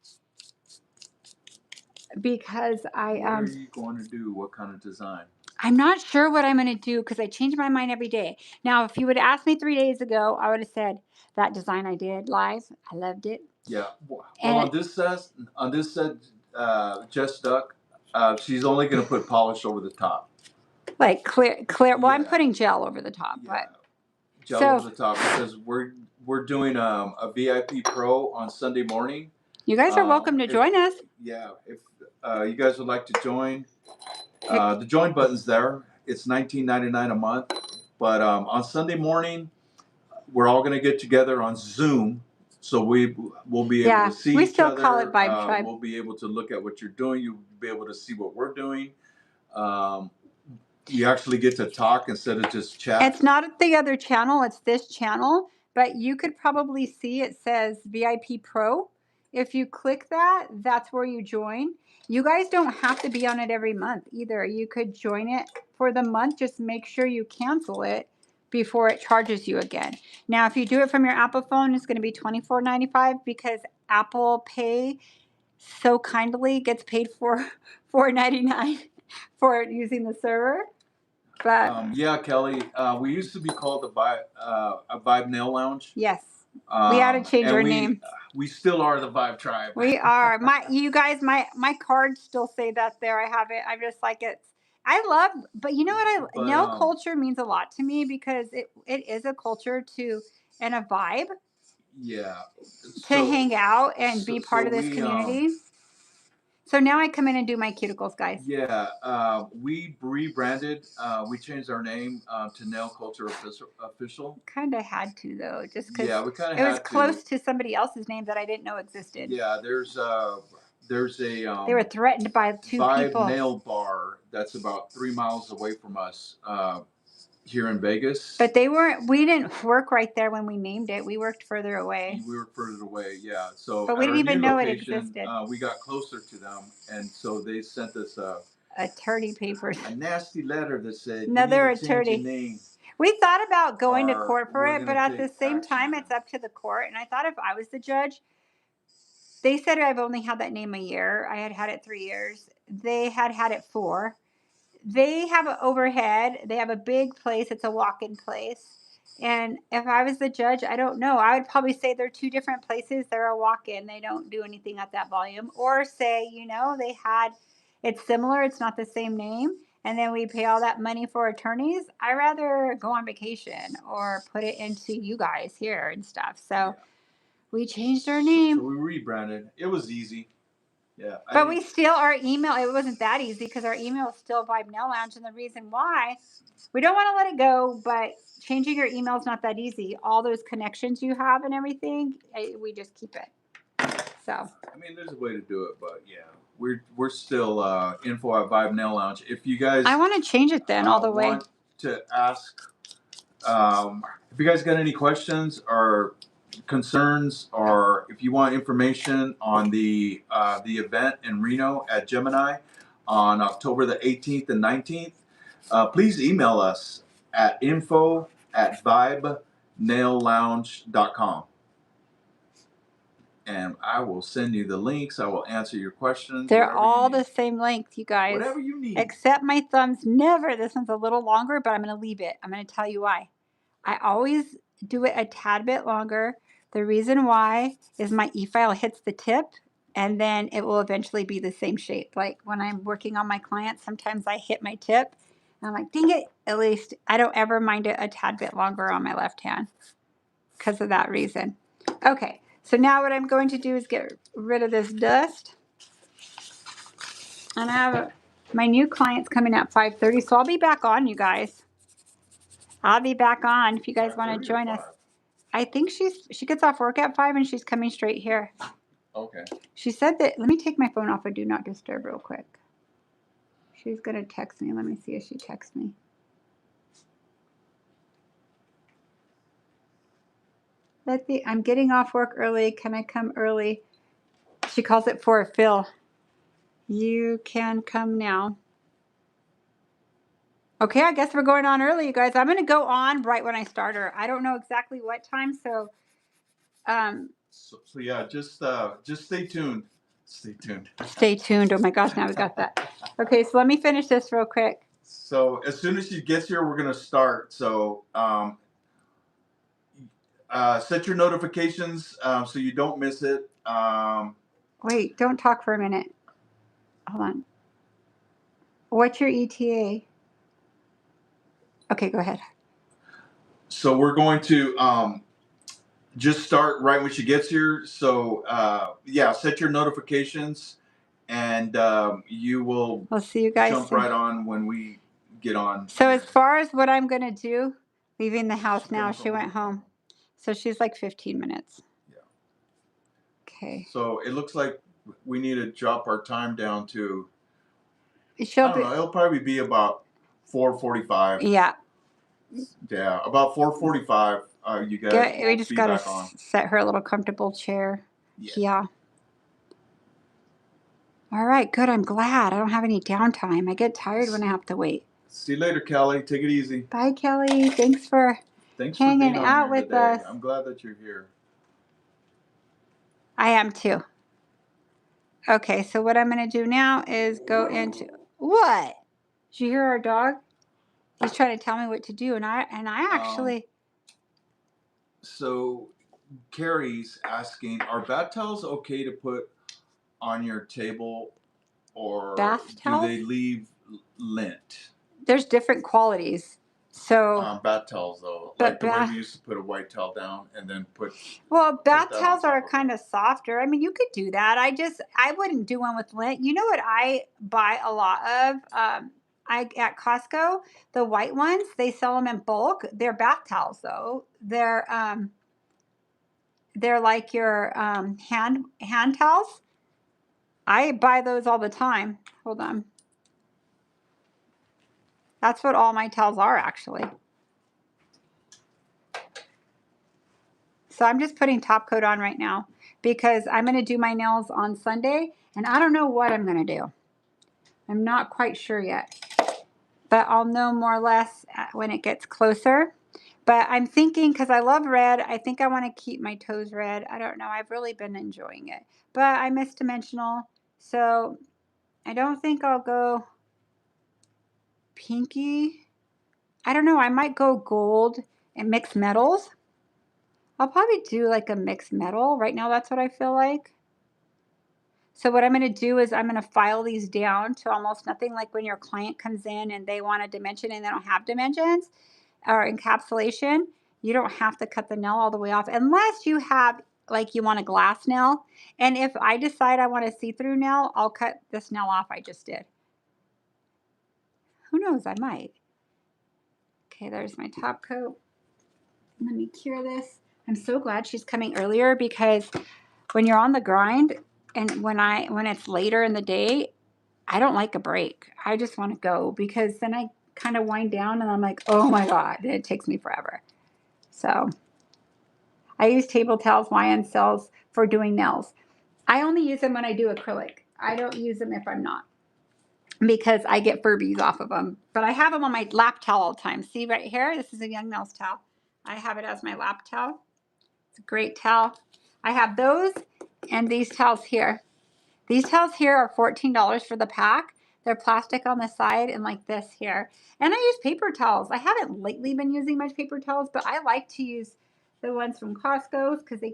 Because what are you going to do? What kind of design? I'm not sure what I'm going to do because I change my mind every day. Now, if you would have asked me 3 days ago, I would have said that design I did live, I loved it. Yeah. Well, on this set, Jess Duck, she's only going to put polish over the top. Like clear. Well, yeah. I'm putting gel over the top, yeah. but gel over the top because we're doing a VIP Pro on Sunday morning. You guys are welcome to join us. Yeah, if you guys would like to join, the join button's there. It's $19.99 a month. But on Sunday morning, we're all going to get together on Zoom. So we'll be able to see each other. We still call it Vibe Tribe. We'll be able to look at what you're doing. You'll be able to see what we're doing. You actually get to talk instead of just chat. It's not the other channel. It's this channel. But you could probably see it says VIP Pro. If you click that, that's where you join. You guys don't have to be on it every month either. You could join it for the month. Just make sure you cancel it before it charges you again. Now, if you do it from your Apple phone, it's going to be $24.95 because Apple Pay so kindly gets paid for $4.99 for using the server. But yeah, Kelly, we used to be called a Vibe Nail Lounge. Yes. We had to change our name. We still are the Vibe Tribe. We are. You guys, my cards still say that there. I have it. I'm just like it's. I love, but you know what? Nail culture means a lot to me because it is a culture and a vibe. Yeah. To hang out and be part of this community. So now I come in and do my cuticles, guys. Yeah, we rebranded. We changed our name to Nail Culture Official. Kind of had to though, just because we kind of had to. It was close to somebody else's name that I didn't know existed. Yeah, there's a. They were threatened by two people. Vibe Nail Bar that's about 3 miles away from us. Here in Vegas. But we didn't work right there when we named it. We worked further away. We worked further away, yeah. So but we didn't even know it existed. We got closer to them, and so they sent us attorney papers. A nasty letter that said another attorney name. We thought about going to corporate, but at the same time, it's up to the court. And I thought if I was the judge, they said I've only had that name a year. I had had it 3 years. They had had it 4. They have an overhead. They have a big place. It's a walk-in place. And if I was the judge, I don't know. I would probably say they're 2 different places. They're a walk-in. They don't do anything at that volume. Or say, it's similar. It's not the same name. And then we pay all that money for attorneys. I'd rather go on vacation or put it into you guys here and stuff. So we changed our name. So we rebranded. It was easy. Yeah. But we still, our email, it wasn't that easy because our email is still Vibe Nail Lounge. And the reason why, we don't want to let it go, but changing your email is not that easy. All those connections you have and everything, we just keep it. So. I mean, there's a way to do it, but yeah, we're still info at Vibe Nail Lounge. If you guys. I want to change it then all the way. Want to ask, if you guys got any questions or concerns, or if you want information on the event in Reno at Gemini on October the 18th and 19th, please email us at info@vibenaillounge.com, and I will send you the links. I will answer your questions. They're all the same length, you guys. Whatever you need. Except my thumbs never. This one's a little longer, but I'm going to leave it. I'm going to tell you why. I always do it a tad bit longer. The reason why is my e-file hits the tip and then it will eventually be the same shape. Like when I'm working on my clients, sometimes I hit my tip and I'm like, dang it. At least I don't ever mind it a tad bit longer on my left hand because of that reason. Okay, So now what I'm going to do is get rid of this dust. And I have my new clients coming at 5:30, so I'll be back on, you guys. I'll be back on if you guys want to join us. I think she gets off work at 5 and she's coming straight here. Okay. She said that, let me take my phone off of Do Not Disturb real quick. She's going to text me. Let me see if she texts me. Let's see. I'm getting off work early. Can I come early? She calls it for a fill. You can come now. Okay, I guess we're going on early, you guys. I'm going to go on right when I start her. I don't know exactly what time, so yeah, just stay tuned. Stay tuned. Stay tuned. Oh my gosh, now we got that. Okay, so let me finish this real quick. So as soon as she gets here, we're going to start. So set your notifications so you don't miss it. Wait, don't talk for a minute. Hold on. What's your ETA? Okay, go ahead. So we're going to just start right when she gets here. So yeah, set your notifications, and you will. We'll see you guys jump soon. Right on when we get on. So as far as what I'm gonna do, leaving the house now. She went home, so she's like 15 minutes. Yeah. Okay. So it looks like we need to drop our time down to. I don't know. It'll probably be about 4:45. Yeah. Yeah, about 4:45. You guys. We just gotta set her a little comfortable chair. Yeah. All right, good. I'm glad I don't have any downtime. I get tired when I have to wait. See you later, Kelly. Take it easy. Bye, Kelly. Thanks for hanging out with us. I'm glad that you're here. I am too. Okay, so what I'm going to do now is go into what? Did you hear our dog? He's trying to tell me what to do, and I actually. So, Carrie's asking, are bath towels okay to put on your table, or do they leave lint? There's different qualities. So bath towels though, like the way we used to put a white towel down and then put. Well, bath towels are kind of softer. I mean, you could do that. I wouldn't do one with lint. You know what I buy a lot of? At Costco, the white ones, they sell them in bulk. They're bath towels though. They're like your hand towels. I buy those all the time. Hold on. That's what all my towels are actually. So I'm just putting top coat on right now because I'm going to do my nails on Sunday and I don't know what I'm going to do. I'm not quite sure yet, but I'll know more or less when it gets closer. But I'm thinking, because I love red, I think I want to keep my toes red. I don't know. I've really been enjoying it. But I miss dimensional, so I don't think I'll go pinky. I don't know. I might go gold and mixed metals. I'll probably do like a mixed metal. Right now, that's what I feel like. So what I'm going to do is I'm going to file these down to almost nothing, like when your client comes in and they want a dimension and they don't have dimensions or encapsulation. You don't have to cut the nail all the way off unless you have, like, you want a glass nail. And if I decide I want a see-through nail, I'll cut this nail off I just did. Who knows? I might. Okay, there's my top coat. Let me cure this. I'm so glad she's coming earlier because when you're on the grind and when it's later in the day, I don't like a break. I just want to go because then I kind of wind down and I'm like, oh my God, it takes me forever. So I use table towels, YSLs for doing nails. I only use them when I do acrylic. I don't use them if I'm not because I get Furbies off of them. But I have them on my lap towel all the time. See right here? This is a Young Nails towel. I have it as my lap towel. It's a great towel. I have those and these towels here. These towels here are $14 for the pack. They're plastic on the side and like this here. And I use paper towels. I haven't lately been using much paper towels, but I like to use the ones from Costco because they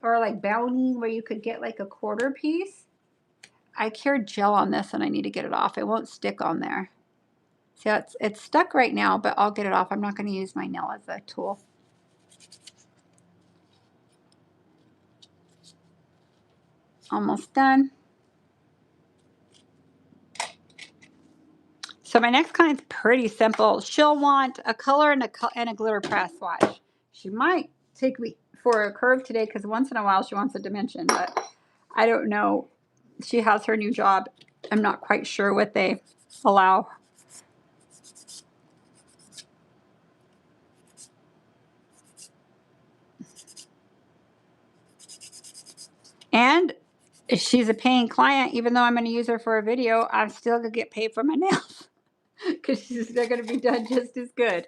are like Bounty where you could get like a quarter piece. I cured gel on this and I need to get it off. It won't stick on there. See, it's stuck right now, but I'll get it off. I'm not going to use my nail as a tool. Almost done. So my next client's pretty simple. She'll want a color and a glitter press watch. She might take me for a curve today because once in a while she wants a dimension, but I don't know. She has her new job. I'm not quite sure what they allow. And if she's a paying client, even though I'm going to use her for a video, I'm still going to get paid for my nails because they're going to be done just as good.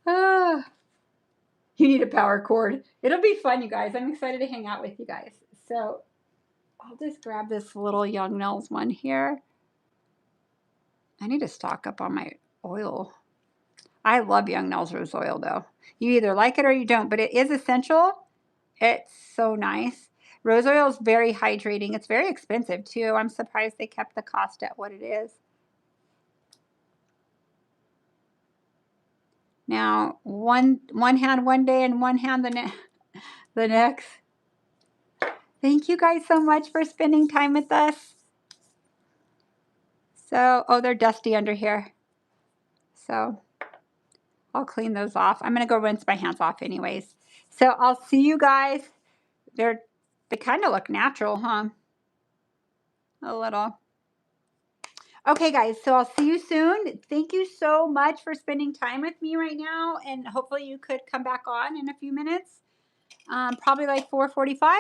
Ah, you need a power cord. It'll be fun, you guys. I'm excited to hang out with you guys. So I'll just grab this little Young Nails one here. I need to stock up on my oil. I love Young Nails Rose Oil, though. You either like it or you don't, but it is essential. It's so nice. Rose oil is very hydrating. It's very expensive, too. I'm surprised they kept the cost at what it is. Now, one hand one day and one hand the next. Thank you guys so much for spending time with us. So, oh, they're dusty under here. So I'll clean those off. I'm going to go rinse my hands off anyways. So I'll see you guys. They kind of look natural, huh? A little. Okay, guys, so I'll see you soon. Thank you so much for spending time with me right now, and hopefully you could come back on in a few minutes, probably like 4:45.